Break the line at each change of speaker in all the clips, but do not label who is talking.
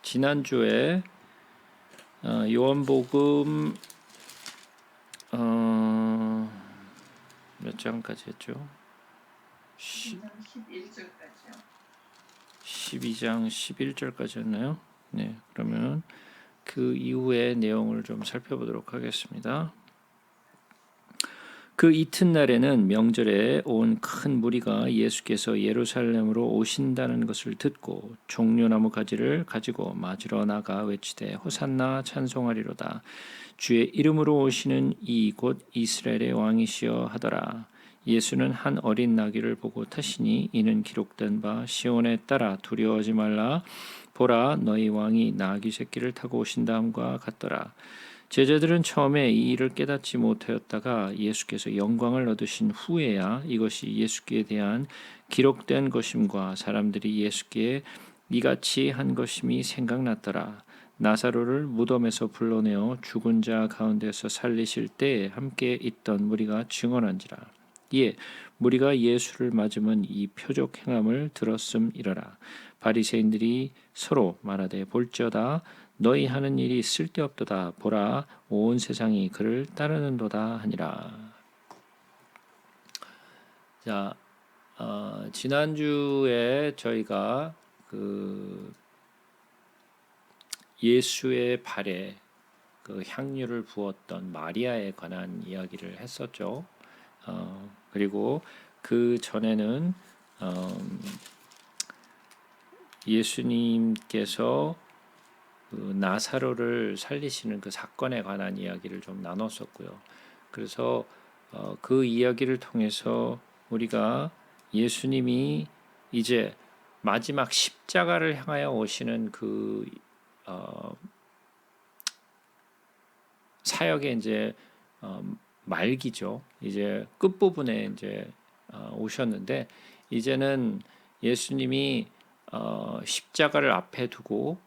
지난주에 요한복음 몇 장까지 했죠? 12장 11절까지 했나요? 네, 그러면 그 이후의 내용을 좀 살펴보도록 하겠습니다. 그 이튿날에는 명절에 온 큰 무리가 예수께서 예루살렘으로 오신다는 것을 듣고 종려나무 가지를 가지고 맞으러 나가 외치되 호산나 찬송하리로다. 주의 이름으로 오시는 이 곧 이스라엘의 왕이시여 하더라. 예수는 한 어린 나귀를 보고 타시니 이는 기록된 바 시온에 따라 두려워하지 말라 보라 너희 왕이 나귀 새끼를 타고 오신다함과 같더라. 제자들은 처음에 이 일을 깨닫지 못하였다가 예수께서 영광을 얻으신 후에야 이것이 예수께 대한 기록된 것임과 사람들이 예수께 이같이 한 것임이 생각났더라. 나사로를 무덤에서 불러내어 죽은 자 가운데서 살리실 때에 함께 있던 무리가 증언한지라. 이에 무리가 예수를 맞으면 이 표적 행함을 들었음이러라. 바리새인들이 서로 말하되 볼지어다 너희 하는 일이 쓸데없도다. 보라 온 세상이 그를 따르는도다 하니라. 자, 지난주에 저희가 그 예수의 발에 그 향유를 부었던 마리아에 관한 이야기를 했었죠. 그리고 그 전에는 예수님께서 그 나사로를 살리시는 그 사건에 관한 이야기를 좀 나눴었고요. 그래서 그 이야기를 통해서 우리가 예수님이 이제 마지막 십자가를 향하여 오시는 그 사역의 이제 말기죠. 이제 끝 부분에 이제 오셨는데 이제는 예수님이 십자가를 앞에 두고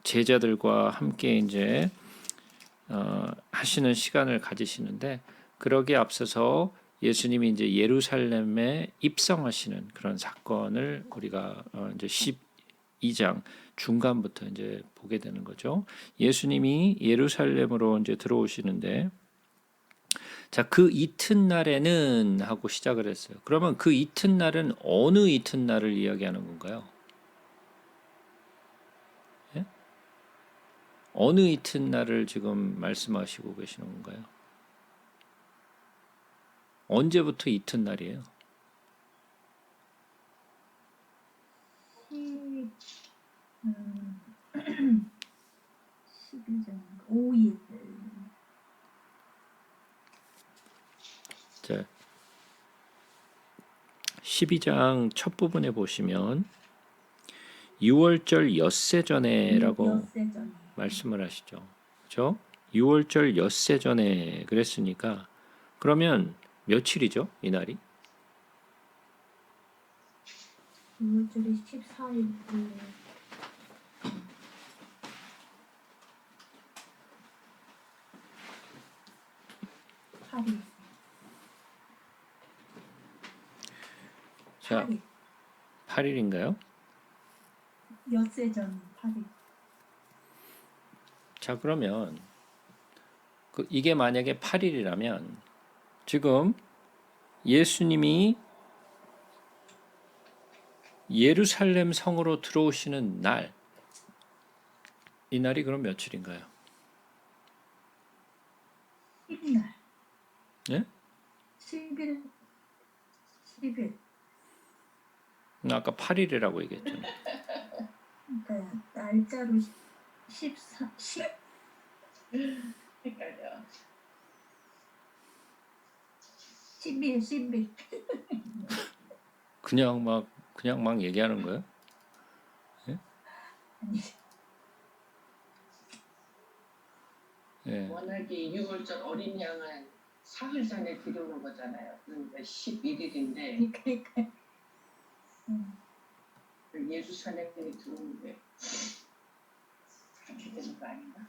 제자들과 함께 이제 하시는 시간을 가지시는데 그러기에 앞서서 예수님이 이제 예루살렘에 입성하시는 그런 사건을 우리가 이제 12장 중간부터 이제 보게 되는 거죠. 예수님이 예루살렘으로 이제 들어오시는데 자, 그 이튿날에는 하고 시작을 했어요. 그러면 그 이튿날은 어느 이튿날을 이야기하는 건가요? 예? 어느 이튿날을 지금 말씀하시고 계시는 건가요? 언제부터 이튿날이에요?
12장 5일.
자, 12장 첫 부분에 보시면 6월절 엿새 전에라고
엿새 전에.
말씀을 하시죠. 그렇죠? 6월절 엿새 전에 그랬으니까 그러면 며칠이죠? 이날이?
6월절이 14일. 8일.
자, 8일인가요?
엿새 전 8일.
자, 그러면 이게 만약에 8일이라면 지금 예수님이 예루살렘 성으로 들어오시는 날, 이 날이 그럼 며칠인가요?
10일.
예?
10일. 10일.
아까 8일이라고 얘기했잖아요.
그러니까 날짜로 14, 10. 헷갈려. 10일, 10일.
그냥 막 얘기하는 거예요? 예?
아니.
예.
워낙에 6월절 어린 양은 사흘 전에 들여오는 거잖아요. 그러니까 11일인데
그러니까.
예루살렘에 들어오는데 그렇게 되는 거 아닌가?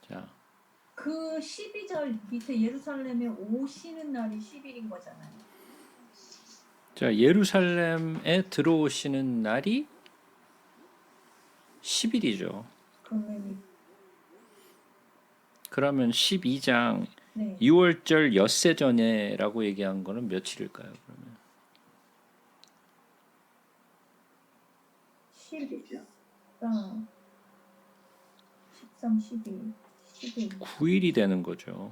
자,
그 12절 밑에 예루살렘에 오시는 날이 10일인 거잖아요.
자, 예루살렘에 들어오시는 날이 10일이죠.
그러면
그러면 12장
네.
6월절 엿새 전에라고 얘기한 거는 며칠일까요? 그러면
10이죠.
13, 12, 11.
9일이 되는 거죠.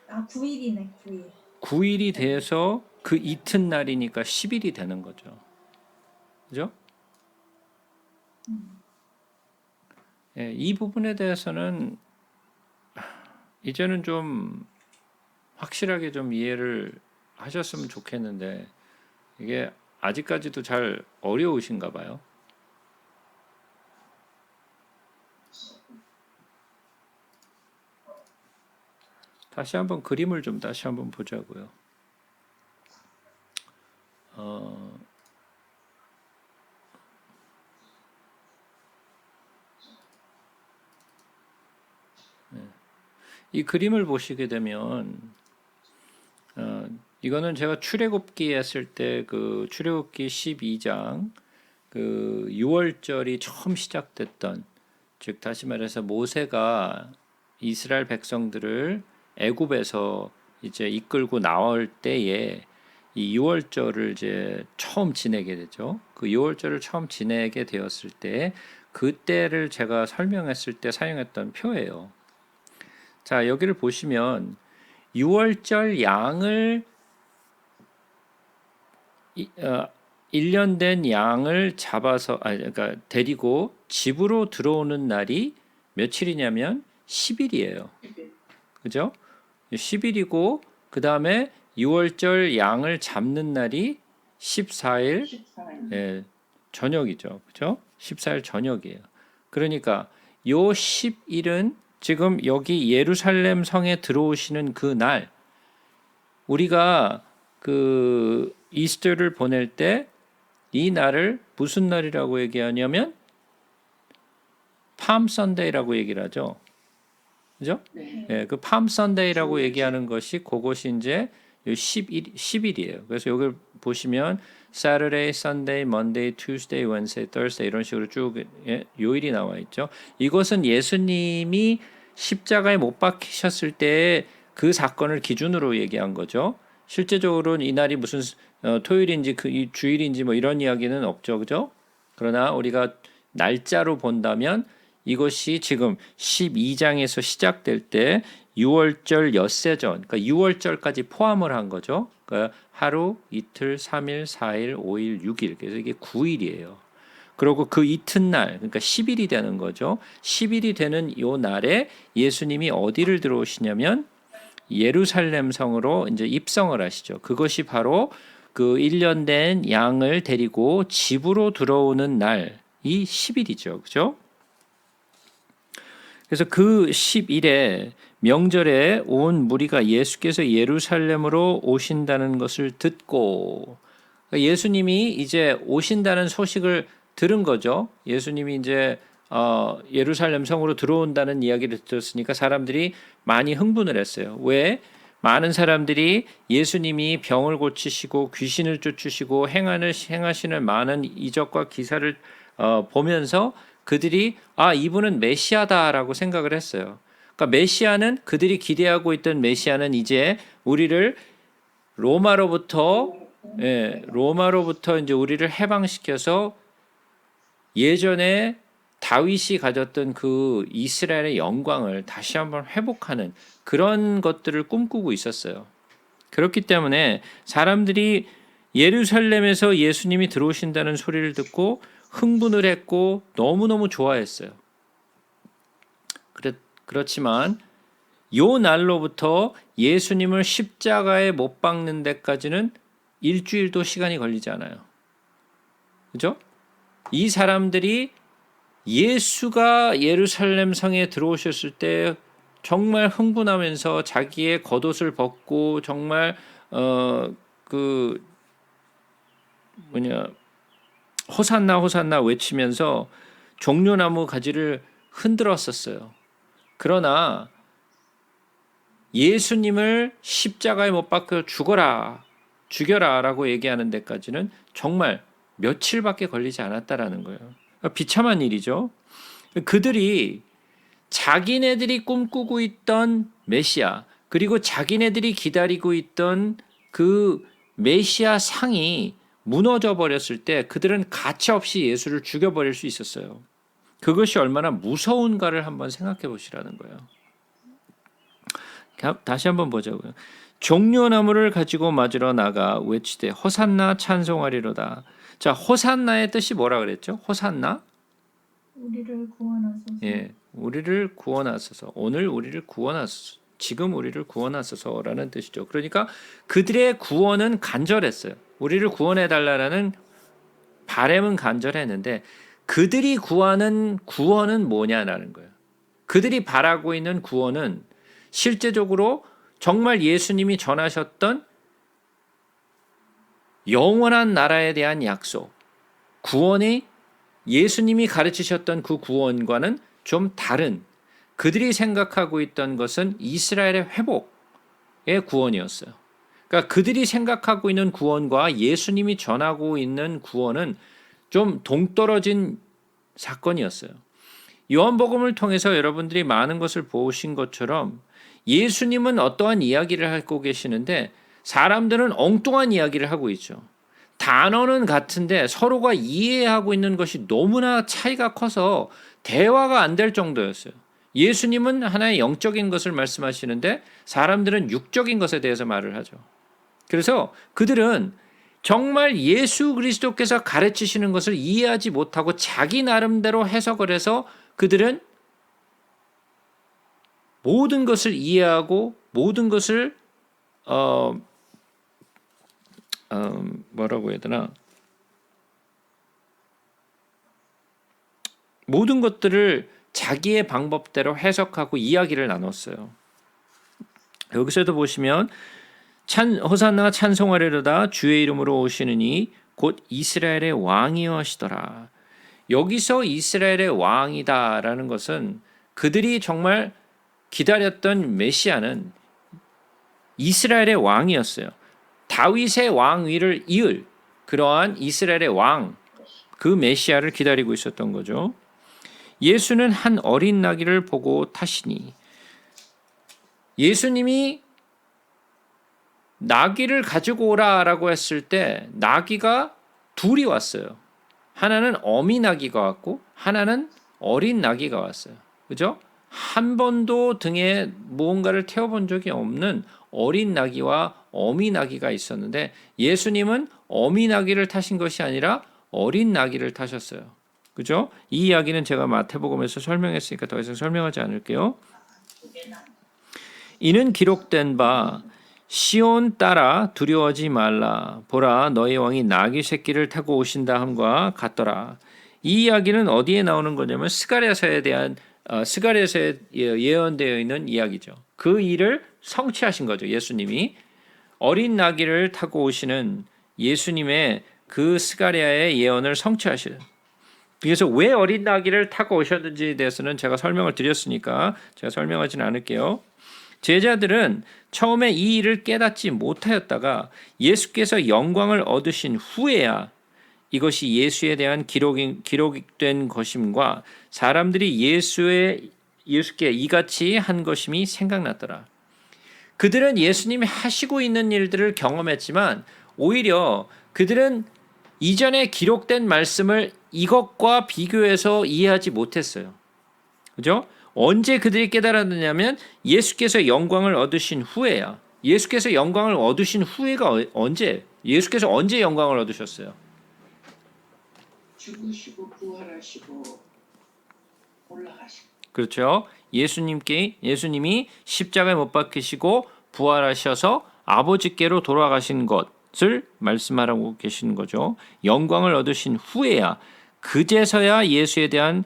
9일이네, 9일.
9일이 돼서 그 이튿날이니까 10일이 되는 거죠. 그죠? 예, 이 부분에 대해서는 이제는 좀 확실하게 좀 이해를 하셨으면 좋겠는데 이게 아직까지도 잘 어려우신가 봐요. 다시 한번 그림을 좀 다시 한번 보자고요. 이 그림을 보시게 되면 이거는 제가 출애굽기 했을 때 그 출애굽기 12장 그 6월절이 처음 시작됐던, 즉 다시 말해서 모세가 이스라엘 백성들을 애굽에서 이제 이끌고 나올 때에 이 6월절을 이제 처음 지내게 되죠. 그 6월절을 처음 지내게 되었을 때 그때를 제가 설명했을 때 사용했던 표예요. 자, 여기를 보시면 6월절 양을 1년 된 양을 잡아서 그러니까 데리고 집으로 들어오는 날이 며칠이냐면 10일이에요. 그죠? 10일이고 그다음에 6월절 양을 잡는 날이 14일
14일.
예, 저녁이죠. 그죠? 14일 저녁이에요. 그러니까 요 10일은 지금 여기 예루살렘 성에 들어오시는 그 날, 우리가 그 이스터를 보낼 때 이 날을 무슨 날이라고 얘기하냐면 팜 선데이라고 얘기를 하죠. 그죠?
네.
예, 그 팜 선데이라고 얘기하는 것이 그것이 이제 10일이에요. 그래서 여기 보시면 Saturday, Sunday, Monday, Tuesday, Wednesday, Thursday 이런 식으로 쭉 요일이 나와 있죠. 이것은 예수님이 십자가에 못 박히셨을 때 그 사건을 기준으로 얘기한 거죠. 실제적으로는 이 날이 무슨 토요일인지 이 주일인지 뭐 이런 이야기는 없죠. 그죠? 그러나 우리가 날짜로 본다면 이것이 지금 12장에서 시작될 때 6월절 엿새 전, 그러니까 6월절까지 포함을 한 거죠. 그러니까 하루, 이틀, 3일, 4일, 5일, 6일. 그래서 이게 9일이에요. 그리고 그 이튿날, 그러니까 10일이 되는 거죠. 10일이 되는 요 날에 예수님이 어디를 들어오시냐면 예루살렘 성으로 이제 입성을 하시죠. 그것이 바로 그 1년 된 양을 데리고 집으로 들어오는 날이 10일이죠. 그죠? 그래서 그 10일에 명절에 온 무리가 예수께서 예루살렘으로 오신다는 것을 듣고, 예수님이 이제 오신다는 소식을 들은 거죠. 예수님이 이제 예루살렘 성으로 들어온다는 이야기를 들었으니까 사람들이 많이 흥분을 했어요. 왜? 많은 사람들이 예수님이 병을 고치시고 귀신을 쫓으시고 행하시는 많은 이적과 기사를 보면서 그들이 이분은 메시아다라고 생각을 했어요. 그러니까 메시아는, 그들이 기대하고 있던 메시아는 이제 우리를 로마로부터 이제 우리를 해방시켜서 예전에 다윗이 가졌던 그 이스라엘의 영광을 다시 한번 회복하는 그런 것들을 꿈꾸고 있었어요. 그렇기 때문에 사람들이 예루살렘에서 예수님이 들어오신다는 소리를 듣고 흥분을 했고 너무너무 좋아했어요. 그렇지만 요 날로부터 예수님을 십자가에 못 박는 데까지는 일주일도 시간이 걸리지 않아요. 그죠? 이 사람들이 예수가 예루살렘 성에 들어오셨을 때 정말 흥분하면서 자기의 겉옷을 벗고 정말 호산나 호산나 외치면서 종려나무 가지를 흔들었었어요. 그러나 예수님을 십자가에 못 박혀 죽어라 죽여라라고 얘기하는 데까지는 정말 며칠밖에 걸리지 않았다라는 거예요. 비참한 일이죠. 그들이 자기네들이 꿈꾸고 있던 메시아, 그리고 자기네들이 기다리고 있던 그 메시아 상이 무너져 버렸을 때 그들은 가차없이 예수를 죽여버릴 수 있었어요. 그것이 얼마나 무서운가를 한번 생각해 보시라는 거예요. 다시 한번 보자고요. 종려나무를 가지고 맞으러 나가 외치되 호산나 찬송하리로다. 자, 호산나의 뜻이 뭐라 그랬죠? 호산나?
우리를 구원하소서.
예, 우리를 구원하소서. 오늘 우리를 구원하소서. 지금 우리를 구원하소서라는 뜻이죠. 그러니까 그들의 구원은 간절했어요. 우리를 구원해 달라라는 바람은 간절했는데 그들이 구하는 구원은 뭐냐라는 거예요. 그들이 바라고 있는 구원은 실제적으로 정말 예수님이 전하셨던 영원한 나라에 대한 약속, 구원이 예수님이 가르치셨던 그 구원과는 좀 다른, 그들이 생각하고 있던 것은 이스라엘의 회복의 구원이었어요. 그러니까 그들이 생각하고 있는 구원과 예수님이 전하고 있는 구원은 좀 동떨어진 사건이었어요. 요한복음을 통해서 여러분들이 많은 것을 보신 것처럼 예수님은 어떠한 이야기를 하고 계시는데 사람들은 엉뚱한 이야기를 하고 있죠. 단어는 같은데 서로가 이해하고 있는 것이 너무나 차이가 커서 대화가 안 될 정도였어요. 예수님은 하나의 영적인 것을 말씀하시는데 사람들은 육적인 것에 대해서 말을 하죠. 그래서 그들은 정말 예수 그리스도께서 가르치시는 것을 이해하지 못하고 자기 나름대로 해석을 해서 그들은 모든 것을 이해하고 모든 것을 뭐라고 해야 되나? 모든 것들을 자기의 방법대로 해석하고 이야기를 나눴어요. 여기서도 보시면 호산나 찬송하리로다 주의 이름으로 오시느니 곧 이스라엘의 왕이여 하시더라. 여기서 이스라엘의 왕이다라는 것은 그들이 정말 기다렸던 메시아는 이스라엘의 왕이었어요. 다윗의 왕위를 이을 그러한 이스라엘의 왕, 그 메시아를 기다리고 있었던 거죠. 예수는 한 어린 나귀를 보고 타시니, 예수님이 나귀를 가지고 오라라고 했을 때 나귀가 둘이 왔어요. 하나는 어미 나귀가 왔고 하나는 어린 나귀가 왔어요. 그죠? 한 번도 등에 무언가를 태워본 적이 없는 어린 나귀와 어미 나귀가 있었는데 예수님은 어미 나귀를 타신 것이 아니라 어린 나귀를 타셨어요. 그죠? 이 이야기는 제가 마태복음에서 설명했으니까 더 이상 설명하지 않을게요. 이는 기록된 바 시온 딸아 두려워하지 말라 보라 너희 왕이 나귀 새끼를 타고 오신다 함과 같더라. 이 이야기는 어디에 나오는 거냐면 스가랴서에 대한 스가랴서에 예언되어 있는 이야기죠. 그 일을 성취하신 거죠. 예수님이 어린 나귀를 타고 오시는 예수님의 그 스가랴의 예언을 성취하시는. 그래서 왜 어린 나귀를 타고 오셨는지에 대해서는 제가 설명을 드렸으니까 제가 설명하지는 않을게요. 제자들은 처음에 이 일을 깨닫지 못하였다가 예수께서 영광을 얻으신 후에야 이것이 예수에 대한 기록된 것임과 사람들이 예수께 이같이 한 것임이 생각났더라. 그들은 예수님이 하시고 있는 일들을 경험했지만 오히려 그들은 이전에 기록된 말씀을 이것과 비교해서 이해하지 못했어요. 그죠? 언제 그들이 깨달았느냐면 예수께서 영광을 얻으신 후에야. 예수께서 영광을 얻으신 후에가 언제? 예수께서 언제 영광을 얻으셨어요?
죽으시고 부활하시고 올라가시고.
그렇죠. 예수님이 십자가에 못 박히시고 부활하셔서 아버지께로 돌아가신 것을 말씀하라고 계시는 거죠. 영광을 얻으신 후에야 그제서야 예수에 대한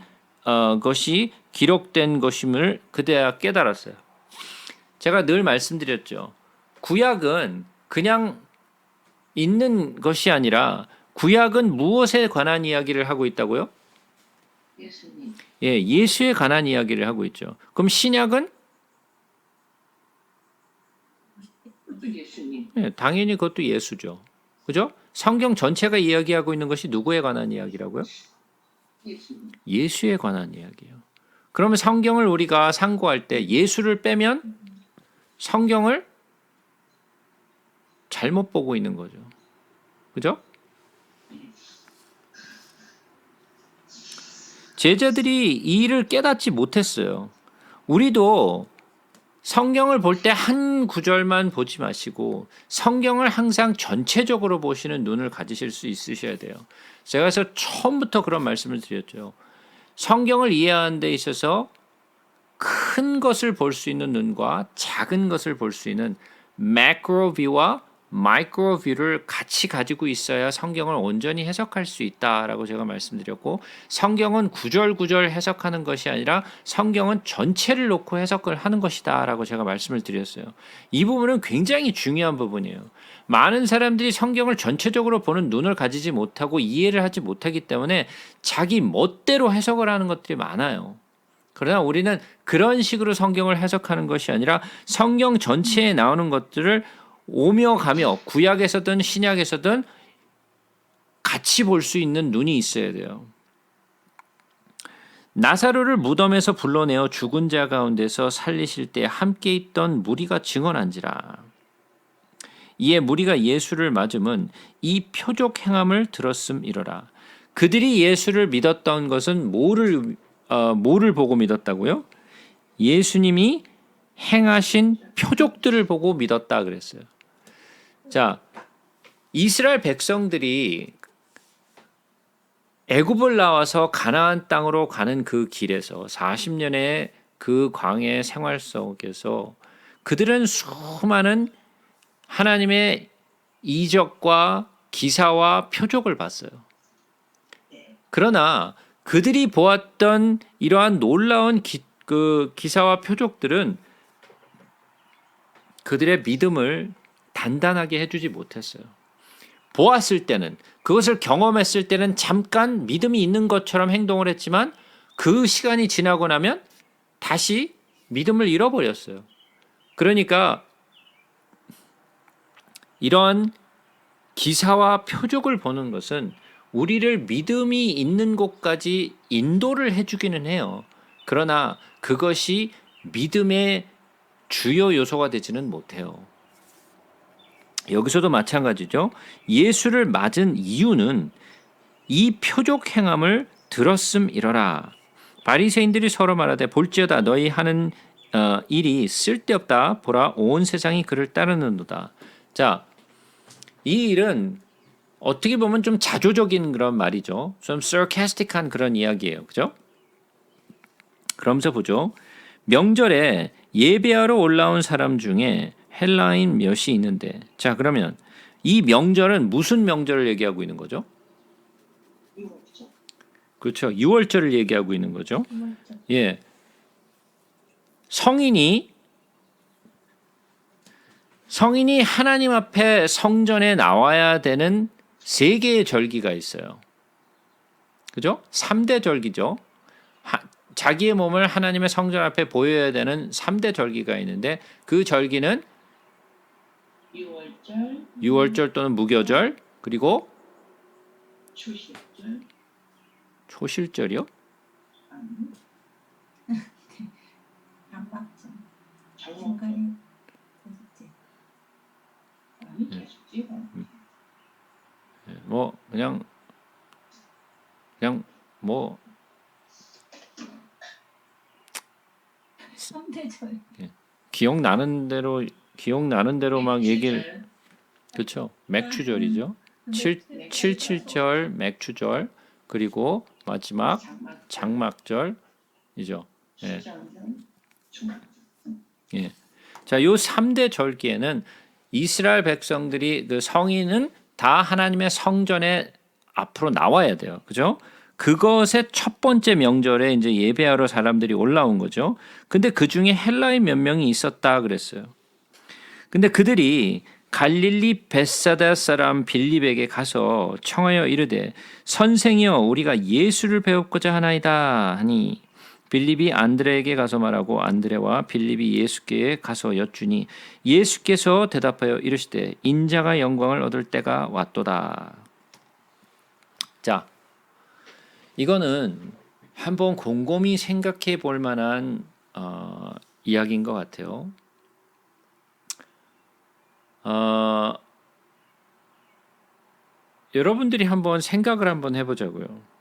것이 기록된 것임을 그때야 깨달았어요. 제가 늘 말씀드렸죠. 구약은 그냥 있는 것이 아니라 구약은 무엇에 관한 이야기를 하고 있다고요?
예수님.
예, 예수에 관한 이야기를 하고 있죠. 그럼 신약은
그것도 예수님.
예, 당연히 그것도 예수죠. 그죠? 성경 전체가 이야기하고 있는 것이 누구에 관한 이야기라고요?
예수님.
예수에 관한 이야기예요. 그러면 성경을 우리가 상고할 때 예수를 빼면 성경을 잘못 보고 있는 거죠. 그죠? 제자들이 이 일을 깨닫지 못했어요. 우리도 성경을 볼 때 한 구절만 보지 마시고 성경을 항상 전체적으로 보시는 눈을 가지실 수 있으셔야 돼요. 제가 그래서 처음부터 그런 말씀을 드렸죠. 성경을 이해하는 데 있어서 큰 것을 볼 수 있는 눈과 작은 것을 볼 수 있는 매크로 뷰와 마이크로 뷰를 같이 가지고 있어야 성경을 온전히 해석할 수 있다라고 제가 말씀드렸고, 성경은 구절구절 해석하는 것이 아니라 성경은 전체를 놓고 해석을 하는 것이다라고 제가 말씀을 드렸어요. 이 부분은 굉장히 중요한 부분이에요. 많은 사람들이 성경을 전체적으로 보는 눈을 가지지 못하고 이해를 하지 못하기 때문에 자기 멋대로 해석을 하는 것들이 많아요. 그러나 우리는 그런 식으로 성경을 해석하는 것이 아니라 성경 전체에 나오는 것들을 오며 가며 구약에서든 신약에서든 같이 볼 수 있는 눈이 있어야 돼요. 나사로를 무덤에서 불러내어 죽은 자 가운데서 살리실 때 함께 있던 무리가 증언한지라. 이에 무리가 예수를 맞음은 이 표적 행함을 들었음이러라. 그들이 예수를 믿었던 것은 뭐를 보고 믿었다고요? 예수님이 행하신 표적들을 보고 믿었다 그랬어요. 자, 이스라엘 백성들이 애굽을 나와서 가나안 땅으로 가는 그 길에서 40년의 그 광야 생활 속에서 그들은 수많은 하나님의 이적과 기사와 표적을 봤어요. 그러나 그들이 보았던 이러한 놀라운 기사와 표적들은 그들의 믿음을 단단하게 해주지 못했어요. 보았을 때는, 그것을 경험했을 때는 잠깐 믿음이 있는 것처럼 행동을 했지만 그 시간이 지나고 나면 다시 믿음을 잃어버렸어요. 그러니까 이런 기사와 표적을 보는 것은 우리를 믿음이 있는 곳까지 인도를 해주기는 해요. 그러나 그것이 믿음의 주요 요소가 되지는 못해요. 여기서도 마찬가지죠. 예수를 맞은 이유는 이 표적 행함을 들었음이러라. 바리새인들이 서로 말하되 볼지어다 너희 하는 일이 쓸데없다. 보라 온 세상이 그를 따르는도다. 자, 이 일은 어떻게 보면 좀 자조적인 그런 말이죠. 좀 sarcastic한 그런 이야기예요. 그죠? 그러면서 보죠. 명절에 예배하러 올라온 사람 중에 헬라인 몇이 있는데, 자 그러면 이 명절은 무슨 명절을 얘기하고 있는 거죠? 그렇죠. 유월절을 얘기하고 있는 거죠. 예, 성인이 하나님 앞에 성전에 나와야 되는 3개의 절기가 있어요. 그죠? 3대 절기죠. 자기의 몸을 하나님의 성전 앞에 보여야 되는 3대 절기가 있는데 그 절기는 유월절 또는 무교절, 그리고 초실절이요? 뭐 그냥 뭐
3대절.
기억나는 대로 막 얘기를, 그렇죠. 맥추절이죠. 7.7절 맥추절, 그리고 마지막 장막절이죠. 예. 예. 자, 요 3대 절기에는 이스라엘 백성들이 그 성인은 다 하나님의 성전에 앞으로 나와야 돼요. 그죠? 그것의 첫 번째 명절에 이제 예배하러 사람들이 올라온 거죠. 근데 그 중에 헬라인 몇 명이 있었다 그랬어요. 근데 그들이 갈릴리 벳사다 사람 빌립에게 가서 청하여 이르되 선생이여 우리가 예수를 배웁고자 하나이다 하니 빌립이 안드레에게 가서 말하고 안드레와 빌립이 예수께 가서 여쭈니 예수께서 대답하여 이르시되 인자가 영광을 얻을 때가 왔도다. 자, 이거는 한번 곰곰이 생각해 볼 만한 이야기인 것 같아요. 여러분들이 한번 생각을 한번 해보자고요.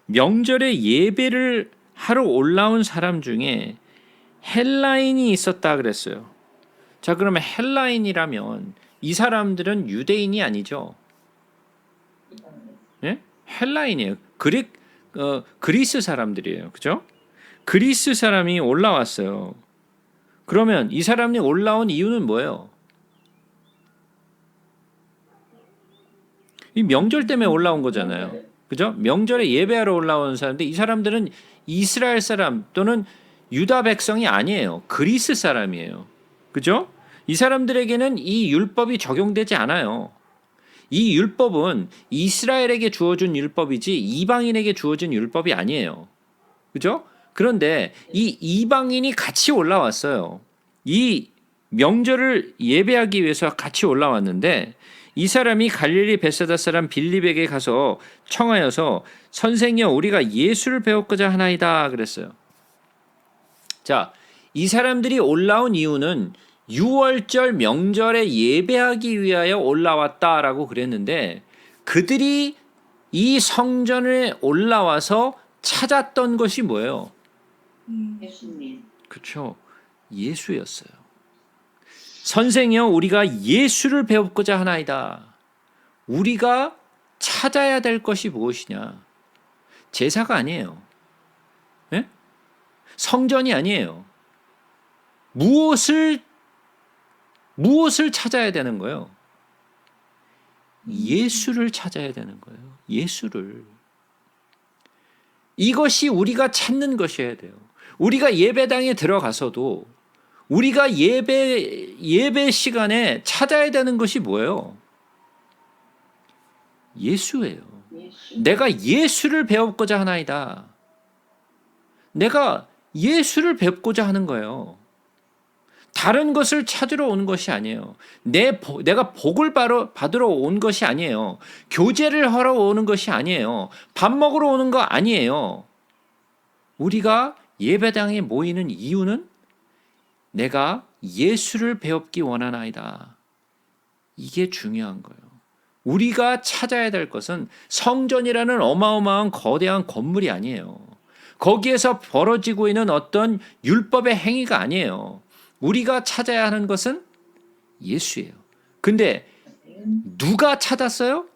명절에 예배를 하러 올라온 사람 중에 헬라인이 있었다 그랬어요. 자, 그러면 헬라인이라면 이 사람들은 유대인이 아니죠. 예? 헬라인이에요. 그리스 사람들이에요. 그죠? 그리스 사람이 올라왔어요. 그러면 이 사람이 올라온 이유는 뭐예요? 이 명절 때문에 올라온 거잖아요. 그죠? 명절에 예배하러 올라온 사람인데 이 사람들은 이스라엘 사람 또는 유다 백성이 아니에요. 그리스 사람이에요. 그죠? 이 사람들에게는 이 율법이 적용되지 않아요. 이 율법은 이스라엘에게 주어진 율법이지 이방인에게 주어진 율법이 아니에요. 그죠? 그런데 이 이방인이 같이 올라왔어요. 이 명절을 예배하기 위해서 같이 올라왔는데 이 사람이 갈릴리 벳사다 사람 빌립에게 가서 청하여서 선생이여 우리가 예수를 배웠고자 하나이다 그랬어요. 자, 이 사람들이 올라온 이유는 6월절 명절에 예배하기 위하여 올라왔다라고 그랬는데 그들이 이 성전에 올라와서 찾았던 것이 뭐예요?
예수님.
그렇죠. 예수였어요. 선생이여 우리가 예수를 배우고자 하나이다. 우리가 찾아야 될 것이 무엇이냐? 제사가 아니에요. 네? 성전이 아니에요. 무엇을 찾아야 되는 거예요? 예수를 찾아야 되는 거예요. 예수를. 이것이 우리가 찾는 것이어야 돼요. 우리가 예배당에 들어가서도 우리가 예배 시간에 찾아야 되는 것이 뭐예요? 예수예요. 내가 예수를 배우고자 하나이다. 내가 예수를 배우고자 하는 거예요. 다른 것을 찾으러 온 것이 아니에요. 내가 복을 받으러 온 것이 아니에요. 교제를 하러 오는 것이 아니에요. 밥 먹으러 오는 거 아니에요. 우리가 예배당에 모이는 이유는 내가 예수를 배웁기 원하나이다. 이게 중요한 거예요. 우리가 찾아야 될 것은 성전이라는 어마어마한 거대한 건물이 아니에요. 거기에서 벌어지고 있는 어떤 율법의 행위가 아니에요. 우리가 찾아야 하는 것은 예수예요. 근데 누가 찾았어요?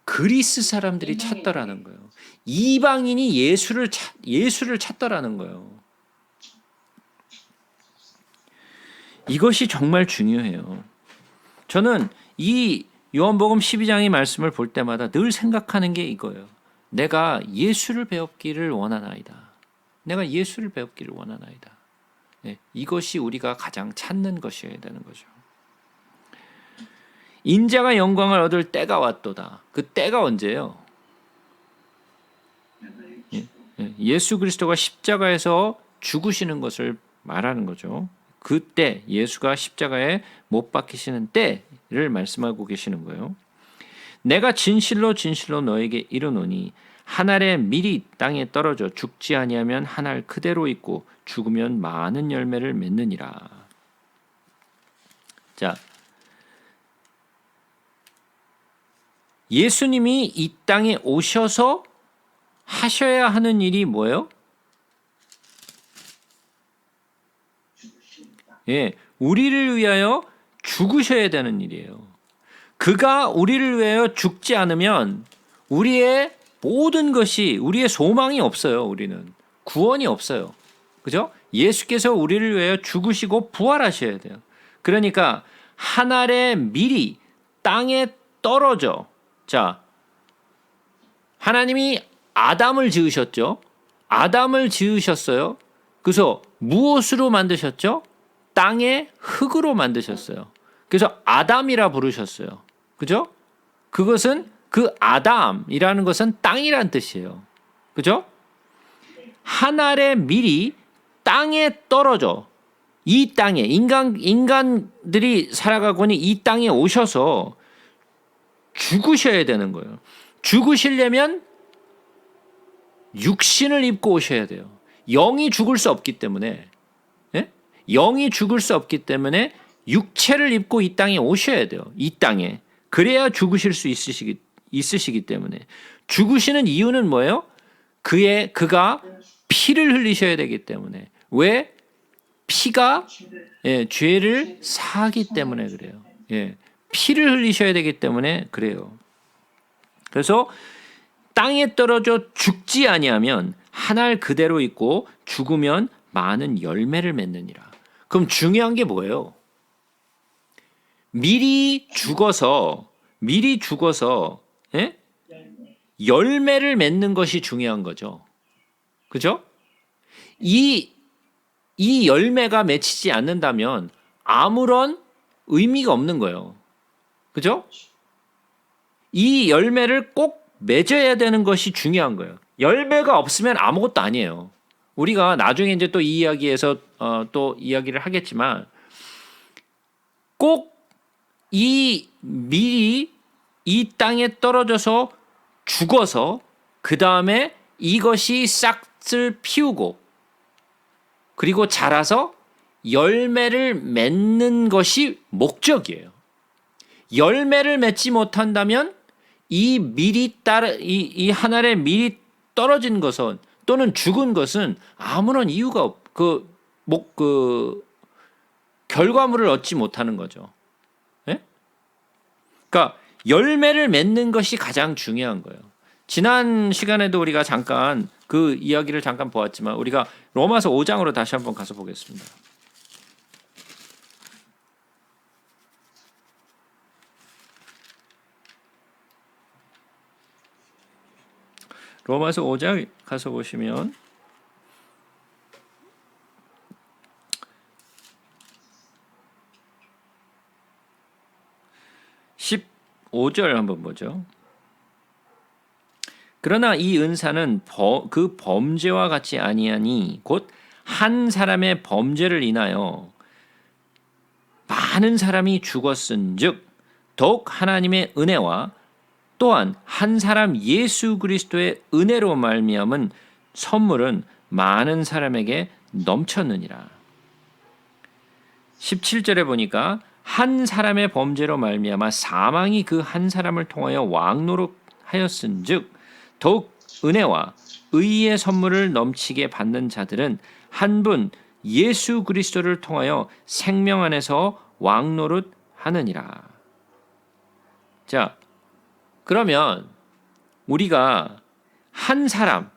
그리스 사람들이 찾더라는 거예요. 이방인이 예수를 찾더라는 거예요. 이것이 정말 중요해요. 저는 이 요한복음 12장의 말씀을 볼 때마다 늘 생각하는 게 이거예요. 내가 예수를 배웠기를 원하나이다. 내가 예수를 배웠기를 원하나이다. 네, 이것이 우리가 가장 찾는 것이어야 되는 거죠. 인자가 영광을 얻을 때가 왔도다. 그 때가 언제예요? 예수 그리스도가 십자가에서 죽으시는 것을 말하는 거죠. 그때 예수가 십자가에 못 박히시는 때를 말씀하고 계시는 거예요. 내가 진실로 진실로 너에게 이르노니 한 알의 밀이 땅에 떨어져 죽지 아니하면 한 알 그대로 있고 죽으면 많은 열매를 맺느니라. 자, 예수님이 이 땅에 오셔서 하셔야 하는 일이 뭐예요? 예, 우리를 위하여 죽으셔야 되는 일이에요. 그가 우리를 위하여 죽지 않으면 우리의 모든 것이, 우리의 소망이 없어요. 우리는 구원이 없어요. 그죠? 예수께서 우리를 위하여 죽으시고 부활하셔야 돼요. 그러니까 한 알의 밀이 땅에 떨어져. 자, 하나님이 아담을 지으셨죠. 아담을 지으셨어요. 그래서 무엇으로 만드셨죠? 땅의 흙으로 만드셨어요. 그래서 아담이라 부르셨어요. 그죠? 그것은 그 아담이라는 것은 땅이란 뜻이에요. 그죠? 한 알의 밀이 땅에 떨어져 이 땅에 인간들이 살아가고니 이 땅에 오셔서 죽으셔야 되는 거예요. 죽으시려면 육신을 입고 오셔야 돼요. 영이 죽을 수 없기 때문에, 예? 영이 죽을 수 없기 때문에 육체를 입고 이 땅에 오셔야 돼요. 이 땅에. 그래야 죽으실 수 있으시기 때문에. 죽으시는 이유는 뭐예요? 그가 피를 흘리셔야 되기 때문에. 왜? 피가 죄를 사하기 때문에 그래요. 피를 흘리셔야 되기 때문에 그래요. 그래서 땅에 떨어져 죽지 아니하면 한 알 그대로 있고 죽으면 많은 열매를 맺느니라. 그럼 중요한 게 뭐예요? 미리 죽어서 열매를 맺는 것이 중요한 거죠. 그죠? 이 열매가 맺히지 않는다면 아무런 의미가 없는 거예요. 그죠? 이 열매를 꼭 맺어야 되는 것이 중요한 거예요. 열매가 없으면 아무것도 아니에요. 우리가 나중에 이제 또 이 이야기에서 또 이야기를 하겠지만 꼭 이 밀이 이 땅에 떨어져서 죽어서 그 다음에 이것이 싹을 피우고 그리고 자라서 열매를 맺는 것이 목적이에요. 열매를 맺지 못한다면 이 한 알의 밀이 떨어진 것은 또는 죽은 것은 아무런 이유가 결과물을 얻지 못하는 거죠. 예? 그러니까 열매를 맺는 것이 가장 중요한 거예요. 지난 시간에도 우리가 잠깐 그 이야기를 잠깐 보았지만 우리가 로마서 5장으로 다시 한번 가서 보겠습니다. 로마서 5장 가서 보시면 15절 한번 보죠. 그러나 이 은사는 그 범죄와 같지 아니하니 곧 한 사람의 범죄를 인하여 많은 사람이 죽었은즉 더욱 하나님의 은혜와 또한 한 사람 예수 그리스도의 은혜로 말미암은 선물은 많은 사람에게 넘쳤느니라. 17절에 보니까 한 사람의 범죄로 말미암아 사망이 그 한 사람을 통하여 왕노릇하였은즉 더욱 은혜와 의의 선물을 넘치게 받는 자들은 한 분 예수 그리스도를 통하여 생명 안에서 왕노릇하느니라. 자, 그러면 우리가 한 사람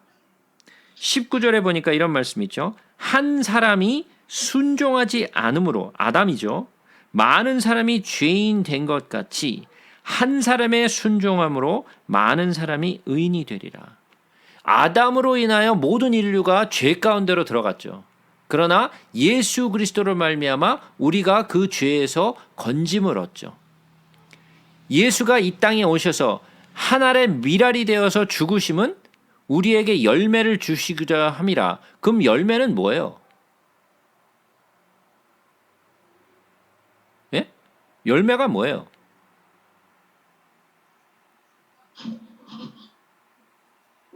19절에 보니까 이런 말씀이 있죠. 한 사람이 순종하지 않으므로 아담이죠. 많은 사람이 죄인 된 것 같이 한 사람의 순종함으로 많은 사람이 의인이 되리라. 아담으로 인하여 모든 인류가 죄 가운데로 들어갔죠. 그러나 예수 그리스도로 말미암아 우리가 그 죄에서 건짐을 얻죠. 예수가 이 땅에 오셔서 한 알의 밀알이 되어서 죽으심은 우리에게 열매를 주시고자 함이라. 그럼 열매는 뭐예요? 예? 열매가 뭐예요?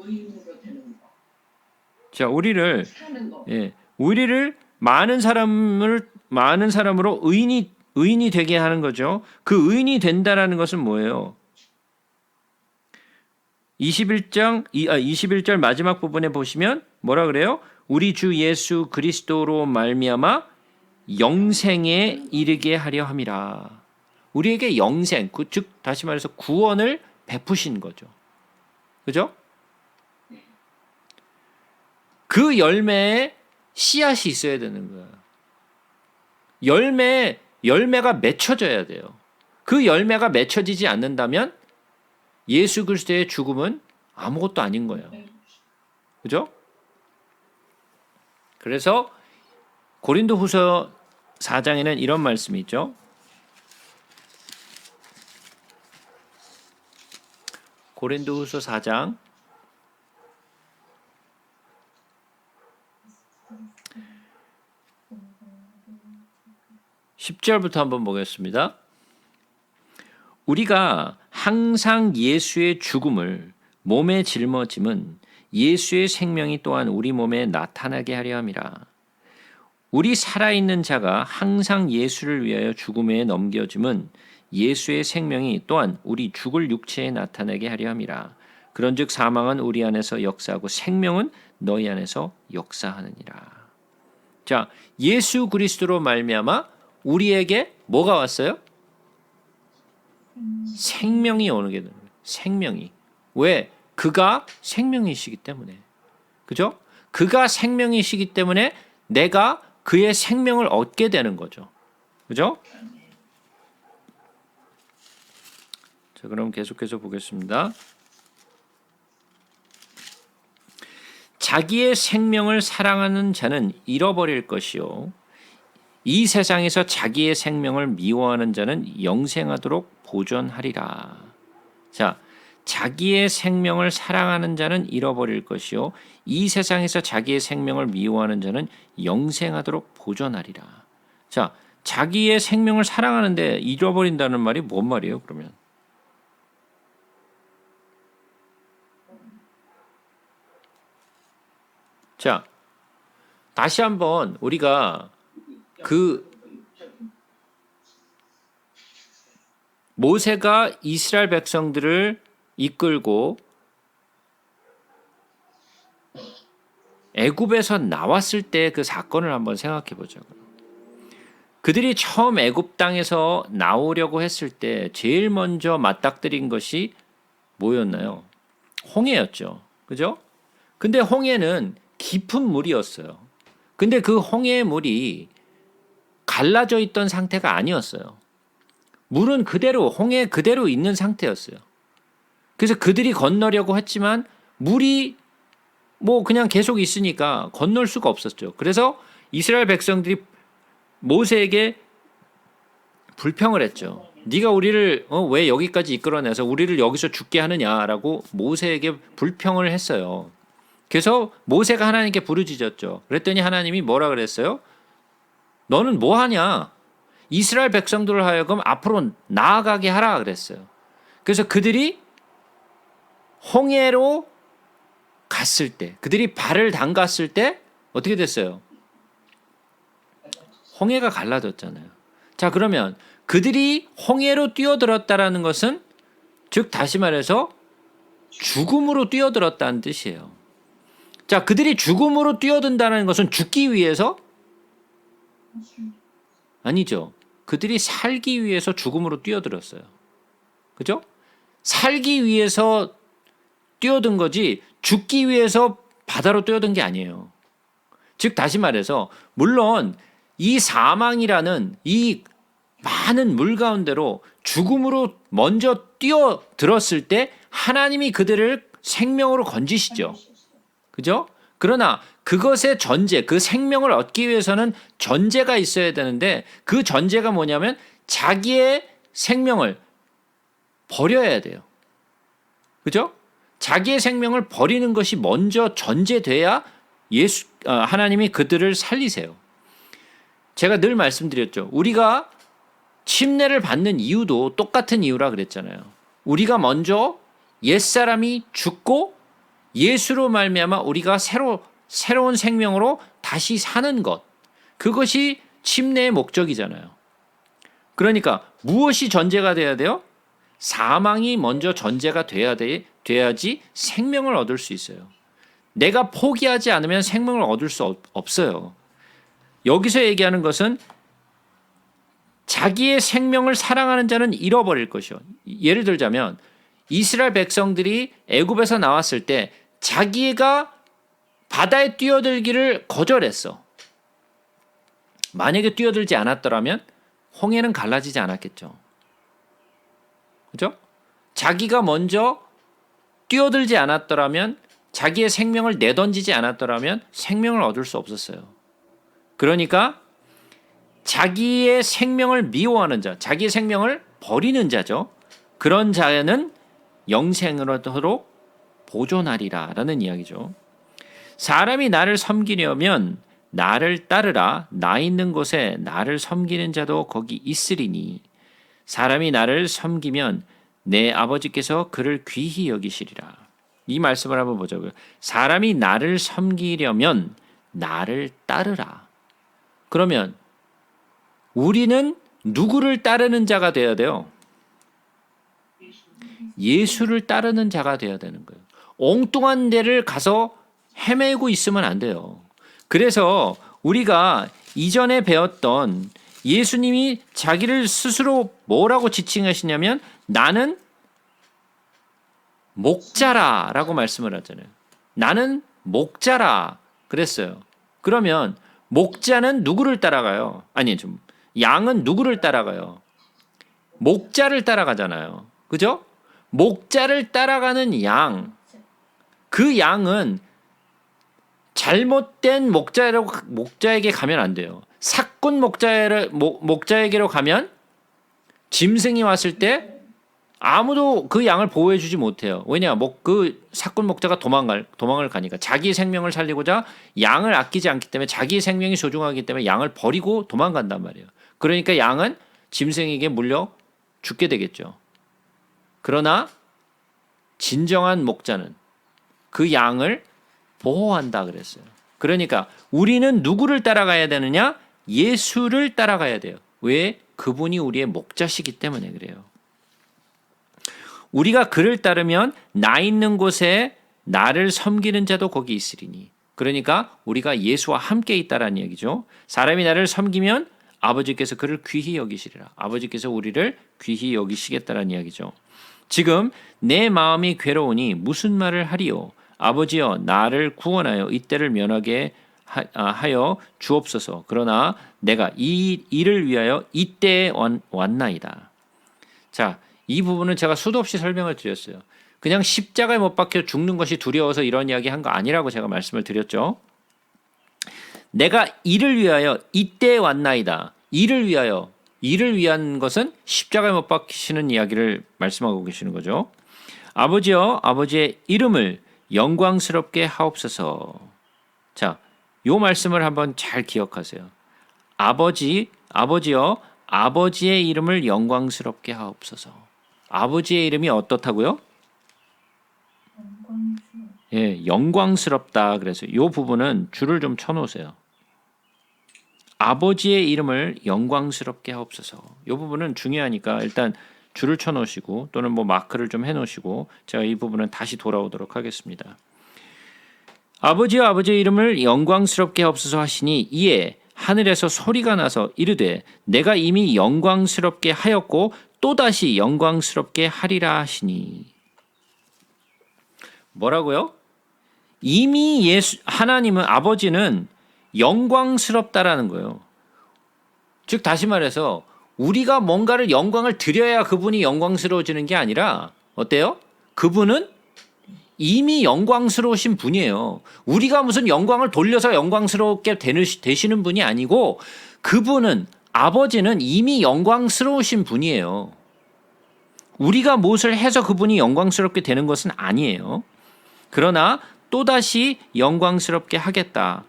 의인으로 되는 거.
자, 우리를
사는 거.
우리를 많은 사람으로 의인이 되게 하는 거죠. 그 의인이 된다라는 것은 뭐예요? 21절 마지막 부분에 보시면 뭐라 그래요? 우리 주 예수 그리스도로 말미암아 영생에 이르게 하려 함이라. 우리에게 영생, 즉 다시 말해서 구원을 베푸신 거죠. 그죠? 그 열매에 씨앗이 있어야 되는 거예요. 열매가 맺혀져야 돼요. 그 열매가 맺혀지지 않는다면 예수 그리스도의 죽음은 아무것도 아닌 거예요. 그죠? 그래서 고린도후서 4장에는 이런 말씀이 있죠. 고린도후서 4장 10절부터 한번 보겠습니다. 우리가 항상 예수의 죽음을 몸에 짊어짐은 예수의 생명이 또한 우리 몸에 나타나게 하려 함이라. 우리 살아있는 자가 항상 예수를 위하여 죽음에 넘겨짐은 예수의 생명이 또한 우리 죽을 육체에 나타나게 하려 함이라. 그런즉 사망은 우리 안에서 역사하고 생명은 너희 안에서 역사하느니라. 자, 예수 그리스도로 말미암아 우리에게 뭐가 왔어요? 생명이 오는 게 됩니다. 생명이. 왜? 그가 생명이시기 때문에. 그죠? 그가 생명이시기 때문에 내가 그의 생명을 얻게 되는 거죠. 그죠? 자, 그럼 계속해서 보겠습니다. 자기의 생명을 사랑하는 자는 잃어버릴 것이요. 이 세상에서 자기의 생명을 미워하는 자는 영생하도록 보존하리라. 자, 자기의 생명을 사랑하는 자는 잃어버릴 것이요. 이 세상에서 자기의 생명을 미워하는 자는 영생하도록 보존하리라. 자, 자기의 생명을 사랑하는데 잃어버린다는 말이 뭔 말이에요, 그러면? 자, 다시 한번 우리가 그 모세가 이스라엘 백성들을 이끌고 애굽에서 나왔을 때 그 사건을 한번 생각해 보자고요. 그들이 처음 애굽 땅에서 나오려고 했을 때 제일 먼저 맞닥뜨린 것이 뭐였나요? 홍해였죠. 그죠? 근데 홍해는 깊은 물이었어요. 근데 그 홍해의 물이 갈라져 있던 상태가 아니었어요. 물은 그대로 홍해 그대로 있는 상태였어요. 그래서 그들이 건너려고 했지만 물이 뭐 그냥 계속 있으니까 건널 수가 없었죠. 그래서 이스라엘 백성들이 모세에게 불평을 했죠. 네가 우리를 왜 여기까지 이끌어내서 우리를 여기서 죽게 하느냐라고 모세에게 불평을 했어요. 그래서 모세가 하나님께 부르짖었죠. 그랬더니 하나님이 뭐라 그랬어요? 너는 뭐 하냐? 이스라엘 백성들을 하여금 앞으로 나아가게 하라 그랬어요. 그래서 그들이 홍해로 갔을 때, 그들이 발을 담갔을 때 어떻게 됐어요? 홍해가 갈라졌잖아요. 자, 그러면 그들이 홍해로 뛰어들었다라는 것은 즉 다시 말해서 죽음으로 뛰어들었다는 뜻이에요. 자, 그들이 죽음으로 뛰어든다는 것은 죽기 위해서? 아니죠. 그들이 살기 위해서 죽음으로 뛰어들었어요. 그죠? 살기 위해서 뛰어든 거지 죽기 위해서 바다로 뛰어든 게 아니에요. 즉 다시 말해서 물론 이 사망이라는 이 많은 물 가운데로 죽음으로 먼저 뛰어들었을 때 하나님이 그들을 생명으로 건지시죠. 그죠? 그러나 그것의 전제, 그 생명을 얻기 위해서는 전제가 있어야 되는데 그 전제가 뭐냐면 자기의 생명을 버려야 돼요. 그죠? 자기의 생명을 버리는 것이 먼저 전제돼야 하나님이 그들을 살리세요. 제가 늘 말씀드렸죠. 우리가 침례를 받는 이유도 똑같은 이유라 그랬잖아요. 우리가 먼저 옛사람이 죽고 예수로 말미암아 우리가 새로운 생명으로 다시 사는 것. 그것이 침례의 목적이잖아요. 그러니까 무엇이 전제가 돼야 돼요? 사망이 먼저 전제가 돼야지 생명을 얻을 수 있어요. 내가 포기하지 않으면 생명을 얻을 수 없어요. 여기서 얘기하는 것은 자기의 생명을 사랑하는 자는 잃어버릴 것이요. 예를 들자면 이스라엘 백성들이 애굽에서 나왔을 때 자기가 바다에 뛰어들기를 거절했어. 만약에 뛰어들지 않았더라면 홍해는 갈라지지 않았겠죠. 그죠? 자기가 먼저 뛰어들지 않았더라면 자기의 생명을 내던지지 않았더라면 생명을 얻을 수 없었어요. 그러니까 자기의 생명을 미워하는 자, 자기의 생명을 버리는 자죠. 그런 자는 영생으로 보존하리라 라는 이야기죠. 사람이 나를 섬기려면 나를 따르라. 나 있는 곳에 나를 섬기는 자도 거기 있으리니 사람이 나를 섬기면 내 아버지께서 그를 귀히 여기시리라. 이 말씀을 한번 보자고요. 사람이 나를 섬기려면 나를 따르라. 그러면 우리는 누구를 따르는 자가 되어야 돼요? 예수를 따르는 자가 되어야 되는 거예요. 엉뚱한 데를 가서 헤매고 있으면 안 돼요. 그래서 우리가 이전에 배웠던 예수님이 자기를 스스로 뭐라고 지칭하시냐면 나는 목자라라고 말씀을 하잖아요. 나는 목자라 그랬어요. 그러면 목자는 누구를 따라가요? 아니 좀 양은 누구를 따라가요? 목자를 따라가잖아요. 그죠? 목자를 따라가는 양. 그 양은 잘못된 목자에게 가면 안 돼요. 사꾼 목자에게로 가면 짐승이 왔을 때 아무도 그 양을 보호해 주지 못해요. 왜냐? 그 사꾼 목자가 도망을 가니까 자기 생명을 살리고자 양을 아끼지 않기 때문에 자기 생명이 소중하기 때문에 양을 버리고 도망간단 말이에요. 그러니까 양은 짐승에게 물려 죽게 되겠죠. 그러나 진정한 목자는 그 양을 보호한다 그랬어요. 그러니까 우리는 누구를 따라가야 되느냐? 예수를 따라가야 돼요. 왜? 그분이 우리의 목자시기 때문에 그래요. 우리가 그를 따르면 나 있는 곳에 나를 섬기는 자도 거기 있으리니. 그러니까 우리가 예수와 함께 있다라는 얘기죠. 사람이 나를 섬기면 아버지께서 그를 귀히 여기시리라. 아버지께서 우리를 귀히 여기시겠다라는 이야기죠. 지금 내 마음이 괴로우니 무슨 말을 하리요? 아버지여 나를 구원하여 이때를 면하게 하여 주옵소서. 그러나 내가 이 일을 위하여 이때에 왔나이다. 자, 이 부분은 제가 수도 없이 설명을 드렸어요. 그냥 십자가에 못 박혀 죽는 것이 두려워서 이런 이야기 한 거 아니라고 제가 말씀을 드렸죠. 내가 이를 위하여 이때에 왔나이다. 이를 위한 것은 십자가에 못 박히시는 이야기를 말씀하고 계시는 거죠. 아버지여 아버지의 이름을 영광스럽게 하옵소서. 자, 요 말씀을 한번 잘 기억하세요. 아버지여 아버지의 이름을 영광스럽게 하옵소서. 아버지의 이름이 어떻다고요? 예, 영광스럽다. 그래서 요 부분은 줄을 좀 쳐놓으세요. 아버지의 이름을 영광스럽게 하옵소서. 이 부분은 중요하니까 일단 줄을 쳐놓으시고 또는 뭐 마크를 좀 해놓으시고 제가 이 부분은 다시 돌아오도록 하겠습니다. 아버지여 아버지의 이름을 영광스럽게 하옵소서 하시니 이에 하늘에서 소리가 나서 이르되 내가 이미 영광스럽게 하였고 또다시 영광스럽게 하리라 하시니. 뭐라고요? 이미 하나님은 아버지는 영광스럽다라는 거예요. 즉 다시 말해서 우리가 뭔가를 영광을 드려야 그분이 영광스러워지는 게 아니라 어때요? 그분은 이미 영광스러우신 분이에요. 우리가 무슨 영광을 돌려서 영광스럽게 되시는 분이 아니고 그분은 아버지는 이미 영광스러우신 분이에요. 우리가 무엇을 해서 그분이 영광스럽게 되는 것은 아니에요. 그러나 또다시 영광스럽게 하겠다.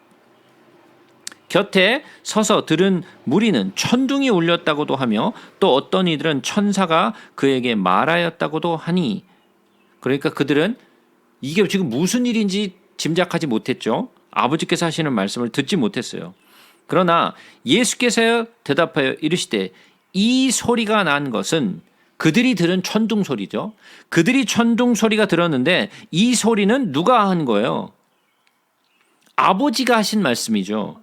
곁에 서서 들은 무리는 천둥이 울렸다고도 하며 또 어떤 이들은 천사가 그에게 말하였다고도 하니. 그러니까 그들은 이게 지금 무슨 일인지 짐작하지 못했죠. 아버지께서 하시는 말씀을 듣지 못했어요. 그러나 예수께서 대답하여 이르시되 이 소리가 난 것은 그들이 들은 천둥 소리죠. 그들이 천둥 소리가 들었는데 이 소리는 누가 한 거예요? 아버지가 하신 말씀이죠.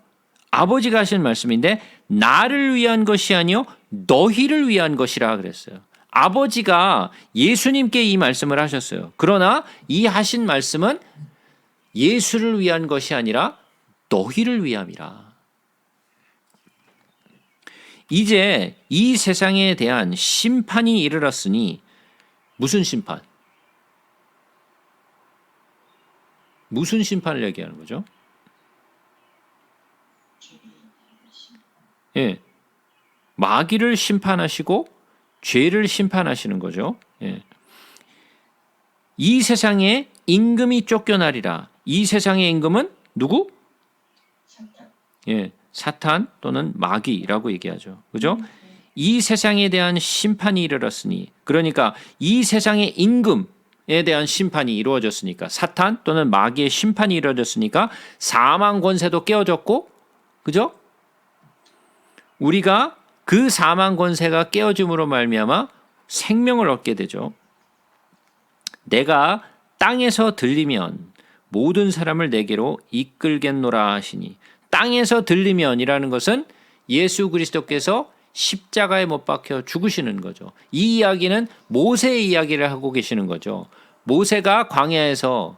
아버지가 하신 말씀인데 나를 위한 것이 아니요 너희를 위한 것이라 그랬어요. 아버지가 예수님께 이 말씀을 하셨어요. 그러나 이 하신 말씀은 예수를 위한 것이 아니라 너희를 위함이라. 이제 이 세상에 대한 심판이 이르렀으니 무슨 심판? 무슨 심판을 얘기하는 거죠? 예, 마귀를 심판하시고 죄를 심판하시는 거죠. 예. 이 세상에 임금이 쫓겨나리라. 이 세상의 임금은 누구? 예, 사탄 또는 마귀라고 얘기하죠. 그죠? 이 세상에 대한 심판이 이르렀으니, 그러니까 이 세상의 임금에 대한 심판이 이루어졌으니까, 사탄 또는 마귀의 심판이 이루어졌으니까 사망 권세도 깨어졌고, 그죠? 우리가 그 사망 권세가 깨어짐으로 말미암아 생명을 얻게 되죠. 내가 땅에서 들리면 모든 사람을 내게로 이끌겠노라 하시니, 땅에서 들리면이라는 것은 예수 그리스도께서 십자가에 못 박혀 죽으시는 거죠. 이 이야기는 모세의 이야기를 하고 계시는 거죠. 모세가 광야에서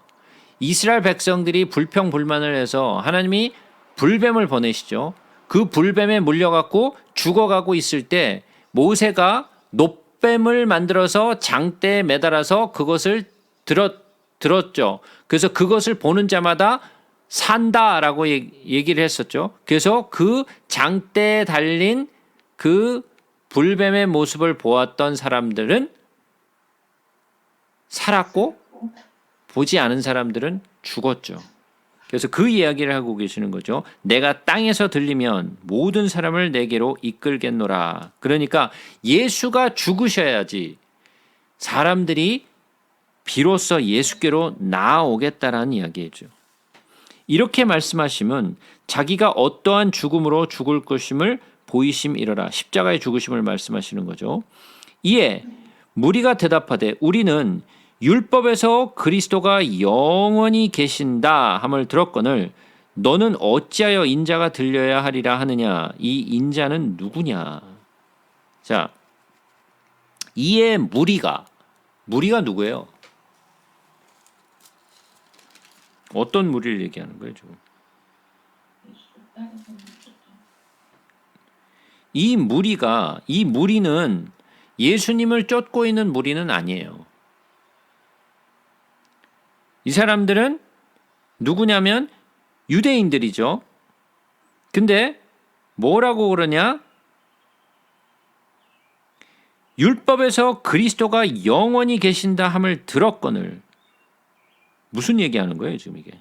이스라엘 백성들이 불평불만을 해서 하나님이 불뱀을 보내시죠. 그 불뱀에 물려갖고 죽어가고 있을 때 모세가 놋뱀을 만들어서 장대에 매달아서 그것을 들었죠. 그래서 그것을 보는 자마다 산다라고 얘기를 했었죠. 그래서 그 장대에 달린 그 불뱀의 모습을 보았던 사람들은 살았고 보지 않은 사람들은 죽었죠. 그래서 그 이야기를 하고 계시는 거죠. 내가 땅에서 들리면 모든 사람을 내게로 이끌겠노라. 그러니까 예수가 죽으셔야지 사람들이 비로소 예수께로 나아오겠다라는 이야기죠. 이렇게 말씀하시면 자기가 어떠한 죽음으로 죽을 것임을 보이심이러라. 십자가의 죽으심을 말씀하시는 거죠. 이에 무리가 대답하되 우리는 율법에서 그리스도가 영원히 계신다 함을 들었거늘 너는 어찌하여 인자가 들려야 하리라 하느냐. 이 인자는 누구냐. 자, 이에 무리가 누구예요? 어떤 무리를 얘기하는 거예요 지금? 이 무리는 예수님을 쫓고 있는 무리는 아니에요. 이 사람들은 누구냐면 유대인들이죠. 근데 뭐라고 그러냐? 율법에서 그리스도가 영원히 계신다 함을 들었거늘. 무슨 얘기하는 거예요 지금 이게?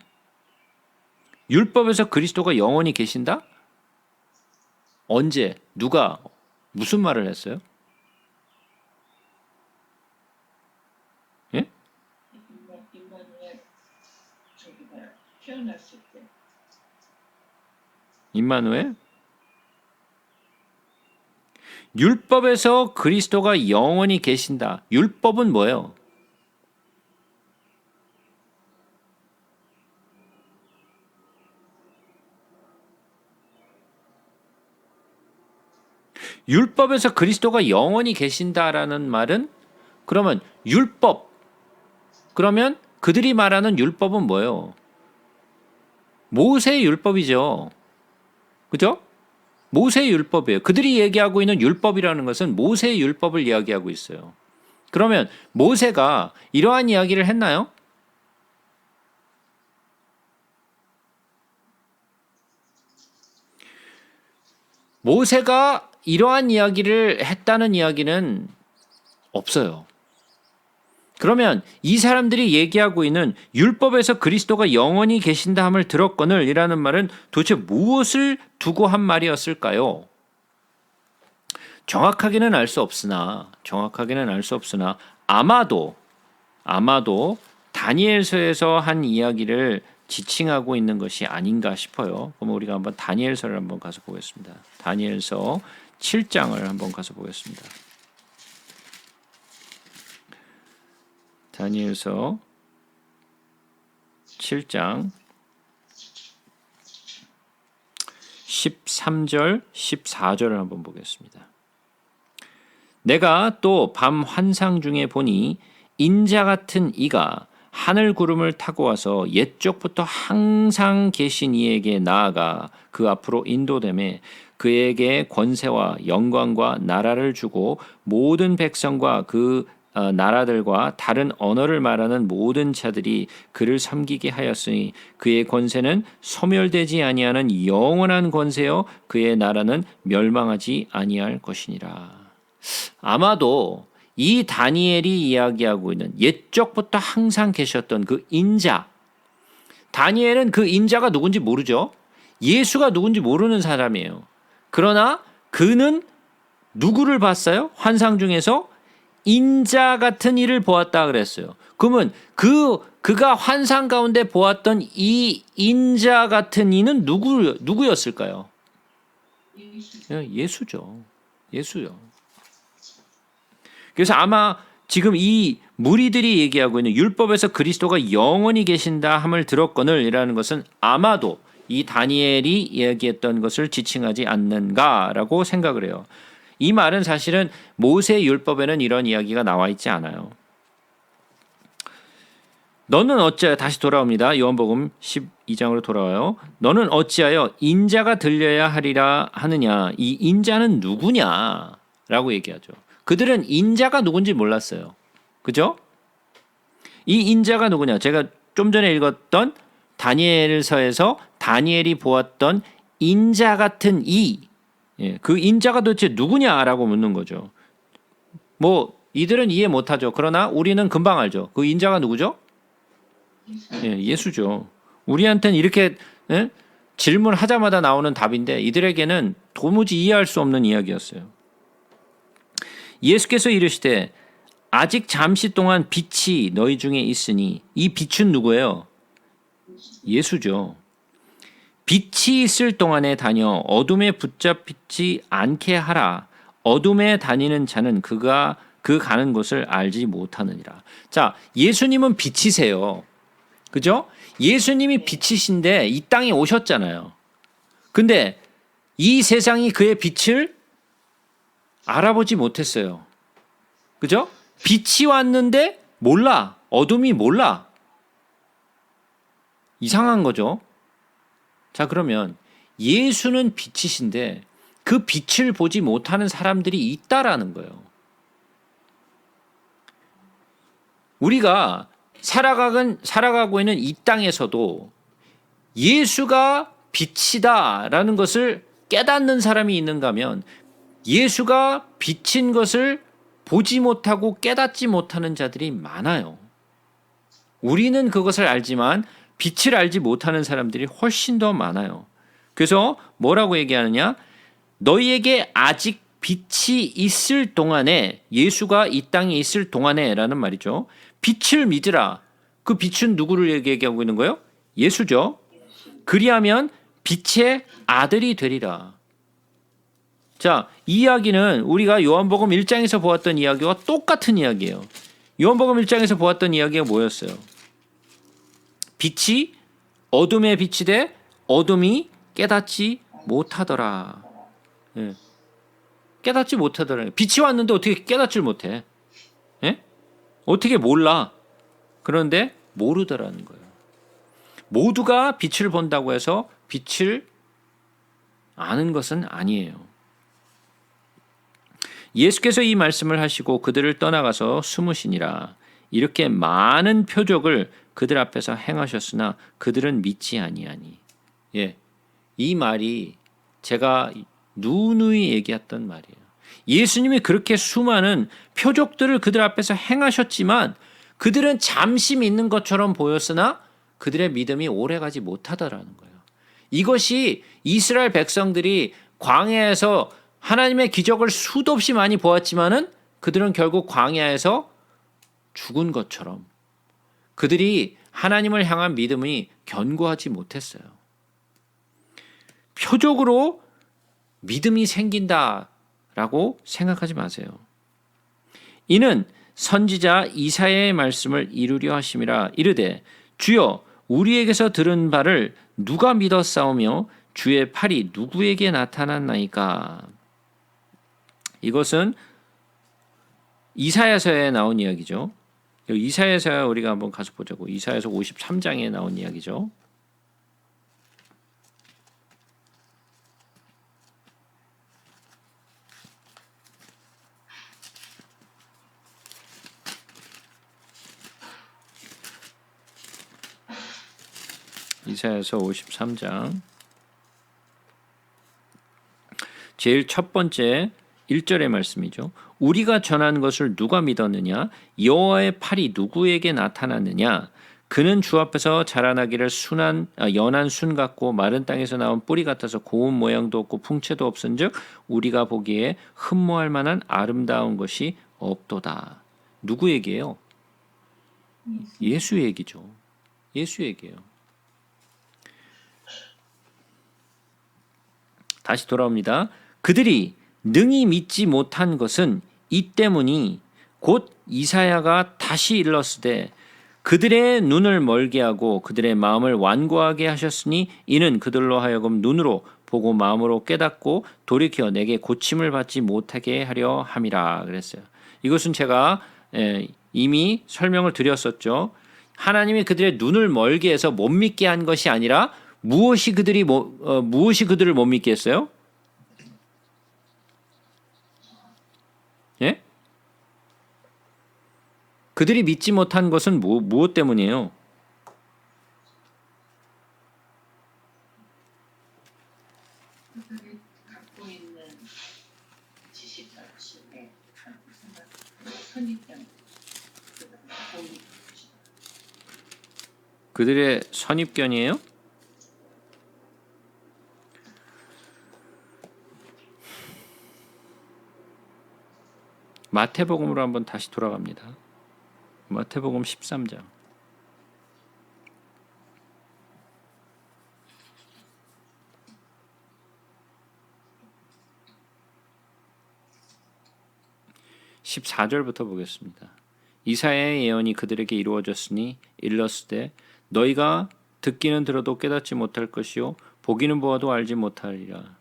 율법에서 그리스도가 영원히 계신다? 언제? 누가? 무슨 말을 했어요? 예?
태어났을 때.
임마누엘? 율법에서 그리스도가 영원히 계신다. 율법은 뭐예요? 율법에서 그리스도가 영원히 계신다라는 말은 그러면 율법, 그러면 그들이 말하는 율법은 뭐예요? 모세의 율법이죠. 그죠? 모세의 율법이에요. 그들이 얘기하고 있는 율법이라는 것은 모세의 율법을 이야기하고 있어요. 그러면 모세가 이러한 이야기를 했나요? 모세가 이러한 이야기를 했다는 이야기는 없어요. 그러면 이 사람들이 얘기하고 있는 율법에서 그리스도가 영원히 계신다 함을 들었거늘 이라는 말은 도대체 무엇을 두고 한 말이었을까요? 정확하게는 알 수 없으나 아마도 다니엘서에서 한 이야기를 지칭하고 있는 것이 아닌가 싶어요. 그럼 우리가 한번 다니엘서를 한번 가서 보겠습니다. 다니엘서 7장을 한번 가서 보겠습니다. 다니엘서 7장 13절 14절을 한번 보겠습니다. 내가 또 밤 환상 중에 보니 인자 같은 이가 하늘 구름을 타고 와서 옛적부터 항상 계신 이에게 나아가 그 앞으로 인도되매 그에게 권세와 영광과 나라를 주고 모든 백성과 그 나라들과 다른 언어를 말하는 모든 자들이 그를 섬기게 하였으니 그의 권세는 소멸되지 아니하는 영원한 권세요 그의 나라는 멸망하지 아니할 것이니라. 아마도 이 다니엘이 이야기하고 있는 옛적부터 항상 계셨던 그 인자, 다니엘은 그 인자가 누군지 모르죠. 예수가 누군지 모르는 사람이에요. 그러나 그는 누구를 봤어요? 환상 중에서 인자 같은 이를 보았다 그랬어요. 그러면 그가 환상 가운데 보았던 이 인자 같은 이는 누구였을까요? 예수죠. 예수요. 그래서 아마 지금 이 무리들이 얘기하고 있는 율법에서 그리스도가 영원히 계신다 함을 들었거늘이라는 것은 아마도 이 다니엘이 이야기했던 것을 지칭하지 않는가라고 생각을 해요. 이 말은 사실은 모세 율법에는 이런 이야기가 나와 있지 않아요. 너는 어찌하여 다시 돌아옵니다. 요한복음 12장으로 돌아와요. 너는 어찌하여 인자가 들려야 하리라 하느냐. 이 인자는 누구냐라고 얘기하죠. 그들은 인자가 누군지 몰랐어요. 그죠? 이 인자가 누구냐. 제가 좀 전에 읽었던 다니엘서에서 다니엘이 보았던 인자 같은 그 인자가 도대체 누구냐라고 묻는 거죠. 뭐 이들은 이해 못하죠. 그러나 우리는 금방 알죠. 그 인자가 누구죠? 예수죠. 우리한테는 이렇게 질문하자마자 나오는 답인데 이들에게는 도무지 이해할 수 없는 이야기였어요. 예수께서 이르시되 아직 잠시 동안 빛이 너희 중에 있으니 이 빛은 누구예요? 예수죠. 빛이 있을 동안에 다녀 어둠에 붙잡히지 않게 하라. 어둠에 다니는 자는 그 가는 곳을 알지 못하느니라. 자, 예수님은 빛이세요. 그죠? 예수님이 빛이신데 이 땅에 오셨잖아요. 근데 이 세상이 그의 빛을 알아보지 못했어요. 그죠? 빛이 왔는데 몰라. 어둠이 몰라. 이상한 거죠. 자, 그러면 예수는 빛이신데 그 빛을 보지 못하는 사람들이 있다라는 거예요. 우리가 살아가고 있는 이 땅에서도 예수가 빛이다라는 것을 깨닫는 사람이 있는가 하면 예수가 빛인 것을 보지 못하고 깨닫지 못하는 자들이 많아요. 우리는 그것을 알지만 빛을 알지 못하는 사람들이 훨씬 더 많아요. 그래서 뭐라고 얘기하느냐? 너희에게 아직 빛이 있을 동안에, 예수가 이 땅에 있을 동안에 라는 말이죠. 빛을 믿으라. 그 빛은 누구를 얘기하고 있는 거예요? 예수죠. 그리하면 빛의 아들이 되리라. 자, 이 이야기는 우리가 요한복음 1장에서 보았던 이야기와 똑같은 이야기예요. 요한복음 1장에서 보았던 이야기가 뭐였어요? 빛이 어둠에 빛이 돼 어둠이 깨닫지 못하더라. 예. 깨닫지 못하더라. 빛이 왔는데 어떻게 깨닫질 못해? 예? 어떻게 몰라? 그런데 모르더라는 거예요. 모두가 빛을 본다고 해서 빛을 아는 것은 아니에요. 예수께서 이 말씀을 하시고 그들을 떠나가서 숨으시니라. 이렇게 많은 표적을 그들 앞에서 행하셨으나 그들은 믿지 아니하니. 예, 이 말이 제가 누누이 얘기했던 말이에요. 예수님이 그렇게 수많은 표적들을 그들 앞에서 행하셨지만 그들은 잠시 믿는 것처럼 보였으나 그들의 믿음이 오래가지 못하더라는 거예요. 이것이 이스라엘 백성들이 광야에서 하나님의 기적을 수도 없이 많이 보았지만은 그들은 결국 광야에서 죽은 것처럼 그들이 하나님을 향한 믿음이 견고하지 못했어요. 표적으로 믿음이 생긴다라고 생각하지 마세요. 이는 선지자 이사야의 말씀을 이루려 하심이라. 이르되 주여 우리에게서 들은 바를 누가 믿었사오며 주의 팔이 누구에게 나타났나이까. 이것은 이사야서에 나온 이야기죠. 이사야서 우리가 한번 가서 보자고. 이사야서 53장에 나온 이야기죠. 이사야서 53장 제일 첫 번째 1절의 말씀이죠. 우리가 전한 것을 누가 믿었느냐? 여호와의 팔이 누구에게 나타났느냐? 그는 주 앞에서 자라나기를 연한 순 같고 마른 땅에서 나온 뿌리 같아서 고운 모양도 없고 풍채도 없은즉 우리가 보기에 흠모할 만한 아름다운 것이 없도다. 누구 얘기예요? 예수 얘기죠. 예수 얘기예요. 다시 돌아옵니다. 그들이 능히 믿지 못한 것은 이 때문이 곧 이사야가 다시 일렀으되 그들의 눈을 멀게 하고 그들의 마음을 완고하게 하셨으니 이는 그들로 하여금 눈으로 보고 마음으로 깨닫고 돌이켜 내게 고침을 받지 못하게 하려 함이라 그랬어요. 이것은 제가 이미 설명을 드렸었죠. 하나님이 그들의 눈을 멀게 해서 못 믿게 한 것이 아니라 무엇이 그들을 못 믿게 했어요? 예? 그들이 믿지 못한 것은 무엇 때문이에요?
그들이 갖고 있는 지식 가치에 선입견,
그들의 선입견이에요? 마태복음으로 한번 다시 돌아갑니다. 마태복음 13장. (14절부터) 보겠습니다. 이사야의 예언이 그들에게 이루어졌으니 일렀으되 너희가 듣기는 들어도 깨닫지 못할 것이요 보기는 보아도 알지 못하리라.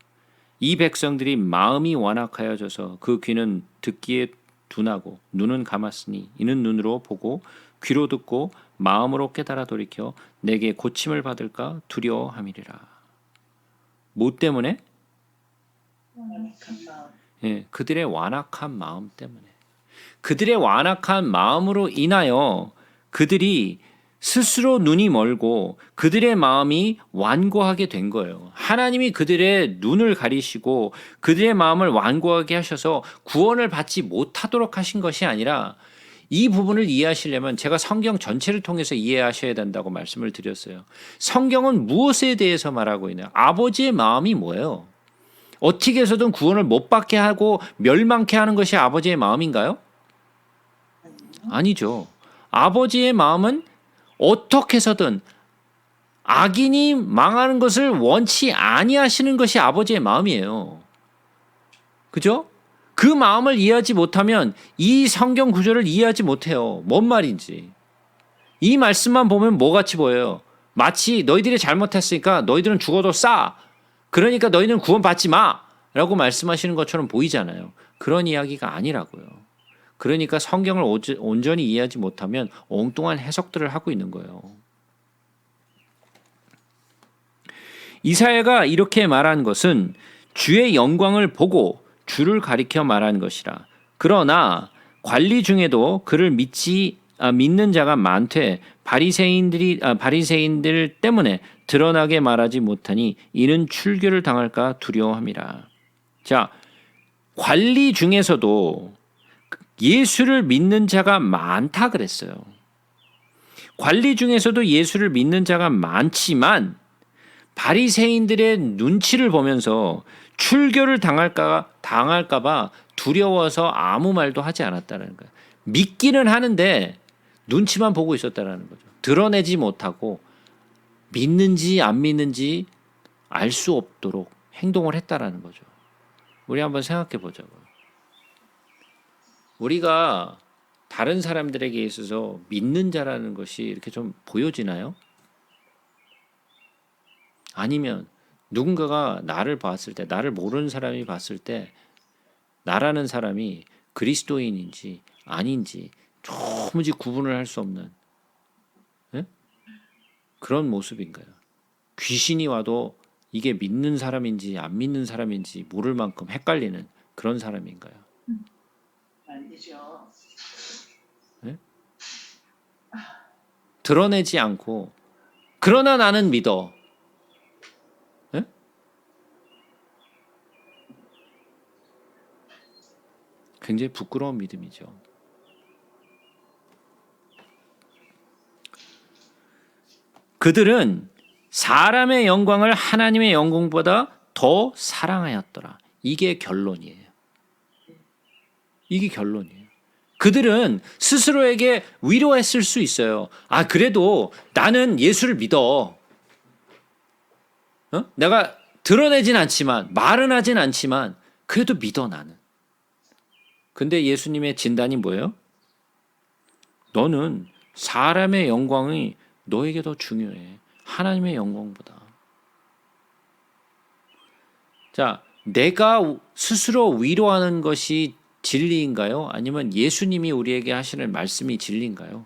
이 백성들이 마음이 완악하여져서 그 귀는 듣기에 둔하고 눈은 감았으니 이는 눈으로 보고 귀로 듣고 마음으로 깨달아 돌이켜 내게 고침을 받을까 두려워함이리라. 뭐 때문에? 그들의 완악한 마음 때문에. 그들의 완악한 마음으로 인하여 그들이 스스로 눈이 멀고 그들의 마음이 완고하게 된 거예요. 하나님이 그들의 눈을 가리시고 그들의 마음을 완고하게 하셔서 구원을 받지 못하도록 하신 것이 아니라 이 부분을 이해하시려면 제가 성경 전체를 통해서 이해하셔야 된다고 말씀을 드렸어요. 성경은 무엇에 대해서 말하고 있나요? 아버지의 마음이 뭐예요? 어떻게 해서든 구원을 못 받게 하고 멸망케 하는 것이 아버지의 마음인가요? 아니죠. 아버지의 마음은 어떻게 해서든 악인이 망하는 것을 원치 아니하시는 것이 아버지의 마음이에요. 그죠? 그 마음을 이해하지 못하면 이 성경 구절을 이해하지 못해요. 뭔 말인지. 이 말씀만 보면 뭐같이 보여요? 마치 너희들이 잘못했으니까 너희들은 죽어도 싸. 그러니까 너희는 구원받지 마. 라고 말씀하시는 것처럼 보이잖아요. 그런 이야기가 아니라고요. 그러니까 성경을 온전히 이해하지 못하면 엉뚱한 해석들을 하고 있는 거예요. 이사야가 이렇게 말한 것은 주의 영광을 보고 주를 가리켜 말한 것이라. 그러나 관리 중에도 그를 믿는 자가 많되 바리새인들 때문에 드러나게 말하지 못하니 이는 출교를 당할까 두려워함이라. 자, 관리 중에서도 예수를 믿는 자가 많다 그랬어요. 관리 중에서도 예수를 믿는 자가 많지만 바리새인들의 눈치를 보면서 출교를 당할까 봐 두려워서 아무 말도 하지 않았다는 거예요. 믿기는 하는데 눈치만 보고 있었다는 거죠. 드러내지 못하고 믿는지 안 믿는지 알 수 없도록 행동을 했다라는 거죠. 우리 한번 생각해 보자고요. 우리가 다른 사람들에게 있어서 믿는 자라는 것이 이렇게 좀 보여지나요? 아니면 누군가가 나를 봤을 때, 나를 모르는 사람이 봤을 때 나라는 사람이 그리스도인인지 아닌지 도무지 구분을 할 수 없는 그런 모습인가요? 귀신이 와도 이게 믿는 사람인지 안 믿는 사람인지 모를 만큼 헷갈리는 그런 사람인가요?
아니죠.
드러내지 않고 그러나 나는 믿어. 굉장히 부끄러운 믿음이죠. 그들은 사람의 영광을 하나님의 영광보다 더 사랑하였더라. 이게 결론이에요. 이게 결론이에요. 그들은 스스로에게 위로했을 수 있어요. 아, 그래도 나는 예수를 믿어. 내가 드러내진 않지만, 말은 하진 않지만, 그래도 믿어, 나는. 근데 예수님의 진단이 뭐예요? 너는 사람의 영광이 너에게 더 중요해. 하나님의 영광보다. 자, 내가 스스로 위로하는 것이 진리인가요? 아니면 예수님이 우리에게 하시는 말씀이 진리인가요?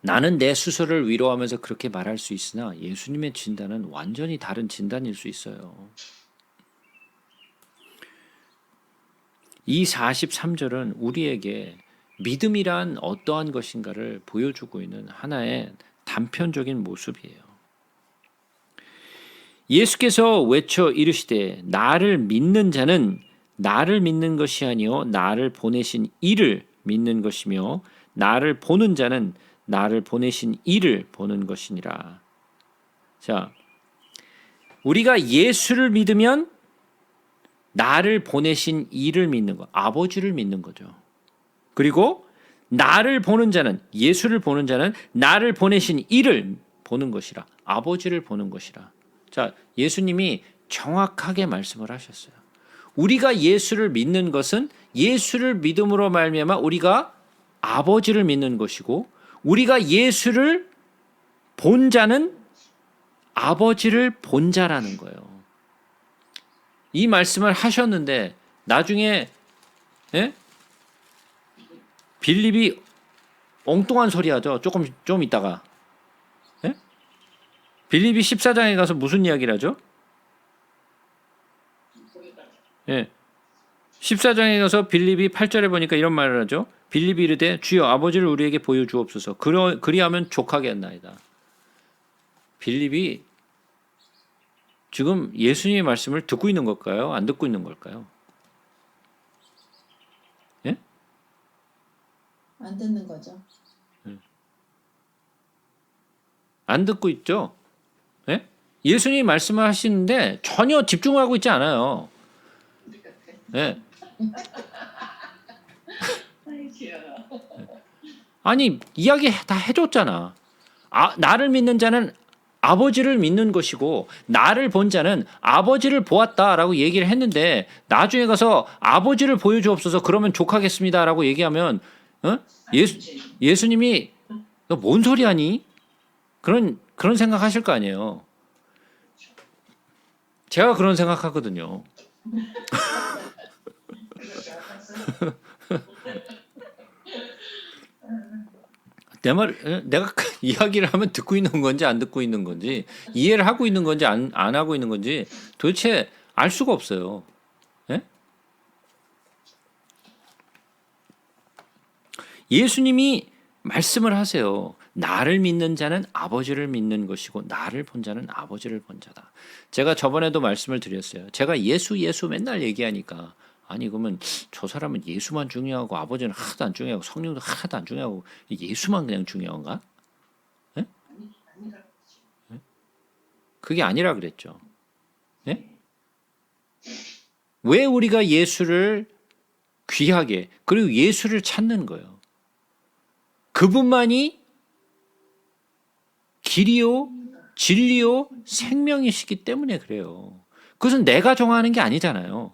나는 내 스스로를 위로하면서 그렇게 말할 수 있으나 예수님의 진단은 완전히 다른 진단일 수 있어요. 이 43절은 우리에게 믿음이란 어떠한 것인가를 보여주고 있는 하나의 단편적인 모습이에요. 예수께서 외쳐 이르시되 나를 믿는 자는 나를 믿는 것이 아니요 나를 보내신 이를 믿는 것이며 나를 보는 자는 나를 보내신 이를 보는 것이니라. 자, 우리가 예수를 믿으면 나를 보내신 이를 믿는 것, 아버지를 믿는 거죠. 그리고 나를 보는 자는, 예수를 보는 자는 나를 보내신 이를 보는 것이라, 아버지를 보는 것이라. 자, 예수님이 정확하게 말씀을 하셨어요. 우리가 예수를 믿는 것은 예수를 믿음으로 말미암아 우리가 아버지를 믿는 것이고, 우리가 예수를 본 자는 아버지를 본 자라는 거예요. 이 말씀을 하셨는데 나중에 빌립이 엉뚱한 소리 하죠. 좀 있다가 빌립이 14장에 가서 무슨 이야기를 하죠? 14장에 가서 빌립이 8절에 보니까 이런 말을 하죠. 빌립이 이르되 주여 아버지를 우리에게 보여주옵소서. 그리하면 족하겠나이다. 빌립이 지금 예수님의 말씀을 듣고 있는 걸까요? 안 듣고 있는 걸까요? 예?
안 듣는 거죠.
안 듣고 있죠? 예? 예수님이 말씀을 하시는데 전혀 집중하고 있지 않아요. 예. 아니, 이야기 다 해줬잖아. 나를 믿는 자는 아버지를 믿는 것이고 나를 본 자는 아버지를 보았다라고 얘기를 했는데 나중에 가서 아버지를 보여주옵소서 그러면 족하겠습니다라고 얘기하면 예수님이 너 뭔 소리 하니? 그런 생각하실 거 아니에요. 제가 그런 생각하거든요. 내가 이야기를 하면 듣고 있는 건지 안 듣고 있는 건지 이해를 하고 있는 건지 안 하고 있는 건지 도대체 알 수가 없어요. 예? 예수님이 말씀을 하세요. 나를 믿는 자는 아버지를 믿는 것이고 나를 본 자는 아버지를 본 자다. 제가 저번에도 말씀을 드렸어요. 제가 예수 맨날 얘기하니까 아니 그러면 저 사람은 예수만 중요하고 아버지는 하나도 안 중요하고 성령도 하나도 안 중요하고 예수만 그냥 중요한가? 예? 그게 아니라 그랬죠. 예? 왜 우리가 예수를 귀하게 그리고 예수를 찾는 거예요? 그분만이 길이요 진리요 생명이시기 때문에 그래요. 그것은 내가 정하는 게 아니잖아요.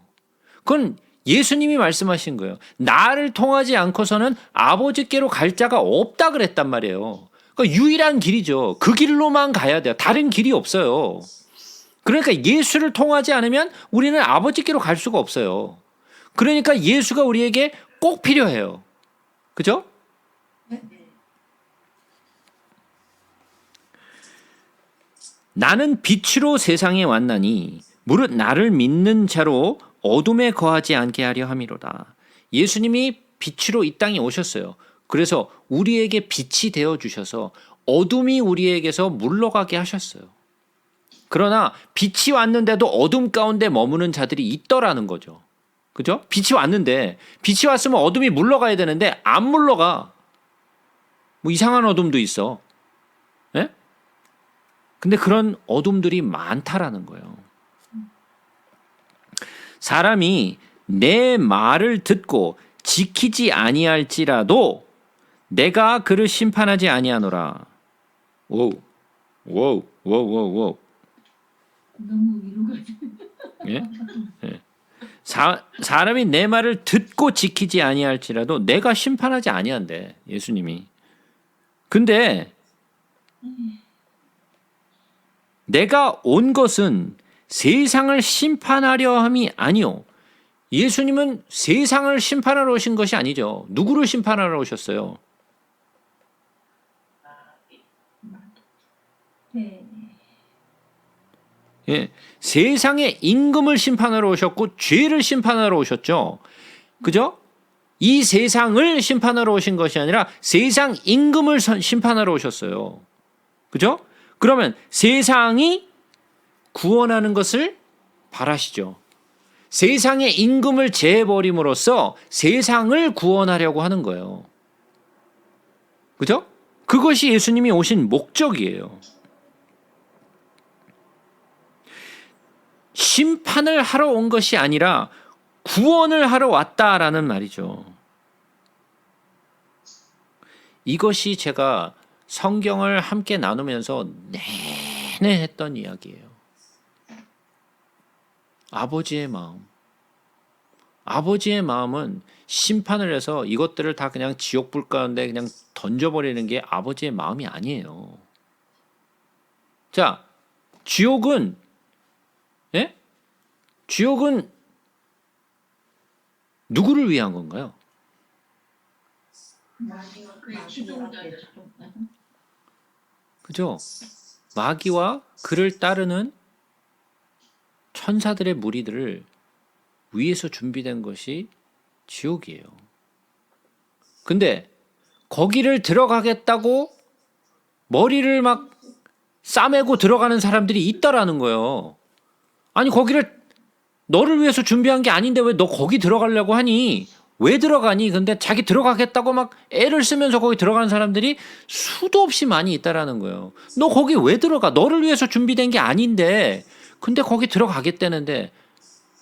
그건 예수님이 말씀하신 거예요. 나를 통하지 않고서는 아버지께로 갈 자가 없다 그랬단 말이에요. 그러니까 유일한 길이죠. 그 길로만 가야 돼요. 다른 길이 없어요. 그러니까 예수를 통하지 않으면 우리는 아버지께로 갈 수가 없어요. 그러니까 예수가 우리에게 꼭 필요해요. 그죠? 나는 빛으로 세상에 왔나니 무릇 나를 믿는 자로 어둠에 거하지 않게 하려 함이로다. 예수님이 빛으로 이 땅에 오셨어요. 그래서 우리에게 빛이 되어 주셔서 어둠이 우리에게서 물러가게 하셨어요. 그러나 빛이 왔는데도 어둠 가운데 머무는 자들이 있더라는 거죠. 그죠? 빛이 왔는데 빛이 왔으면 어둠이 물러가야 되는데 안 물러가. 뭐 이상한 어둠도 있어. 예? 근데 그런 어둠들이 많다라는 거예요. 사람이 내 말을 듣고 지키지 아니할지라도 내가 그를 심판하지 아니하노라. 오, 오.
너무 위로가
예? 예. 사람이 내 말을 듣고 지키지 아니할지라도 내가 심판하지 아니한대, 예수님이. 근데 내가 온 것은 세상을 심판하려 함이 아니요. 예수님은 세상을 심판하러 오신 것이 아니죠. 누구를 심판하러 오셨어요?
네.
예, 세상의 임금을 심판하러 오셨고 죄를 심판하러 오셨죠. 그죠? 이 세상을 심판하러 오신 것이 아니라 세상 임금을 심판하러 오셨어요. 그죠? 그러면 세상이 구원하는 것을 바라시죠. 세상의 임금을 제해버림으로써 세상을 구원하려고 하는 거예요. 그죠? 그것이 예수님이 오신 목적이에요. 심판을 하러 온 것이 아니라 구원을 하러 왔다라는 말이죠. 이것이 제가 성경을 함께 나누면서 내내 했던 이야기예요. 아버지의 마음. 아버지의 마음은 심판을 해서 이것들을 다 그냥 지옥불 가운데 그냥 던져버리는 게 아버지의 마음이 아니에요. 자, 지옥은 예? 지옥은 누구를 위한 건가요? 그죠? 마귀와 그를 따르는 천사들의 무리들을 위에서 준비된 것이 지옥이에요. 근데 거기를 들어가겠다고 머리를 막 싸매고 들어가는 사람들이 있다라는 거예요. 아니 거기를 너를 위해서 준비한 게 아닌데 왜 너 거기 들어가려고 하니? 왜 들어가니? 근데 자기 들어가겠다고 막 애를 쓰면서 거기 들어가는 사람들이 수도 없이 많이 있다라는 거예요. 너 거기 왜 들어가? 너를 위해서 준비된 게 아닌데 근데 거기 들어가겠다는데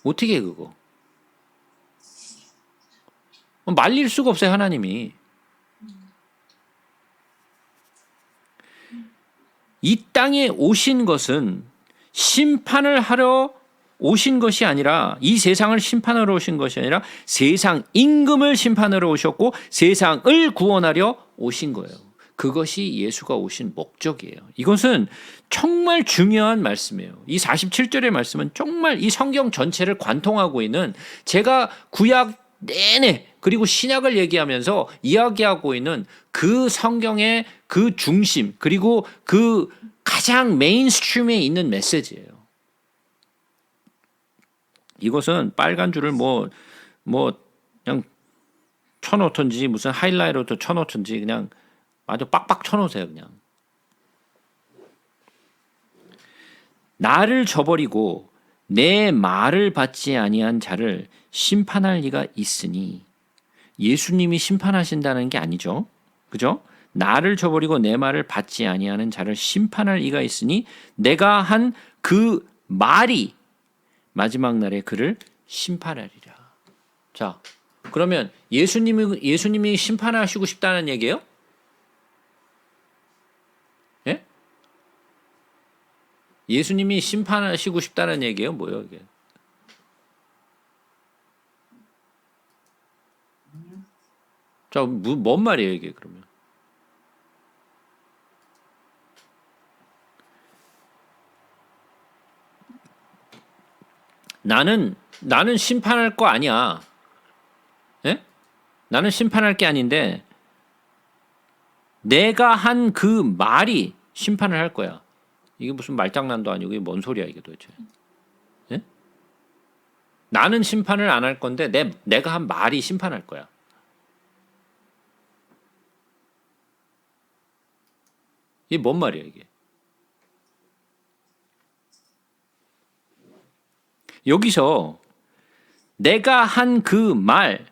어떻게 해 그거? 말릴 수가 없어요 하나님이. 이 땅에 오신 것은 심판을 하러 오신 것이 아니라 이 세상을 심판하러 오신 것이 아니라 세상 임금을 심판하러 오셨고 세상을 구원하려 오신 거예요. 그것이 예수가 오신 목적이에요. 이것은 정말 중요한 말씀이에요. 이 47절의 말씀은 정말 이 성경 전체를 관통하고 있는 제가 구약 내내 그리고 신약을 얘기하면서 이야기하고 있는 그 성경의 그 중심 그리고 그 가장 메인스트림에 있는 메시지예요. 이것은 빨간 줄을 뭐 그냥 쳐놓든지 무슨 하이라이터도 쳐놓든지 그냥 아주 빡빡 쳐놓으세요 그냥. 나를 저버리고 내 말을 받지 아니한 자를 심판할 리가 있으니 예수님이 심판하신다는 게 아니죠. 그죠? 나를 저버리고 내 말을 받지 아니하는 자를 심판할 이가 있으니 내가 한 그 말이 마지막 날에 그를 심판하리라. 자, 그러면 예수님이 심판하시고 싶다는 얘기예요? 예? 예수님이 심판하시고 싶다는 얘기예요? 뭐예요, 이게? 자, 뭔 말이에요, 이게 그러면? 나는 심판할 거 아니야. 예? 나는 심판할 게 아닌데 내가 한 그 말이 심판을 할 거야. 이게 무슨 말장난도 아니고 이게 뭔 소리야 이게 도대체? 예? 나는 심판을 안 할 건데 내가 한 말이 심판할 거야. 이게 뭔 말이야 이게? 여기서 내가 한 그 말,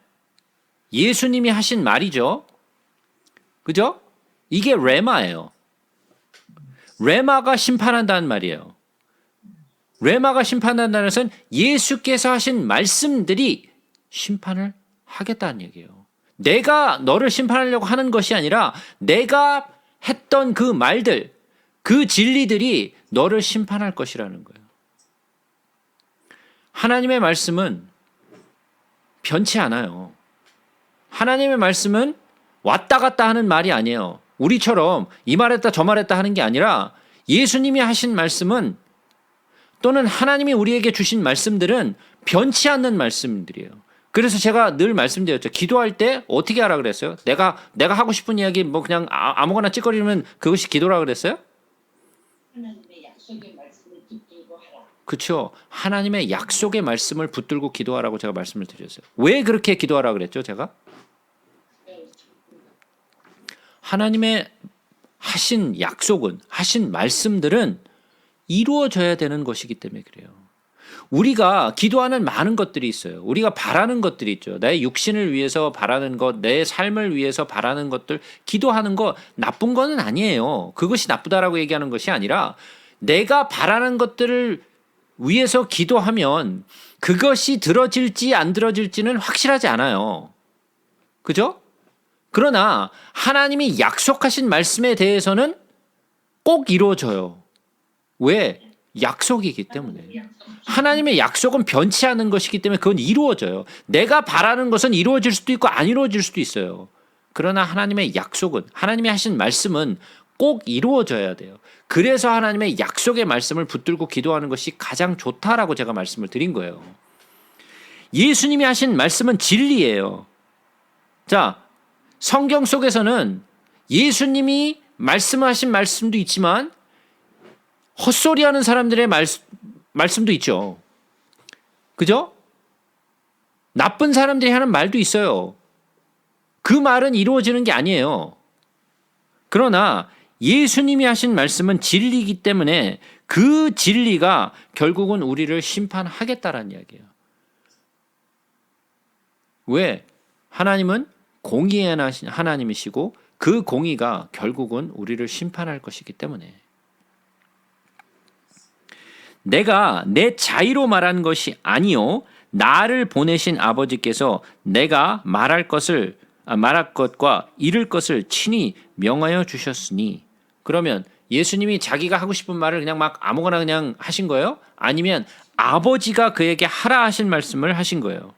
예수님이 하신 말이죠. 그죠? 이게 레마예요. 레마가 심판한다는 말이에요. 레마가 심판한다는 것은 예수께서 하신 말씀들이 심판을 하겠다는 얘기예요. 내가 너를 심판하려고 하는 것이 아니라 내가 했던 그 말들, 그 진리들이 너를 심판할 것이라는 거예요. 하나님의 말씀은 변치 않아요. 하나님의 말씀은 왔다 갔다 하는 말이 아니에요. 우리처럼 이 말했다 저 말했다 하는 게 아니라 예수님이 하신 말씀은 또는 하나님이 우리에게 주신 말씀들은 변치 않는 말씀들이에요. 그래서 제가 늘 말씀드렸죠. 기도할 때 어떻게 하라 그랬어요? 내가 하고 싶은 이야기 뭐 그냥 아무거나 찌꺼리면 그것이 기도라 그랬어요?
하나님의 약속의 말씀을 붙들고 하라.
그렇죠. 하나님의 약속의 말씀을 붙들고 기도하라고 제가 말씀을 드렸어요. 왜 그렇게 기도하라 그랬죠, 제가? 하나님의 하신 약속은, 하신 말씀들은 이루어져야 되는 것이기 때문에 그래요. 우리가 기도하는 많은 것들이 있어요. 우리가 바라는 것들이 있죠. 내 육신을 위해서 바라는 것, 내 삶을 위해서 바라는 것들, 기도하는 거 나쁜 거는 아니에요. 그것이 나쁘다라고 얘기하는 것이 아니라 내가 바라는 것들을 위해서 기도하면 그것이 들어질지 안 들어질지는 확실하지 않아요. 그죠? 그러나 하나님이 약속하신 말씀에 대해서는 꼭 이루어져요. 왜? 약속이기 때문에. 하나님의 약속은 변치 않는 것이기 때문에 그건 이루어져요. 내가 바라는 것은 이루어질 수도 있고 안 이루어질 수도 있어요. 그러나 하나님의 약속은, 하나님이 하신 말씀은 꼭 이루어져야 돼요. 그래서 하나님의 약속의 말씀을 붙들고 기도하는 것이 가장 좋다라고 제가 말씀을 드린 거예요. 예수님이 하신 말씀은 진리예요. 자, 성경 속에서는 예수님이 말씀하신 말씀도 있지만 헛소리하는 사람들의 말씀도 있죠. 그죠? 나쁜 사람들이 하는 말도 있어요. 그 말은 이루어지는 게 아니에요. 그러나 예수님이 하신 말씀은 진리이기 때문에 그 진리가 결국은 우리를 심판하겠다라는 이야기예요. 왜? 하나님은 공의의 하나님이시고 그 공의가 결국은 우리를 심판할 것이기 때문에. 내가 내 자의로 말한 것이 아니요 나를 보내신 아버지께서 내가 말할 것과 이룰 것을 친히 명하여 주셨으니. 그러면 예수님이 자기가 하고 싶은 말을 그냥 막 아무거나 그냥 하신 거예요? 아니면 아버지가 그에게 하라 하신 말씀을 하신 거예요?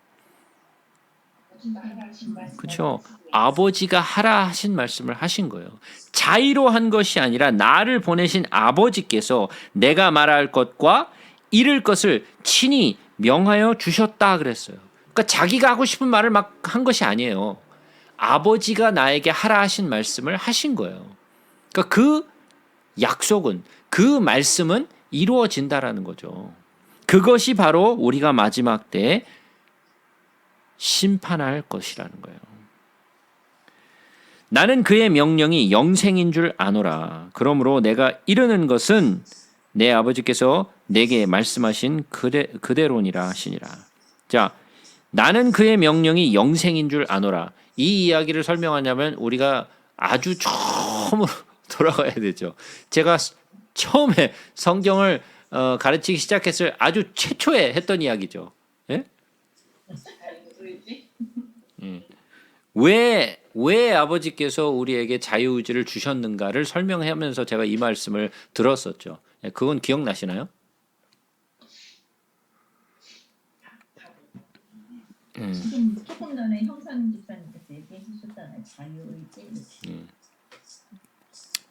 그렇죠. 아버지가 하라 하신 말씀을 하신 거예요. 자의로 한 것이 아니라 나를 보내신 아버지께서 내가 말할 것과 이룰 것을 친히 명하여 주셨다 그랬어요. 그러니까 자기가 하고 싶은 말을 막 한 것이 아니에요. 아버지가 나에게 하라 하신 말씀을 하신 거예요. 그러니까 그 약속은, 그 말씀은 이루어진다라는 거죠. 그것이 바로 우리가 마지막 때에 심판할 것이라는 거예요. 나는 그의 명령이 영생인 줄 아노라. 그러므로 내가 이르는 것은 내 아버지께서 내게 말씀하신 그대로니라 하시니라. 자, 나는 그의 명령이 영생인 줄 아노라. 이 이야기를 설명하냐면 우리가 아주 처음으로 돌아가야 되죠. 제가 처음에 성경을 가르치기 시작했을 아주 최초에 했던 이야기죠. 예? 왜 아버지께서 우리에게 자유의지를 주셨는가를 설명하면서 제가 이 말씀을 들었었죠. 그건 기억나시나요?
지금 조금 전에 형상 집사님께서 얘기해 주셨잖아요. 자유의지.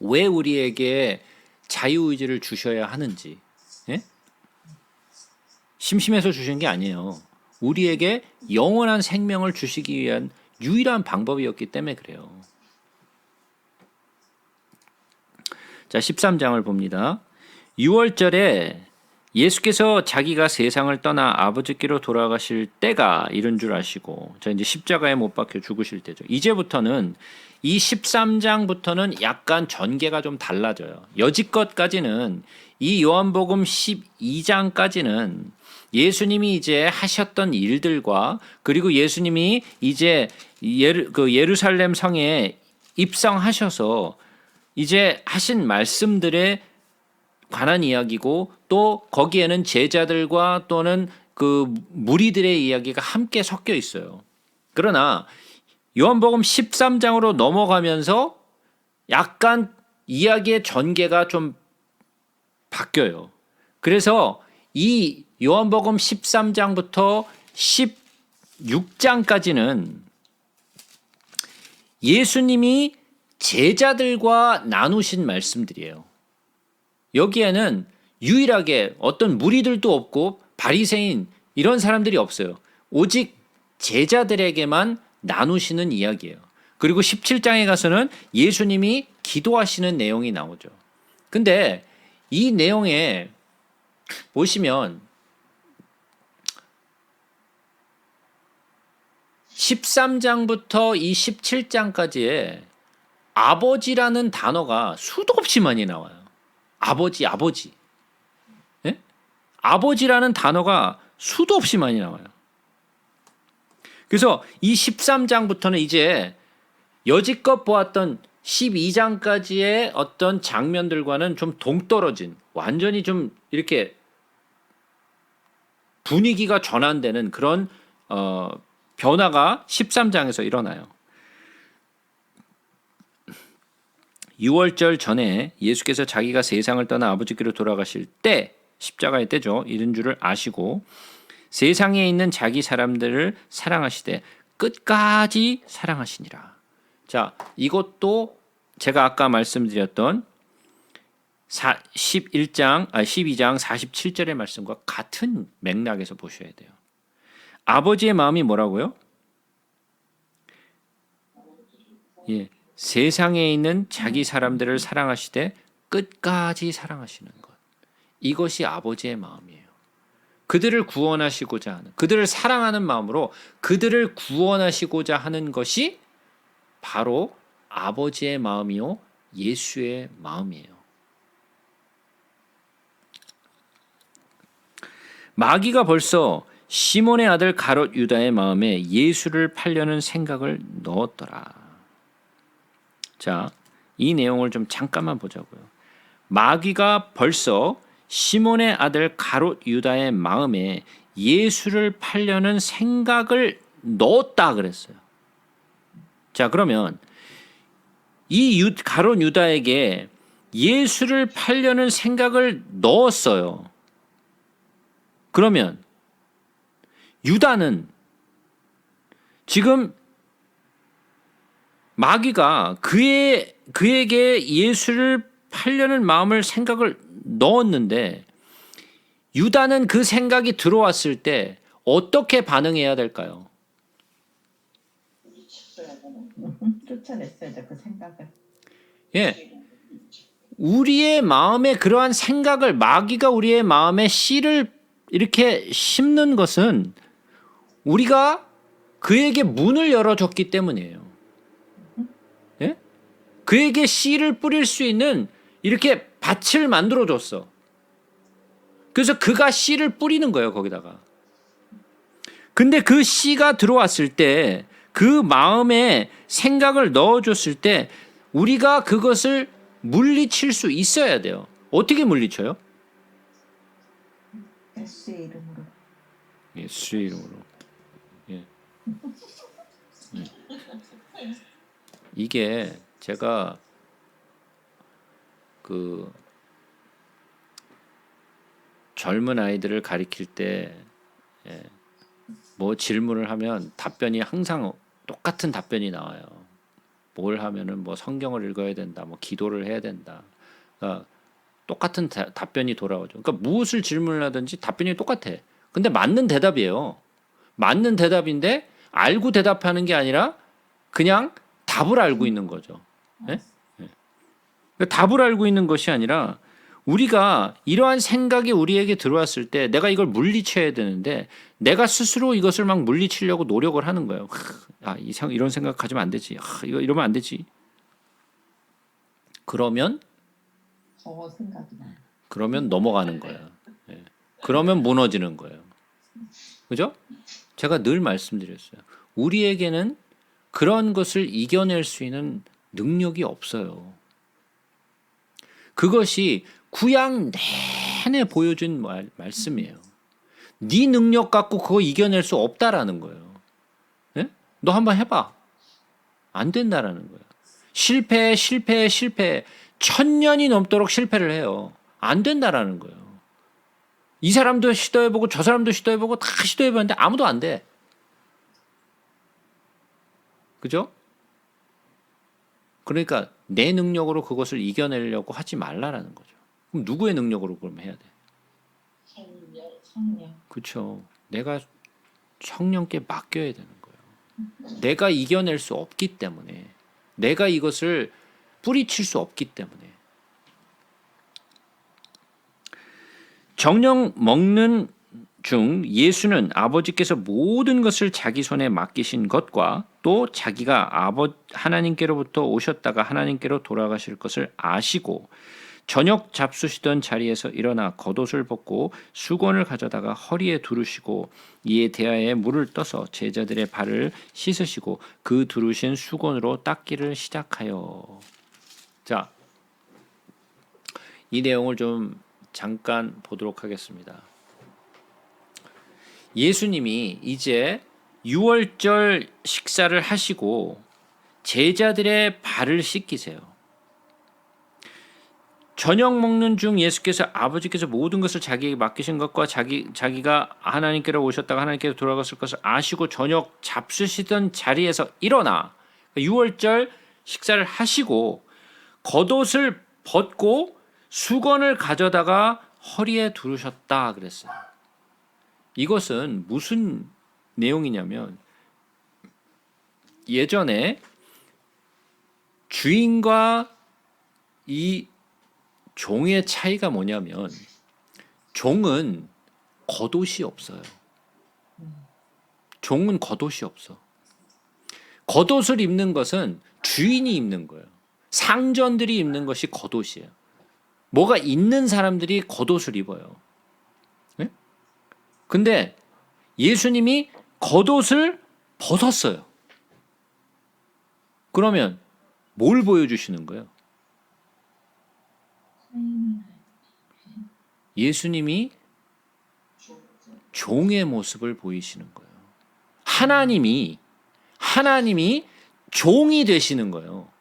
왜 우리에게 자유의지를 주셔야 하는지. 예? 심심해서 주신 게 아니에요. 우리에게 영원한 생명을 주시기 위한 유일한 방법이었기 때문에 그래요. 자, 13장을 봅니다. 6월절에 예수께서 자기가 세상을 떠나 아버지께로 돌아가실 때가 이른 줄 아시고, 자 이제 십자가에 못 박혀 죽으실 때죠. 이제부터는 이 13장부터는 약간 전개가 좀 달라져요. 여지껏까지는 이 요한복음 12장까지는 예수님이 이제 하셨던 일들과 그리고 예수님이 이제 예루살렘 성에 입성하셔서 이제 하신 말씀들에 관한 이야기고 또 거기에는 제자들과 또는 그 무리들의 이야기가 함께 섞여 있어요. 그러나 요한복음 13장으로 넘어가면서 약간 이야기의 전개가 좀 바뀌어요. 그래서 이 요한복음 13장부터 16장까지는 예수님이 제자들과 나누신 말씀들이에요. 여기에는 유일하게 어떤 무리들도 없고 바리새인 이런 사람들이 없어요. 오직 제자들에게만 나누시는 이야기예요. 그리고 17장에 가서는 예수님이 기도하시는 내용이 나오죠. 근데 이 내용에 보시면 13장부터 이 17장까지의 아버지라는 단어가 수도 없이 많이 나와요. 아버지. 예? 아버지라는 단어가 수도 없이 많이 나와요. 그래서 이 13장부터는 이제 여지껏 보았던 12장까지의 어떤 장면들과는 좀 동떨어진, 완전히 좀 이렇게 분위기가 전환되는 그런 변화가 13장에서 일어나요. 6월절 전에 예수께서 자기가 세상을 떠나 아버지께로 돌아가실 때, 십자가의 때죠. 이런 줄을 아시고 세상에 있는 자기 사람들을 사랑하시되 끝까지 사랑하시니라. 자, 이것도 제가 아까 말씀드렸던 12장 47절의 말씀과 같은 맥락에서 보셔야 돼요. 아버지의 마음이 뭐라고요? 예, 세상에 있는 자기 사람들을 사랑하시되 끝까지 사랑하시는 것. 이것이 아버지의 마음이에요. 그들을 구원하시고자 하는, 그들을 사랑하는 마음으로 그들을 구원하시고자 하는 것이 바로 아버지의 마음이요 예수의 마음이에요. 마귀가 벌써 시몬의 아들 가롯 유다의 마음에 예수를 팔려는 생각을 넣었더라. 자, 이 내용을 좀 잠깐만 보자고요. 마귀가 벌써 시몬의 아들 가롯 유다의 마음에 예수를 팔려는 생각을 넣었다 그랬어요. 자, 그러면 이 가롯 유다에게 예수를 팔려는 생각을 넣었어요. 그러면 유다는 지금 마귀가 그에게 예수를 팔려는 마음을 생각을 넣었는데 유다는 그 생각이 들어왔을 때 어떻게 반응해야 될까요?
쫓아냈어야죠, 그 생각을.
예. 우리의 마음에 그러한 생각을 마귀가 우리의 마음에 씨를 이렇게 심는 것은 우리가 그에게 문을 열어줬기 때문이에요. 예? 그에게 씨를 뿌릴 수 있는 이렇게 밭을 만들어줬어. 그래서 그가 씨를 뿌리는 거예요, 거기다가. 근데 그 씨가 들어왔을 때 그 마음에 생각을 넣어줬을 때 우리가 그것을 물리칠 수 있어야 돼요. 어떻게 물리쳐요?
예수의 이름으로.
예수의 이름으로. 예. 이게 제가 그 젊은 아이들을 가리킬 때 뭐 질문을 하면 답변이 항상 똑같은 답변이 나와요. 뭘 하면은 뭐 성경을 읽어야 된다, 뭐 기도를 해야 된다. 그러니까 똑같은 답변이 돌아오죠. 그러니까 무엇을 질문을 하든지 답변이 똑같아. 근데 맞는 대답이에요. 맞는 대답인데 알고 대답하는 게 아니라 그냥 답을 알고 있는 거죠. 예? 그러니까 답을 알고 있는 것이 아니라 우리가 이러한 생각이 우리에게 들어왔을 때 내가 이걸 물리쳐야 되는데 내가 스스로 이것을 막 물리치려고 노력을 하는 거예요. 이런 생각 가지면 안 되지. 이러면 안 되지. 그러면
생각이 나.
그러면 넘어가는 거예요. 예. 그러면 무너지는 거예요. 그죠? 제가 늘 말씀드렸어요. 우리에게는 그런 것을 이겨낼 수 있는 능력이 없어요. 그것이 구약 내내 보여준 말씀이에요. 네 능력 갖고 그거 이겨낼 수 없다라는 거예요. 예? 너 한번 해봐. 안 된다라는 거예요. 실패. 1000년이 넘도록 실패를 해요. 안 된다라는 거예요. 이 사람도 시도해보고 저 사람도 시도해보고 다 시도해봤는데 아무도 안 돼. 그죠? 그러니까 내 능력으로 그것을 이겨내려고 하지 말라라는 거죠. 그럼 누구의 능력으로 그럼 해야 돼?
성령.
그렇죠. 내가 성령께 맡겨야 되는 거예요. 내가 이겨낼 수 없기 때문에, 내가 이것을 뿌리칠 수 없기 때문에. 정령 먹는 중 예수는 아버지께서 모든 것을 자기 손에 맡기신 것과 또 자기가 하나님께로부터 오셨다가 하나님께로 돌아가실 것을 아시고 저녁 잡수시던 자리에서 일어나 겉옷을 벗고 수건을 가져다가 허리에 두르시고 이에 대하에 물을 떠서 제자들의 발을 씻으시고 그 두르신 수건으로 닦기를 시작하여. 자, 이 내용을 좀 잠깐 보도록 하겠습니다. 예수님이 이제 유월절 식사를 하시고 제자들의 발을 씻기세요. 저녁 먹는 중 예수께서 아버지께서 모든 것을 자기에게 맡기신 것과 자기가 하나님께로 오셨다가 하나님께로 돌아갔을 것을 아시고 저녁 잡수시던 자리에서 일어나 유월절 식사를 하시고 겉옷을 벗고 수건을 가져다가 허리에 두르셨다 그랬어요. 이것은 무슨 내용이냐면 예전에 주인과 이 종의 차이가 뭐냐면 종은 겉옷이 없어요. 종은 겉옷이 없어. 겉옷을 입는 것은 주인이 입는 거예요. 상전들이 입는 것이 겉옷이에요. 뭐가 있는 사람들이 겉옷을 입어요. 네? 근데 예수님이 겉옷을 벗었어요. 그러면 뭘 보여주시는 거예요? 예수님이 종의 모습을 보이시는 거예요. 하나님이 종이 되시는 거예요.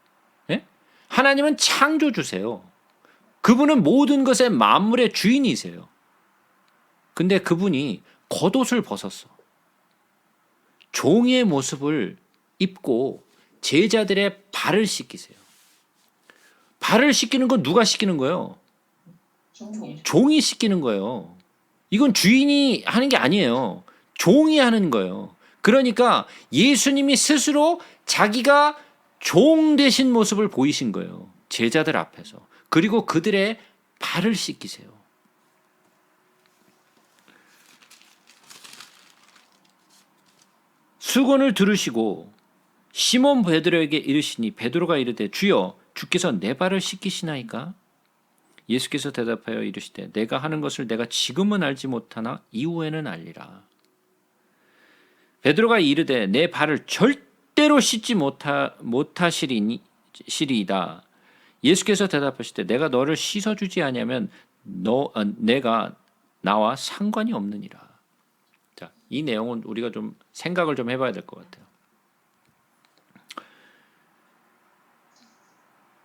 예? 하나님은 창조주세요. 그분은 모든 것의 만물의 주인이세요. 근데 그분이 겉옷을 벗었어. 종의 모습을 입고 제자들의 발을 씻기세요. 발을 씻기는 건 누가 씻기는 거예요? 종이 씻기는 거예요. 이건 주인이 하는 게 아니에요. 종이 하는 거예요. 그러니까 예수님이 스스로 자기가 종 되신 모습을 보이신 거예요. 제자들 앞에서. 그리고 그들의 발을 씻기세요. 수건을 두르시고 시몬 베드로에게 이르시니 베드로가 이르되 주여 주께서 내 발을 씻기시나이까? 예수께서 대답하여 이르시되 내가 하는 것을 내가 지금은 알지 못하나 이후에는 알리라. 베드로가 이르되 내 발을 절대로 씻지 못하시리이다. 예수께서 대답하시되 내가 너를 씻어주지 아니하면 내가 나와 상관이 없느니라. 자, 이 내용은 우리가 좀 생각을 좀 해봐야 될 것 같아요.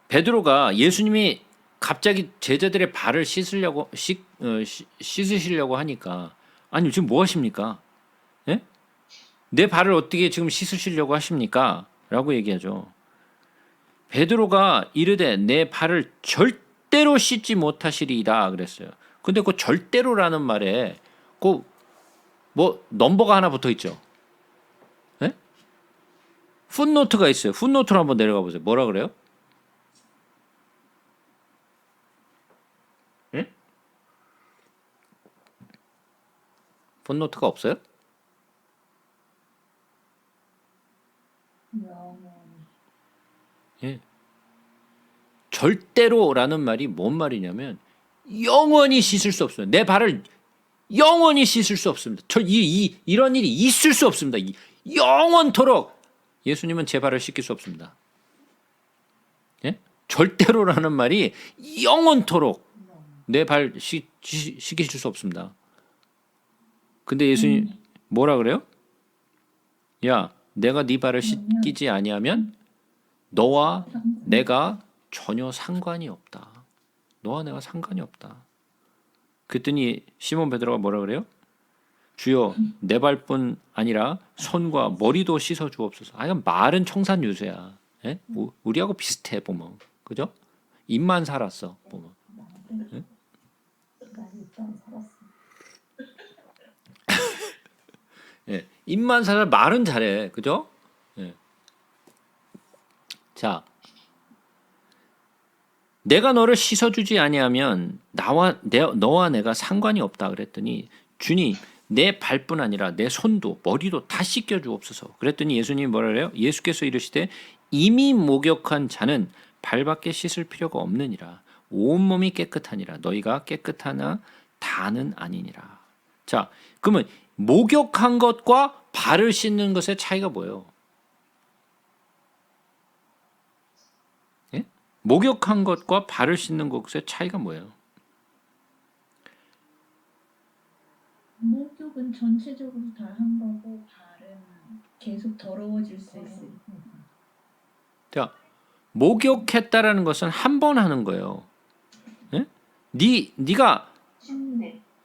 베드로가 예수님이 갑자기 제자들의 발을 씻으시려고 하니까 아니 지금 뭐 하십니까? 예? 내 발을 어떻게 지금 씻으시려고 하십니까? 라고 얘기하죠. 베드로가 이르되 내 발을 절대로 씻지 못하시리이다 그랬어요. 근데 그 절대로라는 말에 그 뭐 넘버가 하나 붙어 있죠. 예? 풋노트가 있어요. 풋노트로 한번 내려가 보세요. 뭐라 그래요? 예? 풋노트가 없어요? 예. 절대로라는 말이 뭔 말이냐면 영원히 씻을 수 없어요. 내 발을 영원히 씻을 수 없습니다. 이런 일이 있을 수 없습니다. 영원토록 예수님은 제 발을 씻길 수 없습니다. 예? 절대로라는 말이 영원토록 내 발 씻기실 수 없습니다. 근데 예수님 뭐라 그래요? 야, 내가 네 발을 씻기지 아니하면 너와 내가 전혀 상관이 없다. 너와 내가 상관이 없다. 그랬더니 시몬 베드로가 뭐라 그래요? 주여, 내 발뿐 아니라 손과 머리도 씻어 주옵소서. 아, 이건 말은 청산유수야. 예? 우리하고 비슷해 보면, 그죠? 입만 살았어 보면. 예? 예, 입만 살아 말은 잘해, 그죠? 예. 자, 내가 너를 씻어주지 아니하면 너와 내가 상관이 없다 그랬더니 주님 내 발뿐 아니라 내 손도 머리도 다 씻겨 주옵소서. 그랬더니 예수님이 뭐라 그래요? 예수께서 이르시되 이미 목욕한 자는 발밖에 씻을 필요가 없느니라. 온몸이 깨끗하니라. 너희가 깨끗하나 다는 아니니라. 자, 그러면 목욕한 것과 발을 씻는 것의 차이가 뭐예요? 예? 목욕한 것과 발을 씻는 것의 차이가 뭐예요?
목욕은 전체적으로 다 한 거고 발은 계속 더러워질 수 있어요.
자, 목욕했다라는 것은 한 번 하는 거예요. 예? 네가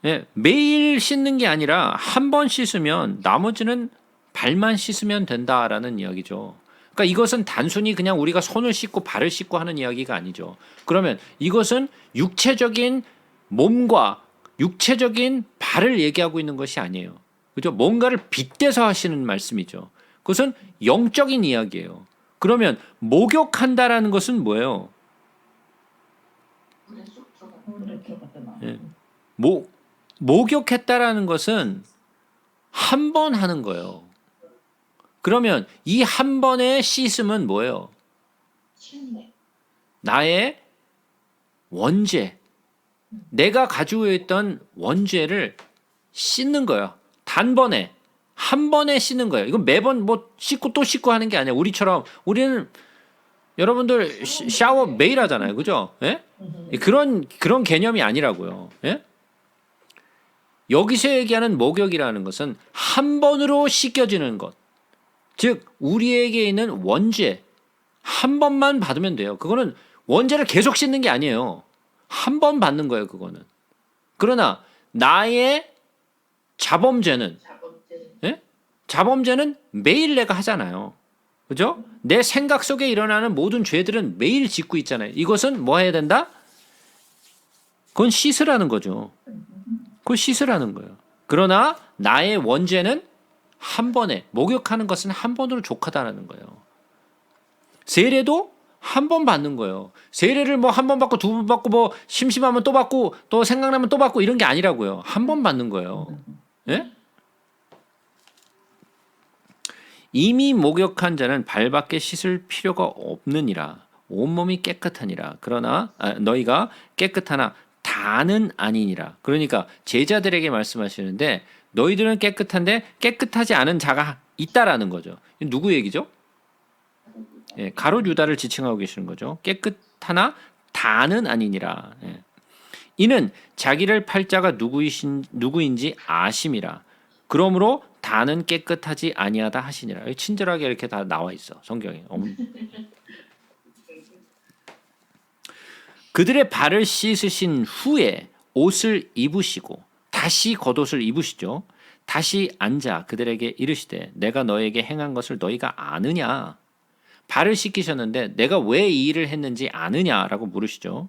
예, 매일 씻는 게 아니라 한 번 씻으면 나머지는 발만 씻으면 된다라는 이야기죠. 그러니까 이것은 단순히 그냥 우리가 손을 씻고 발을 씻고 하는 이야기가 아니죠. 그러면 이것은 육체적인 몸과 육체적인 발을 얘기하고 있는 것이 아니에요. 그죠? 뭔가를 빗대서 하시는 말씀이죠. 그것은 영적인 이야기예요. 그러면 목욕한다라는 것은 뭐예요? 예. 목욕했다라는 것은 한 번 하는 거예요. 그러면 이 한 번의 씻음은 뭐예요? 나의 원죄, 내가 가지고 있던 원죄를 씻는 거예요. 단번에 한 번에 씻는 거예요. 이건 매번 뭐 씻고 또 씻고 하는 게 아니야. 우리는 여러분들 샤워 매일 하잖아요, 그죠? 예? 그런 개념이 아니라고요. 예? 여기서 얘기하는 목욕이라는 것은 한 번으로 씻겨지는 것. 즉 우리에게 있는 원죄 한 번만 받으면 돼요. 그거는 원죄를 계속 씻는 게 아니에요. 한 번 받는 거예요, 그거는. 그러나 나의 자범죄는 예? 자범죄는 매일 내가 하잖아요. 그죠? 내 생각 속에 일어나는 모든 죄들은 매일 짓고 있잖아요. 이것은 뭐 해야 된다? 그건 씻으라는 거죠. 그걸 씻으라는 거예요. 그러나 나의 원죄는 한 번에, 목욕하는 것은 한 번으로 족하다라는 거예요. 세례도 한 번 받는 거예요. 세례를 뭐 한 번 받고 두 번 받고 뭐 심심하면 또 받고 또 생각나면 또 받고 이런 게 아니라고요. 한 번 받는 거예요. 예? 이미 목욕한 자는 발밖에 씻을 필요가 없느니라. 온몸이 깨끗하니라. 그러나 너희가 깨끗하나 다는 아니니라. 그러니까 제자들에게 말씀하시는데 너희들은 깨끗한데 깨끗하지 않은 자가 있다라는 거죠. 누구 얘기죠? 예, 가롯 유다를 지칭하고 계시는 거죠. 깨끗하나 다는 아니니라. 예. 이는 자기를 팔 자가 누구인지 아심이라. 그러므로 다는 깨끗하지 아니하다 하시니라. 친절하게 이렇게 다 나와 있어, 성경에. 그들의 발을 씻으신 후에 옷을 입으시고 다시 겉옷을 입으시죠. 다시 앉아 그들에게 이르시되 내가 너에게 행한 것을 너희가 아느냐? 발을 씻기셨는데 내가 왜 이 일을 했는지 아느냐라고 물으시죠.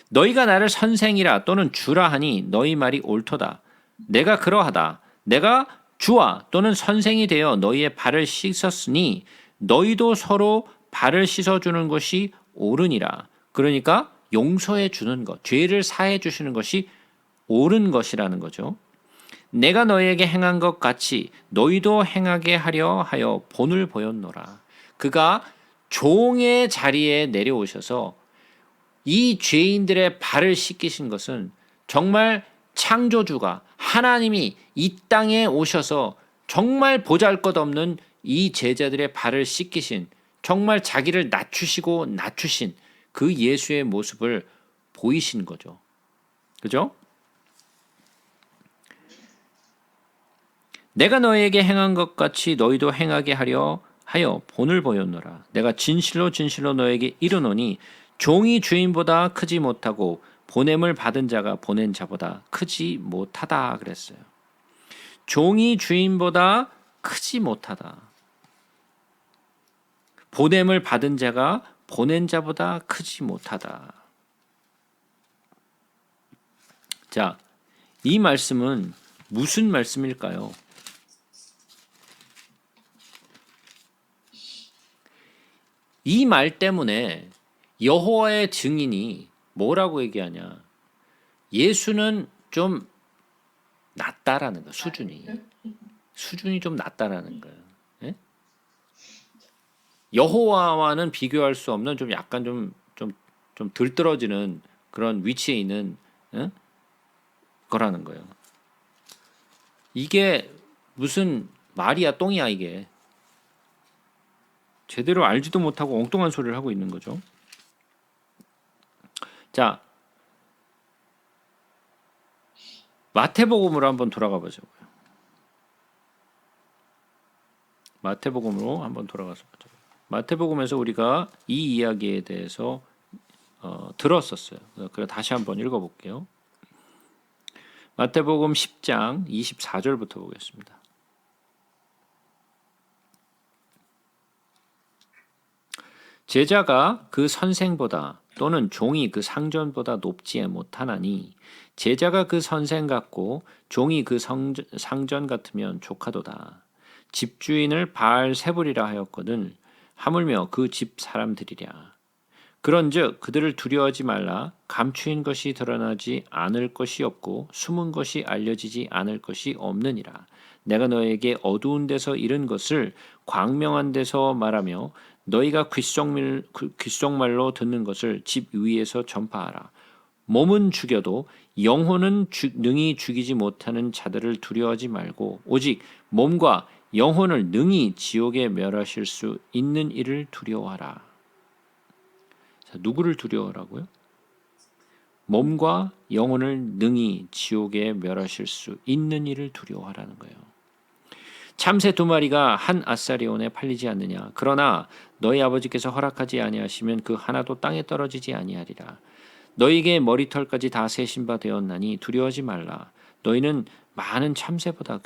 너희가 나를 선생이라 또는 주라 하니 너희 말이 옳도다. 내가 그러하다. 내가 주와 또는 선생이 되어 너희의 발을 씻었으니 너희도 서로 발을 씻어주는 것이 옳으니라. 그러니까 용서해 주는 것, 죄를 사해 주시는 것이 옳은 것이라는 거죠. 내가 너희에게 행한 것 같이 너희도 행하게 하려 하여 본을 보였노라. 그가 종의 자리에 내려오셔서 이 죄인들의 발을 씻기신 것은 정말 창조주가 하나님이 이 땅에 오셔서 정말 보잘것없는 이 제자들의 발을 씻기신, 정말 자기를 낮추시고 낮추신 그 예수의 모습을 보이신 거죠. 그죠? 내가 너희에게 행한 것 같이 너희도 행하게 하려 하여 본을 보였노라. 내가 진실로 진실로 너에게 이르노니 종이 주인보다 크지 못하고 보냄을 받은 자가 보낸 자보다 크지 못하다 그랬어요. 종이 주인보다 크지 못하다. 보냄을 받은 자가 보낸 자보다 크지 못하다. 자, 이 말씀은 무슨 말씀일까요? 이 말 때문에 여호와의 증인이 뭐라고 얘기하냐? 예수는 좀 낮다라는 거야. 수준이 좀 낮다라는 거예요. 예? 여호와와는 비교할 수 없는 좀 약간 좀 들떨어지는 그런 위치에 있는 거라는 거예요. 이게 무슨 말이야 똥이야 이게. 제대로 알지도 못하고 엉뚱한 소리를 하고 있는 거죠. 자, 마태복음으로 한번 돌아가 보자고요. 마태복음으로 한번 돌아가서 보자고요. 마태복음에서 우리가 이 이야기에 대해서 들었었어요. 그래서 다시 한번 읽어볼게요. 마태복음 10장 24절부터 보겠습니다. 제자가 그 선생보다 또는 종이 그 상전보다 높지 못하나니 제자가 그 선생 같고 종이 그 상전 같으면 조카도다. 집주인을 바알세불이라 하였거든 하물며 그 집 사람들이랴. 그런즉 그들을 두려워하지 말라. 감추인 것이 드러나지 않을 것이 없고 숨은 것이 알려지지 않을 것이 없느니라. 내가 너에게 어두운 데서 이른 것을 광명한 데서 말하며 너희가 귓속말로 듣는 것을 집 위에서 전파하라. 몸은 죽여도 영혼은 능히 죽이지 못하는 자들을 두려워하지 말고 오직 몸과 영혼을 능히 지옥에 멸하실 수 있는 이를 두려워하라. 자, 누구를 두려워하라고요? 몸과 영혼을 능히 지옥에 멸하실 수 있는 이를 두려워하라는 거예요. 참새 2마리가 한 아사리온에 팔리지 않느냐. 그러나 너희 아버지께서 허락하지 아니하시면 그 하나도 땅에 떨어지지 아니하리라. 너희에게 머리털까지 다 세신 바 되었나니 두려워하지 말라. 너희는 많은 참새보다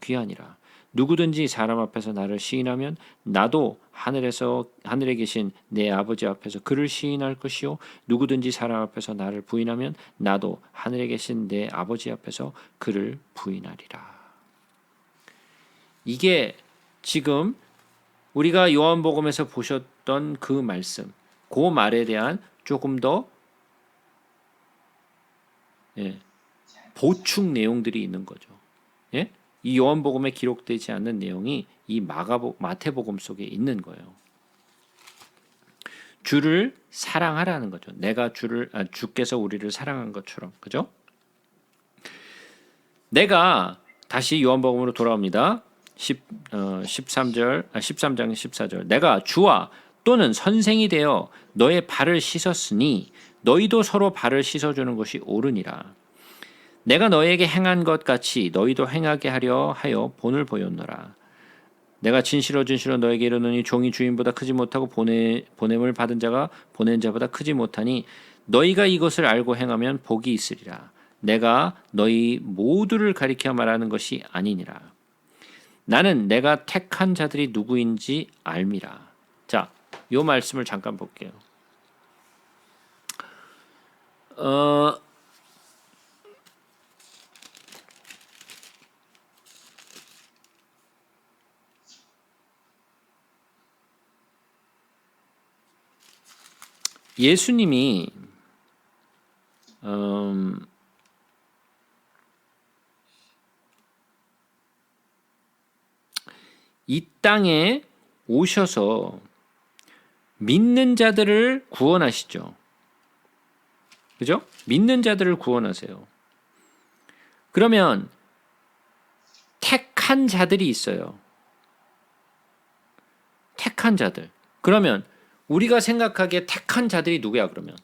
귀하니라. 누구든지 사람 앞에서 나를 시인하면 나도 하늘에 계신 내 아버지 앞에서 그를 시인할 것이요 누구든지 사람 앞에서 나를 부인하면 나도 하늘에 계신 내 아버지 앞에서 그를 부인하리라. 이게 지금 우리가 요한복음에서 보셨던 그 말씀, 그 말에 대한 조금 더 보충 내용들이 있는 거죠. 예? 이 요한복음에 기록되지 않는 내용이 이 마태복음 속에 있는 거예요. 주를 사랑하라는 거죠. 내가 주께서 우리를 사랑한 것처럼, 그죠? 내가 다시 요한복음으로 돌아옵니다. 13장 14절. 내가 주와 또는 선생이 되어 너의 발을 씻었으니 너희도 서로 발을 씻어주는 것이 옳으니라. 내가 너에게 행한 것 같이 너희도 행하게 하려 하여 본을 보였노라. 내가 진실로 너에게 이르노니 종이 주인보다 크지 못하고 보냄을 받은 자가 보낸 자보다 크지 못하니 너희가 이것을 알고 행하면 복이 있으리라. 내가 너희 모두를 가리켜 말하는 것이 아니니라. 나는 내가 택한 자들이 누구인지 알미라. 자, 요 말씀을 잠깐 볼게요. 예수님이 이 땅에 오셔서 믿는 자들을 구원하시죠. 그죠? 믿는 자들을 구원하세요. 그러면 택한 자들이 있어요. 택한 자들. 그러면 우리가 생각하기에 택한 자들이 누구야 그러면?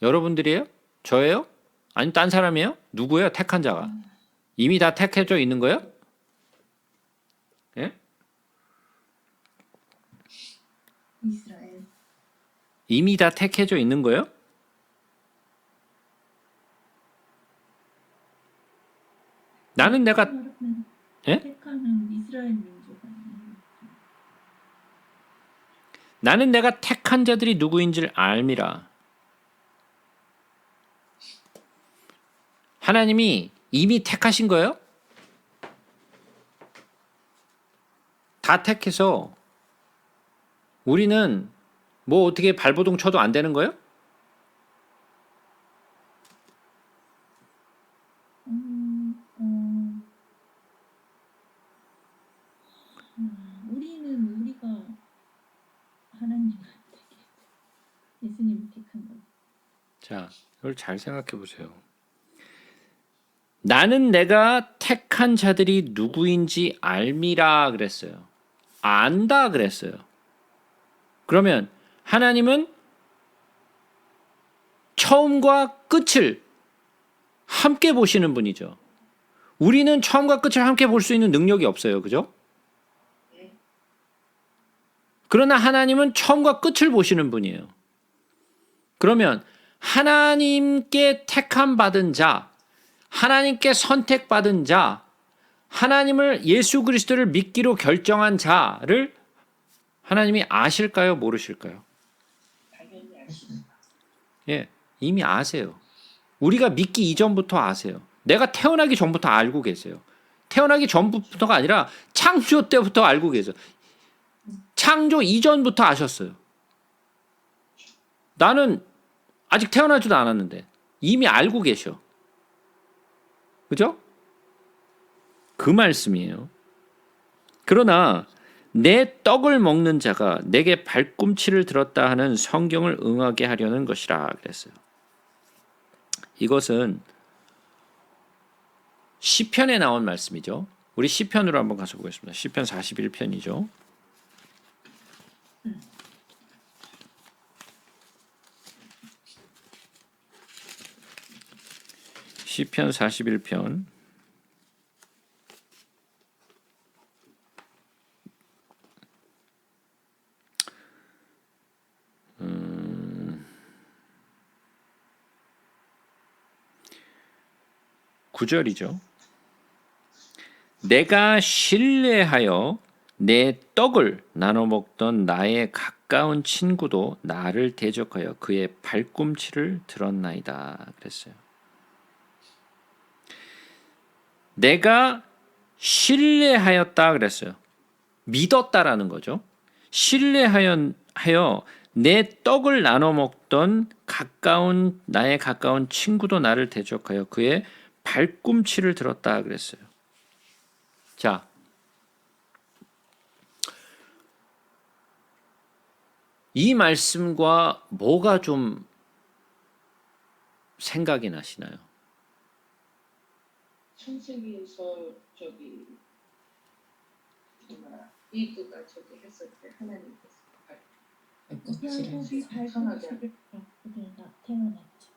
여러분들이에요? 저예요? 아니 딴 사람이에요? 누구예요? 택한 자가? 이미 다 택해져 있는 거예요? 예?
이스라엘.
이미 다 택해져 있는 거예요? 나는 내가 예?
택하는 이스라엘 민족 아니에요?
나는 내가 택한 자들이 누구인지를 알미라. 하나님이 이미 택하신 거예요? 다 택해서 우리는 뭐 어떻게 발버둥 쳐도 안 되는 거예요?
우리는 우리가 하나님한테 예수님이 택한 거.
자, 이걸 잘 생각해 보세요. 나는 내가 택한 자들이 누구인지 알미라 그랬어요. 안다 그랬어요. 그러면 하나님은 처음과 끝을 함께 보시는 분이죠. 우리는 처음과 끝을 함께 볼 수 있는 능력이 없어요. 그죠? 그러나 하나님은 처음과 끝을 보시는 분이에요. 그러면 하나님께 택함 받은 자, 하나님께 선택받은 자, 하나님을 예수 그리스도를 믿기로 결정한 자를 하나님이 아실까요? 모르실까요?
당연히 아십니다.
예, 이미 아세요. 우리가 믿기 이전부터 아세요. 내가 태어나기 전부터 알고 계세요. 태어나기 전부터가 아니라 창조 때부터 알고 계세요. 창조 이전부터 아셨어요. 나는 아직 태어나지도 않았는데 이미 알고 계셔. 그죠? 그 말씀이에요. 그러나 내 떡을 먹는 자가 내게 발꿈치를 들었다 하는 성경을 응하게 하려는 것이라 그랬어요. 이것은 시편에 나온 말씀이죠. 우리 시편으로 한번 가서 보겠습니다. 시편 41편이죠. 시편 41편 9절이죠. 내가 신뢰하여 내 떡을 나눠 먹던 나의 가까운 친구도 나를 대적하여 그의 발꿈치를 들었나이다 그랬어요. 내가 신뢰하였다 그랬어요. 믿었다라는 거죠. 신뢰하여 내 떡을 나눠 먹던 나의 가까운 친구도 나를 대적하여 그의 발꿈치를 들었다 그랬어요. 자, 이 말씀과 뭐가 좀 생각이 나시나요?
창세기에서 저기 뭐야 이브가 저기 했을 때 하나님께서
야곱이 발꿈치를 잡고 태어났죠.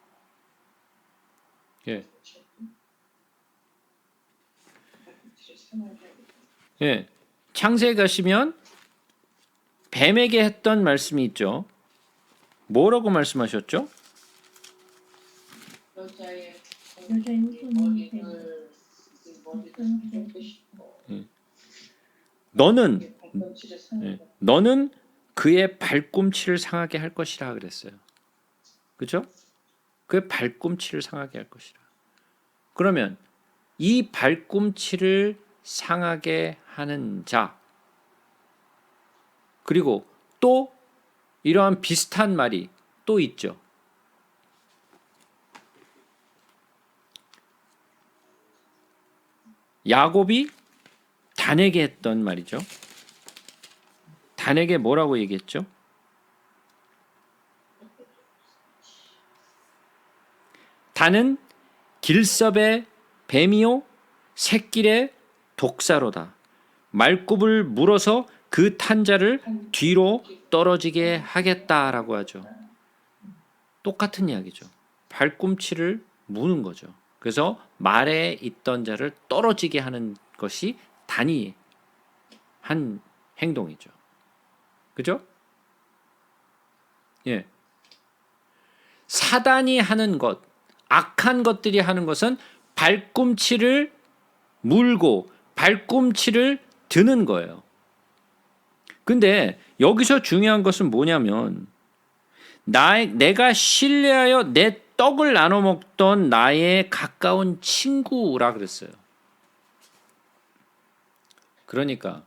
예.
발꿈치를 상하게
예. 창세에 가시면 뱀에게 했던 말씀이 있죠. 뭐라고 말씀하셨죠?
여자의
후손을
머리를 뺏고
너는
발꿈치를 상하게
너는 그의 발꿈치를 상하게 할 것이라 그랬어요. 그죠? 그의 발꿈치를 상하게 할 것이라. 그러면 이 발꿈치를 상하게 하는 자, 그리고 또 이러한 비슷한 말이 또 있죠. 야곱이 단에게 했던 말이죠. 단에게 뭐라고 얘기했죠? 단은 길섭의 뱀이요 새길의 독사로다. 말굽을 물어서 그 탄 자를 뒤로 떨어지게 하겠다라고 하죠. 똑같은 이야기죠. 발꿈치를 무는 거죠. 그래서 말에 있던 자를 떨어지게 하는 것이 단이 한 행동이죠. 그죠? 예. 사단이 하는 것, 악한 것들이 하는 것은 발꿈치를 물고 발꿈치를 드는 거예요. 근데 여기서 중요한 것은 뭐냐면 내가 신뢰하여 내 떡을 나눠 먹던 나의 가까운 친구라 그랬어요. 그러니까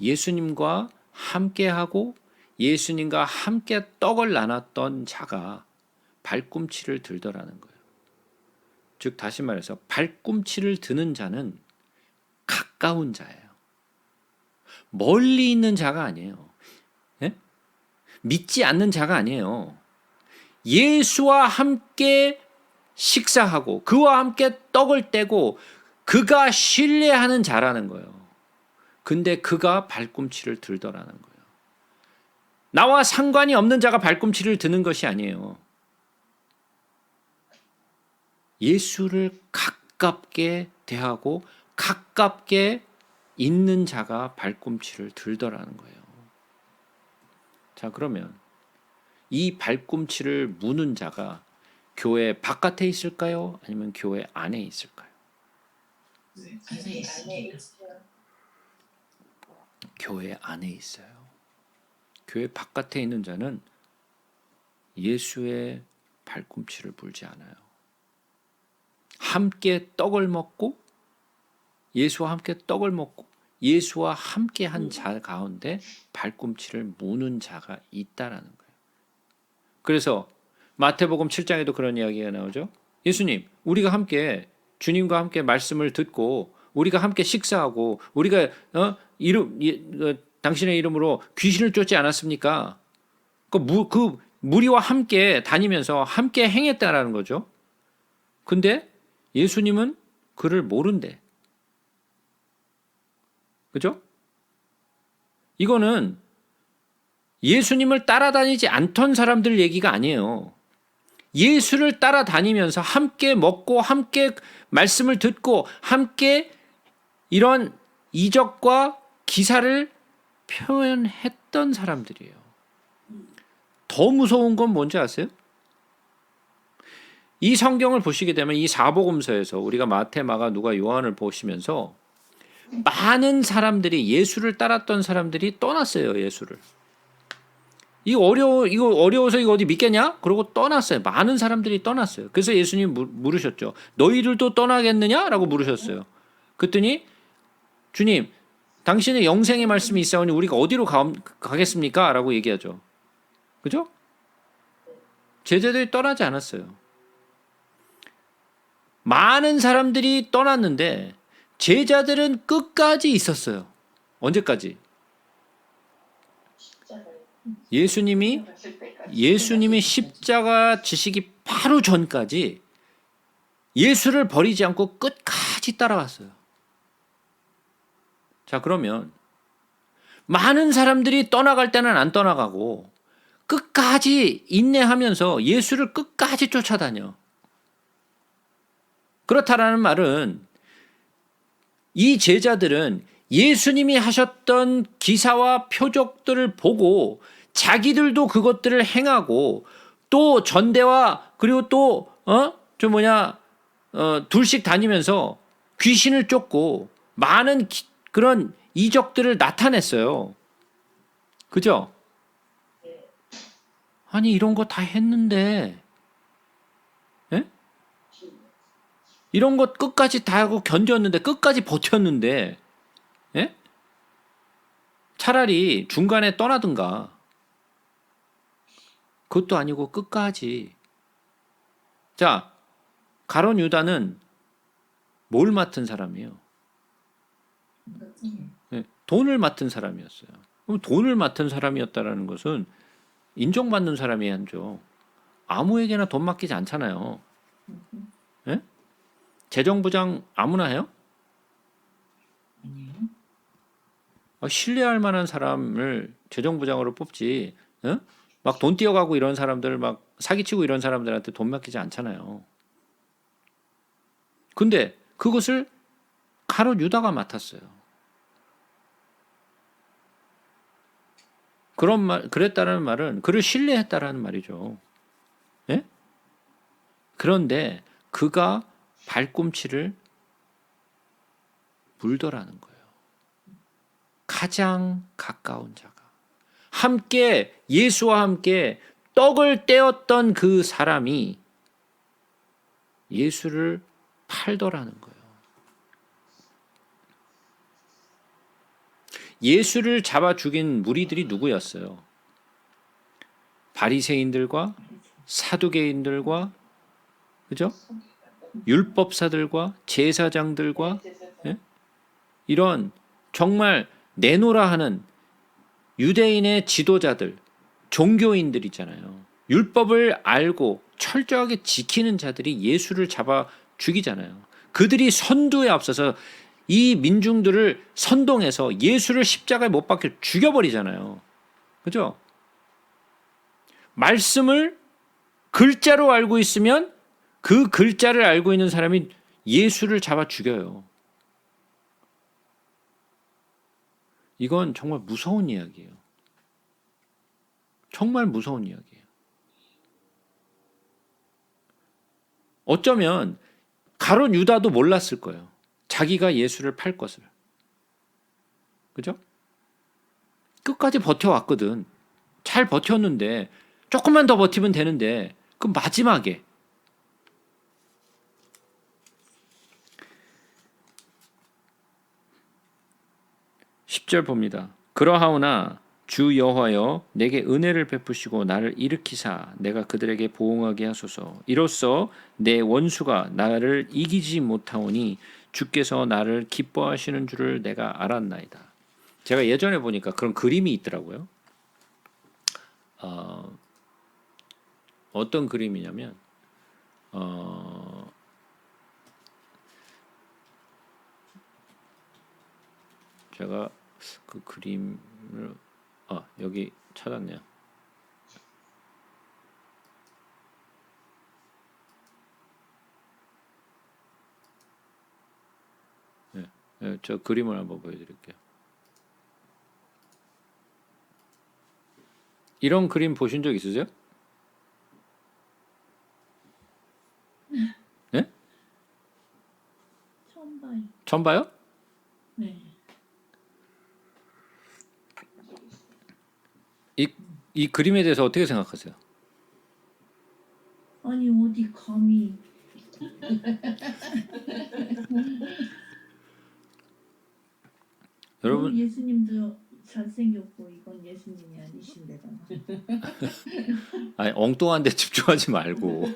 예수님과 함께하고 예수님과 함께 떡을 나눴던 자가 발꿈치를 들더라는 거예요. 즉 다시 말해서 발꿈치를 드는 자는 가까운 자예요. 멀리 있는 자가 아니에요. 예? 믿지 않는 자가 아니에요. 예수와 함께 식사하고 그와 함께 떡을 떼고 그가 신뢰하는 자라는 거예요. 근데 그가 발꿈치를 들더라는 거예요. 나와 상관이 없는 자가 발꿈치를 드는 것이 아니에요. 예수를 가깝게 대하고 가깝게 있는 자가 발꿈치를 들더라는 거예요. 자, 그러면 이 발꿈치를 무는 자가 교회 바깥에 있을까요? 아니면 교회 안에 있을까요?
안에 있어요.
교회 안에 있어요. 교회 바깥에 있는 자는 예수의 발꿈치를 물지 않아요. 함께 떡을 먹고 예수와 함께 떡을 먹고 예수와 함께 한 자 가운데 발꿈치를 무는 자가 있다라는 거예요. 그래서 마태복음 7장에도 그런 이야기가 나오죠. 예수님, 우리가 함께 주님과 함께 말씀을 듣고 우리가 함께 식사하고 우리가 당신의 이름으로 귀신을 쫓지 않았습니까? 그 무리와 함께 다니면서 함께 행했다라는 거죠. 근데 예수님은 그를 모른대. 그죠? 이거는 예수님을 따라다니지 않던 사람들 얘기가 아니에요. 예수를 따라다니면서 함께 먹고 함께 말씀을 듣고 함께 이런 이적과 기사를 표현했던 사람들이에요. 더 무서운 건 뭔지 아세요? 이 성경을 보시게 되면 이 사복음서에서 우리가 마태, 마가, 누가, 요한을 보시면서 많은 사람들이 예수를 따랐던 사람들이 떠났어요. 예수를. 이거 어려워서 이거 어디 믿겠냐? 그러고 떠났어요. 많은 사람들이 떠났어요. 그래서 예수님 물으셨죠. 너희들도 떠나겠느냐? 라고 물으셨어요. 그랬더니 주님, 당신의 영생의 말씀이 있사오니 우리가 어디로 가겠습니까? 라고 얘기하죠. 그죠? 제자들이 떠나지 않았어요. 많은 사람들이 떠났는데 제자들은 끝까지 있었어요. 언제까지? 예수님이 십자가 지시기 바로 전까지 예수를 버리지 않고 끝까지 따라왔어요. 자, 그러면 많은 사람들이 떠나갈 때는 안 떠나가고 끝까지 인내하면서 예수를 끝까지 쫓아다녀. 그렇다라는 말은 이 제자들은 예수님이 하셨던 기사와 표적들을 보고 자기들도 그것들을 행하고 또 전대와 그리고 또 둘씩 다니면서 귀신을 쫓고 많은 그런 이적들을 나타냈어요. 그죠? 아니 이런 거 다 했는데 이런 것 끝까지 다 하고 견뎠는데 끝까지 버텼는데 차라리 중간에 떠나든가 그것도 아니고 끝까지. 자, 가룟 유다는 뭘 맡은 사람이에요? 돈을 맡은 사람이었어요. 그럼 돈을 맡은 사람이었다라는 것은 인정받는 사람이 한죠. 아무에게나 돈 맡기지 않잖아요. 재정부장 아무나 해요? 신뢰할 만한 사람을 재정부장으로 뽑지, 어? 막 돈 띄어가고 이런 사람들, 막 사기치고 이런 사람들한테 돈 맡기지 않잖아요. 근데 그것을 가룟 유다가 맡았어요. 그랬다는 말은 그를 신뢰했다라는 말이죠. 예? 그런데 그가 발꿈치를 물더라는 거예요. 가장 가까운 자가. 함께 예수와 함께 떡을 떼었던 그 사람이 예수를 팔더라는 거예요. 예수를 잡아 죽인 무리들이 누구였어요? 바리새인들과 사두개인들과, 그죠? 율법사들과 제사장들과, 예? 이런 정말 내노라 하는 유대인의 지도자들, 종교인들 있잖아요. 율법을 알고 철저하게 지키는 자들이 예수를 잡아 죽이잖아요. 그들이 선두에 앞서서 이 민중들을 선동해서 예수를 십자가에 못 박혀 죽여버리잖아요. 그죠? 말씀을 글자로 알고 있으면 그 글자를 알고 있는 사람이 예수를 잡아 죽여요. 이건 정말 무서운 이야기예요. 정말 무서운 이야기예요. 어쩌면 가룟 유다도 몰랐을 거예요. 자기가 예수를 팔 것을. 그죠? 끝까지 버텨왔거든. 잘 버텼는데 조금만 더 버티면 되는데 그 마지막에 10절 봅니다. 그러하오나 주 여호와여 내게 은혜를 베푸시고 나를 일으키사 내가 그들에게 보응하게 하소서. 이로써 내 원수가 나를 이기지 못하오니 주께서 나를 기뻐하시는 줄을 내가 알았나이다. 제가 예전에 보니까 그런 그림이 있더라고요. 어떤 그림이냐면 제가 그 그림을 여기 찾았네요. 네, 저 그림을 한번 보여드릴게요. 이런 그림 보신 적 있으세요? 네?
처음 봐요.
처음 봐요?
네.
이 그림에 대해서 어떻게 생각하세요?
아니 어디 감히
여러분,
예수님도 잘생겼고 이건 예수님이 아니신데다가
아니, 엉뚱한 데 집중하지 말고.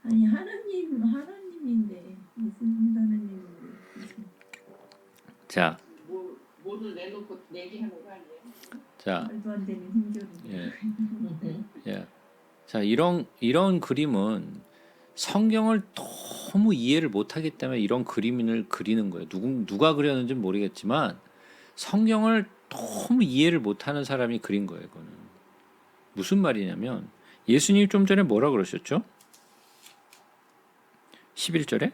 아니 하나님인데 무슨 하나님인데
자,
뭐를 내놓고 얘기하는 거 아니에요?
자,
말도 안 되는 힘겨루.
예. 자, 이런 그림은 성경을 너무 이해를 못하기 때문에 이런 그림을 그리는 거예요. 누가 그렸는지 모르겠지만 성경을 너무 이해를 못하는 사람이 그린 거예요. 이거는 무슨 말이냐면 예수님이 좀 전에 뭐라 그러셨죠? 11절에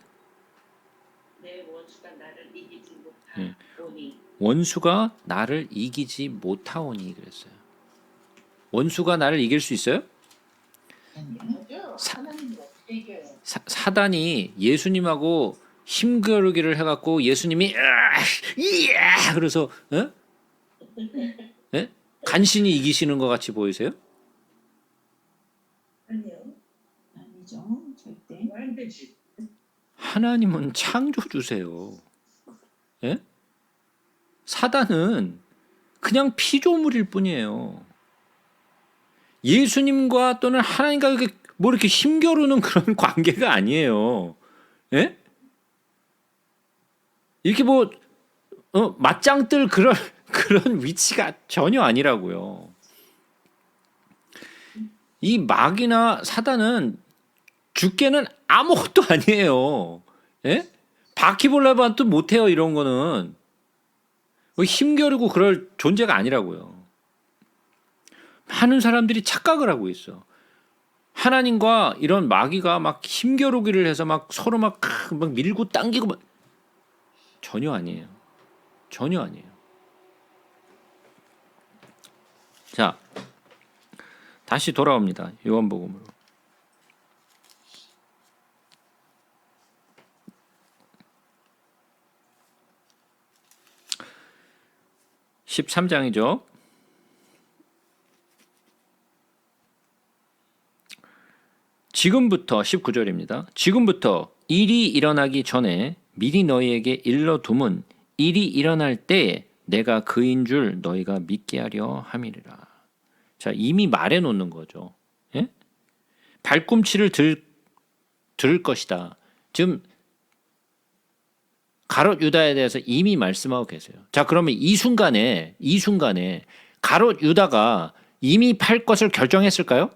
내 원수가 나를 이기지
예.
못하오니
원수가 나를 이기지 못하오니 그랬어요. 원수가 나를 이길 수 있어요?
아니죠. 하나님이 어떻게 이겨요?
사단이 예수님하고 힘겨루기를 해갖고 예수님이 이야 그래서 예? 간신히 이기시는 것 같이 보이세요?
아니요.
아니죠. 절대.
안 되지.
하나님은 창조주세요. 예? 사단은 그냥 피조물일 뿐이에요. 예수님과 또는 하나님과 이렇게 힘겨루는 그런 관계가 아니에요. 예? 이렇게 맞짱 뜰 그런 위치가 전혀 아니라고요. 이 마귀나 사단은 주께는 아무것도 아니에요. 예? 바퀴벌레 봐도 못해요, 이런 거는. 힘겨루고 그럴 존재가 아니라고요. 많은 사람들이 착각을 하고 있어. 하나님과 이런 마귀가 막 힘겨루기를 해서 막 서로 막 밀고 당기고 막 전혀 아니에요. 전혀 아니에요. 자, 다시 돌아옵니다. 요한복음으로. 13장이죠. 지금부터 19절입니다. 지금부터 일이 일어나기 전에 미리 너희에게 일러둠은 일이 일어날 때에 내가 그인 줄 너희가 믿게 하려 함이리라. 자, 이미 말해 놓는 거죠. 예? 발꿈치를 들을 것이다. 지금 가롯 유다에 대해서 이미 말씀하고 계세요. 자, 그러면 이 순간에 가롯 유다가 이미 팔 것을 결정했을까요?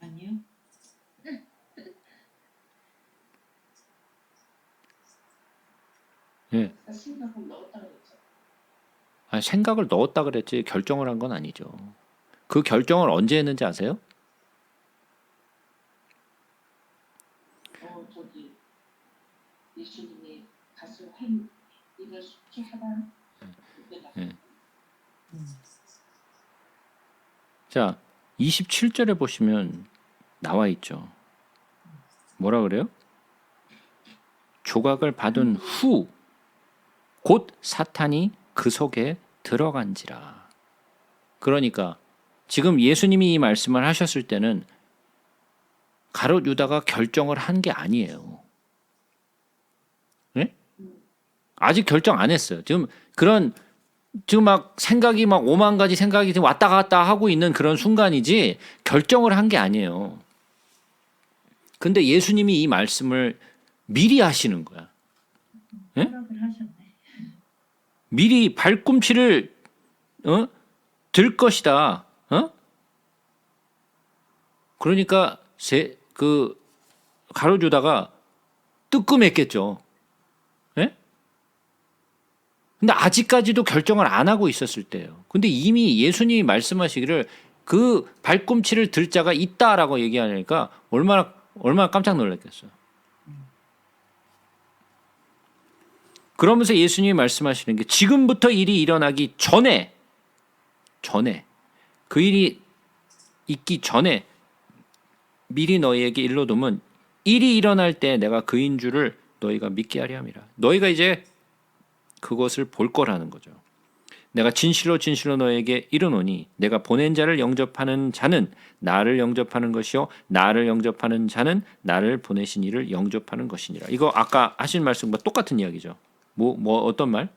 아니요.
예.
생각을 넣었다 그랬죠.
아니, 생각을 넣었다 그랬지 결정을 한 건 아니죠. 그 결정을 언제 했는지 아세요?
저기 예수님이 가서 한 일을 쉽게 하다.
예. 자, 27절에 보시면 나와 있죠. 뭐라 그래요? 조각을 받은 후 곧 사탄이 그 속에 들어간지라. 그러니까 지금 예수님이 이 말씀을 하셨을 때는 가롯 유다가 결정을 한 게 아니에요. 네? 아직 결정 안 했어요. 지금 막 생각이 막 5만 가지 생각이 지금 왔다 갔다 하고 있는 그런 순간이지 결정을 한 게 아니에요. 근데 예수님이 이 말씀을 미리 하시는 거야. 예?
허락을 하셨네.
미리 발꿈치를 들 것이다. 그러니까 가롯 유다가 뜨끔했겠죠. 예? 근데 아직까지도 결정을 안 하고 있었을 때예요. 근데 이미 예수님이 말씀하시기를 그 발꿈치를 들 자가 있다라고 얘기하니까 얼마나 깜짝 놀랐겠어요. 그러면서 예수님이 말씀하시는 게 지금부터 일이 일어나기 전에 그 일이 있기 전에 미리 너희에게 일러두면 일이 일어날 때 내가 그인 줄을 너희가 믿게 하려 함이라. 너희가 이제 그것을 볼 거라는 거죠. 내가 진실로 너희에게 이르노니 내가 보낸 자를 영접하는 자는 나를 영접하는 것이요 나를 영접하는 자는 나를 보내신 이를 영접하는 것이니라. 이거 아까 하신 말씀과 똑같은 이야기죠. 뭐 어떤 말?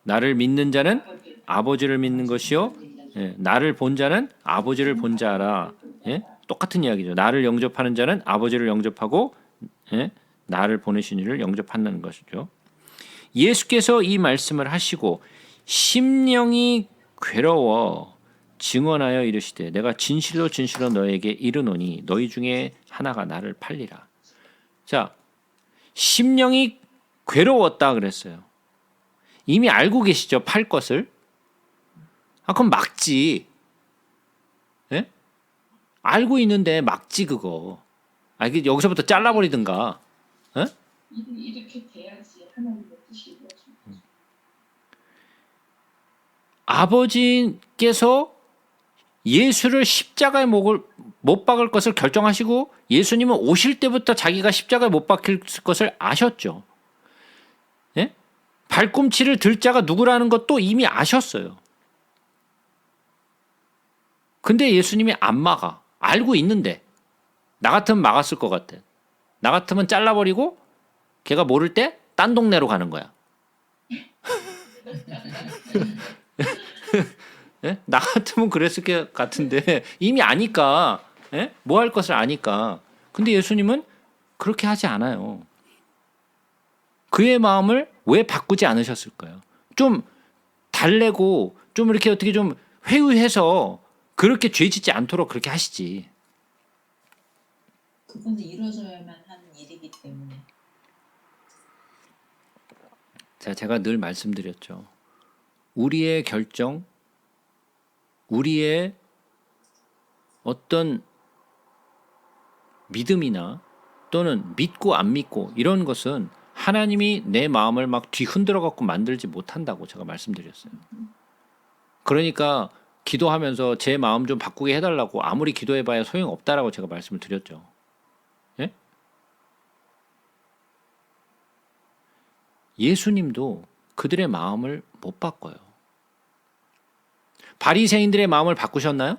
나를 믿는 자는 아버지를 믿는 것이요 예, 나를 본 자는 아버지를 본 자라. 예? 똑같은 이야기죠. 나를 영접하는 자는 아버지를 영접하고 예? 나를 보내신 이를 영접한다는 것이죠. 예수께서 이 말씀을 하시고 심령이 괴로워 증언하여 이르시되 내가 진실로 너에게 이르노니 너희 중에 하나가 나를 팔리라. 자, 심령이 괴로웠다 그랬어요. 이미 알고 계시죠? 팔 것을. 그럼 막지. 예? 알고 있는데 막지 그거. 여기서부터 잘라버리든가. 예?
이렇게 돼야지 하나님의 뜻이 이루어집니다.
아버지께서 예수를 십자가에 못 박을 것을 결정하시고 예수님은 오실 때부터 자기가 십자가에 못 박힐 것을 아셨죠. 예? 발꿈치를 들 자가 누구라는 것도 이미 아셨어요. 근데 예수님이 안 막아. 알고 있는데. 나 같으면 막았을 것 같아. 나 같으면 잘라버리고 걔가 모를 때 딴 동네로 가는 거야. 예? 나 같으면 그랬을 것 같은데 이미 아니까 예? 뭐 할 것을 아니까. 근데 예수님은 그렇게 하지 않아요. 그의 마음을 왜 바꾸지 않으셨을까요? 좀 달래고 좀 이렇게 어떻게 좀 회유해서 그렇게 죄짓지 않도록 그렇게 하시지.
그거는 이루어져야만 하는 일이기 때문에.
자, 제가 늘 말씀드렸죠. 우리의 결정, 우리의 어떤 믿음이나 또는 믿고 안 믿고 이런 것은 하나님이 내 마음을 막 뒤흔들어 갖고 만들지 못한다고 제가 말씀드렸어요. 그러니까 기도하면서 제 마음 좀 바꾸게 해달라고 아무리 기도해봐야 소용없다라고 제가 말씀을 드렸죠. 예? 예수님도 그들의 마음을 못 바꿔요. 바리새인들의 마음을 바꾸셨나요?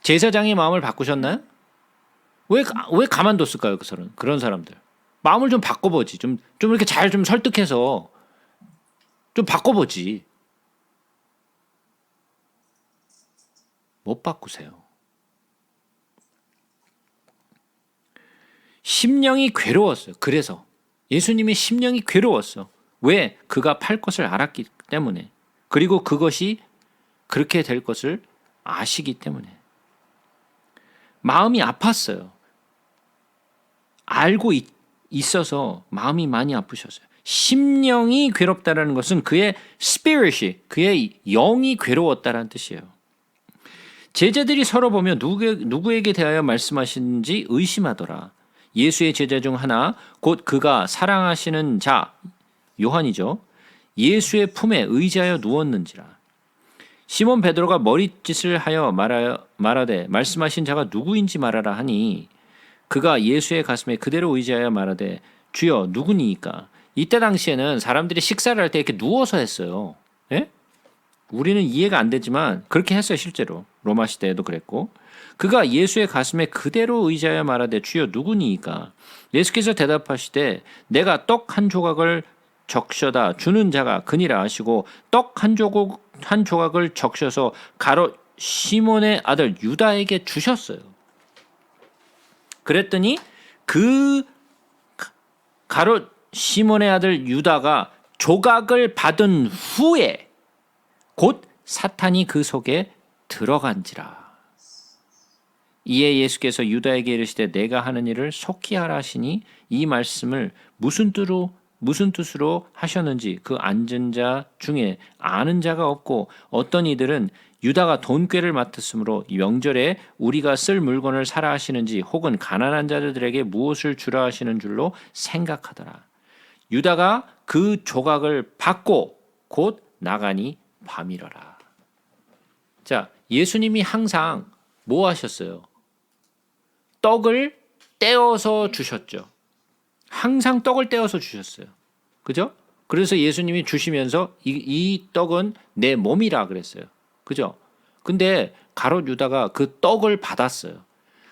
제사장의 마음을 바꾸셨나요? 왜 가만뒀을까요? 그런 사람들. 마음을 좀 바꿔보지. 좀 이렇게 잘 좀 설득해서 좀 바꿔보지. 못 바꾸세요. 심령이 괴로웠어요. 그래서 예수님의 심령이 괴로웠어. 왜? 그가 팔 것을 알았기 때문에. 그리고 그것이 그렇게 될 것을 아시기 때문에. 마음이 아팠어요. 알고 있어서 마음이 많이 아프셨어요. 심령이 괴롭다라는 것은 그의 spirit이, 그의 영이 괴로웠다라는 뜻이에요. 제자들이 서로 보며 누구에게 대하여 말씀하시는지 의심하더라. 예수의 제자 중 하나, 곧 그가 사랑하시는 자, 요한이죠. 예수의 품에 의지하여 누웠는지라. 시몬 베드로가 머릿짓을 하여 말하되 말씀하신 자가 누구인지 말하라 하니 그가 예수의 가슴에 그대로 의지하여 말하되 주여 누구니이까. 이때 당시에는 사람들이 식사를 할 때 이렇게 누워서 했어요. 예? 우리는 이해가 안 되지만 그렇게 했어요. 실제로 로마 시대에도 그랬고. 그가 예수의 가슴에 그대로 의지하여 말하되 주여 누구니이까. 예수께서 대답하시되 내가 떡 한 조각을 적셔다 주는 자가 그니라 하시고 떡 한 조각을 적셔서 가롯 시몬의 아들 유다에게 주셨어요. 그랬더니 그 가롯 시몬의 아들 유다가 조각을 받은 후에 곧 사탄이 그 속에 들어간지라. 이에 예수께서 유다에게 이르시되 내가 하는 일을 속히 하라 하시니 이 말씀을 무슨 뜻으로 하셨는지 그 앉은 자 중에 아는 자가 없고 어떤 이들은 유다가 돈꾀를 맡았으므로 명절에 우리가 쓸 물건을 사라 하시는지 혹은 가난한 자들에게 무엇을 주라 하시는 줄로 생각하더라. 유다가 그 조각을 받고 곧 나가니 밤이러라. 자, 예수님이 항상 뭐 하셨어요? 떡을 떼어서 주셨죠. 항상 떡을 떼어서 주셨어요. 그죠? 그래서 예수님이 주시면서 이 떡은 내 몸이라 그랬어요. 그죠? 근데 가롯 유다가 그 떡을 받았어요.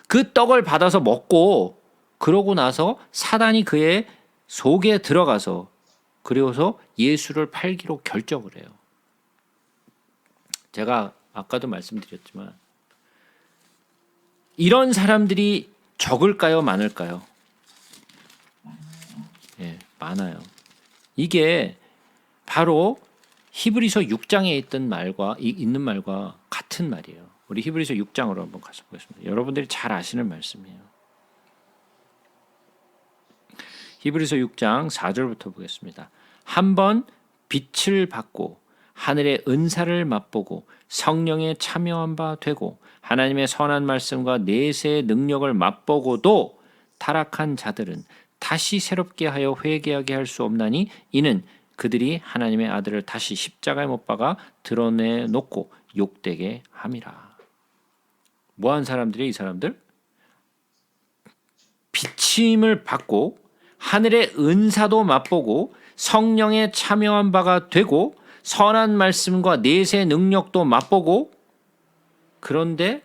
그 떡을 받아서 먹고 그러고 나서 사단이 그의 속에 들어가서 그래서 예수를 팔기로 결정을 해요. 제가 아까도 말씀드렸지만 이런 사람들이 적을까요? 많을까요? 예, 많아요. 이게 바로 히브리서 6장에 있는 말과 같은 말이에요. 우리 히브리서 6장으로 한번 가서 보겠습니다. 여러분들이 잘 아시는 말씀이에요. 히브리서 6장 4절부터 보겠습니다. 한번 빛을 받고 하늘의 은사를 맛보고 성령에 참여한 바 되고 하나님의 선한 말씀과 내세의 능력을 맛보고도 타락한 자들은 다시 새롭게 하여 회개하게 할 수 없나니 이는 그들이 하나님의 아들을 다시 십자가에 못 박아 드러내놓고 욕되게 함이라. 뭐한 사람들이 이 사람들? 비침을 받고 하늘의 은사도 맛보고 성령에 참여한 바가 되고 선한 말씀과 내세 능력도 맛보고 그런데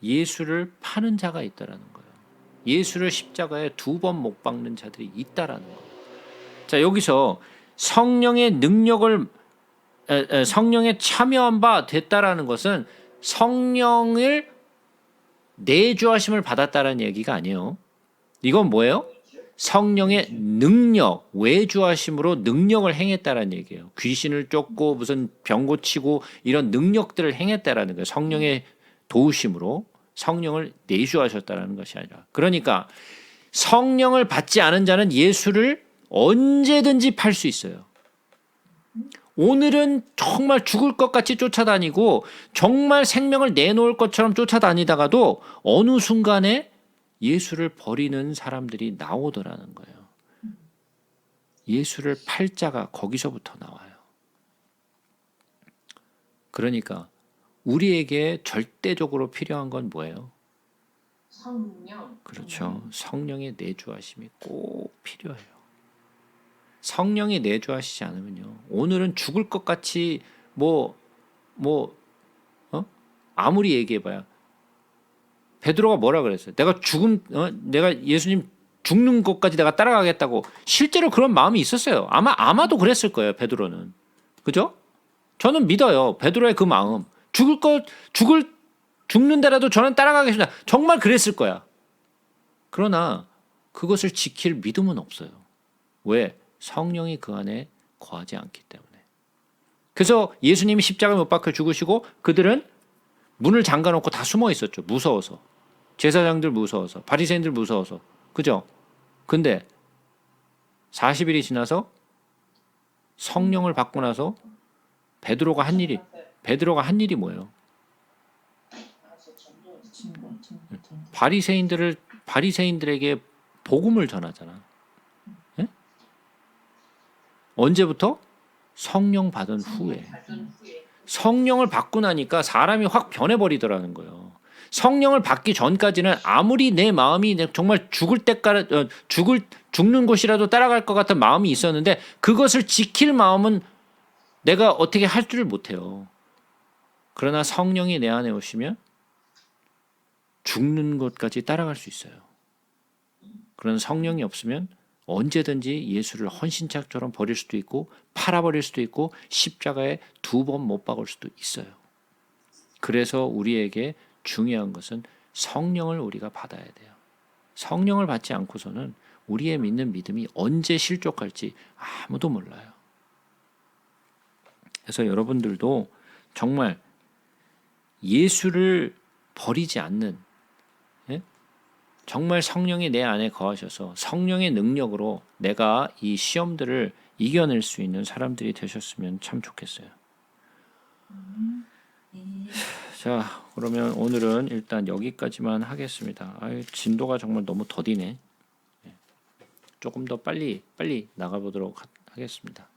예수를 파는 자가 있다라는 거예요. 예수를 십자가에 2번 못 박는 자들이 있다라는 거예요. 자, 여기서 성령의 능력을 성령에 참여한 바 됐다라는 것은 성령을 내주하심을 받았다라는 얘기가 아니에요. 이건 뭐예요? 성령의 능력, 외주하심으로 능력을 행했다라는 얘기예요. 귀신을 쫓고 무슨 병 고치고 이런 능력들을 행했다라는 거예요. 성령의 도우심으로 성령을 내주하셨다라는 것이 아니라. 그러니까 성령을 받지 않은 자는 예수를 언제든지 팔 수 있어요. 오늘은 정말 죽을 것 같이 쫓아다니고 정말 생명을 내놓을 것처럼 쫓아다니다가도 어느 순간에 예수를 버리는 사람들이 나오더라는 거예요. 예수를 팔 자가 거기서부터 나와요. 그러니까 우리에게 절대적으로 필요한 건 뭐예요?
성령.
그렇죠. 성령의 내주하심이 꼭 필요해요. 성령이 내주하시지 않으면요. 오늘은 죽을 것 같이 아무리 얘기해봐야 베드로가 뭐라 그랬어요? 내가 예수님 죽는 것까지 내가 따라가겠다고 실제로 그런 마음이 있었어요. 아마도 그랬을 거예요. 베드로는. 그죠? 저는 믿어요. 베드로의 그 마음. 죽는다라도 저는 따라가겠습니다. 정말 그랬을 거야. 그러나 그것을 지킬 믿음은 없어요. 왜? 성령이 그 안에 거하지 않기 때문에. 그래서 예수님이 십자가에 못 박혀 죽으시고 그들은 문을 잠가놓고 다 숨어 있었죠. 무서워서. 제사장들 무서워서. 바리새인들 무서워서. 그죠? 근데 40일이 지나서 성령을 받고 나서 베드로가 한 일이 뭐예요? 바리새인들에게 복음을 전하잖아. 예? 언제부터? 성령 받은 후에. 성령을 받고 나니까 사람이 확 변해버리더라는 거예요. 성령을 받기 전까지는 아무리 내 마음이 정말 죽는 곳이라도 따라갈 것 같은 마음이 있었는데 그것을 지킬 마음은 내가 어떻게 할 줄 못해요. 그러나 성령이 내 안에 오시면 죽는 곳까지 따라갈 수 있어요. 그런 성령이 없으면 언제든지 예수를 헌신짝처럼 버릴 수도 있고 팔아버릴 수도 있고 십자가에 2번 못 박을 수도 있어요. 그래서 우리에게 중요한 것은 성령을 우리가 받아야 돼요. 성령을 받지 않고서는 우리의 믿는 믿음이 언제 실족할지 아무도 몰라요. 그래서 여러분들도 정말 예수를 버리지 않는, 정말 성령이 내 안에 거하셔서 성령의 능력으로 내가 이 시험들을 이겨낼 수 있는 사람들이 되셨으면 참 좋겠어요. 자, 그러면 오늘은 일단 여기까지만 하겠습니다. 진도가 정말 너무 더디네. 조금 더 빨리 나가보도록 하겠습니다.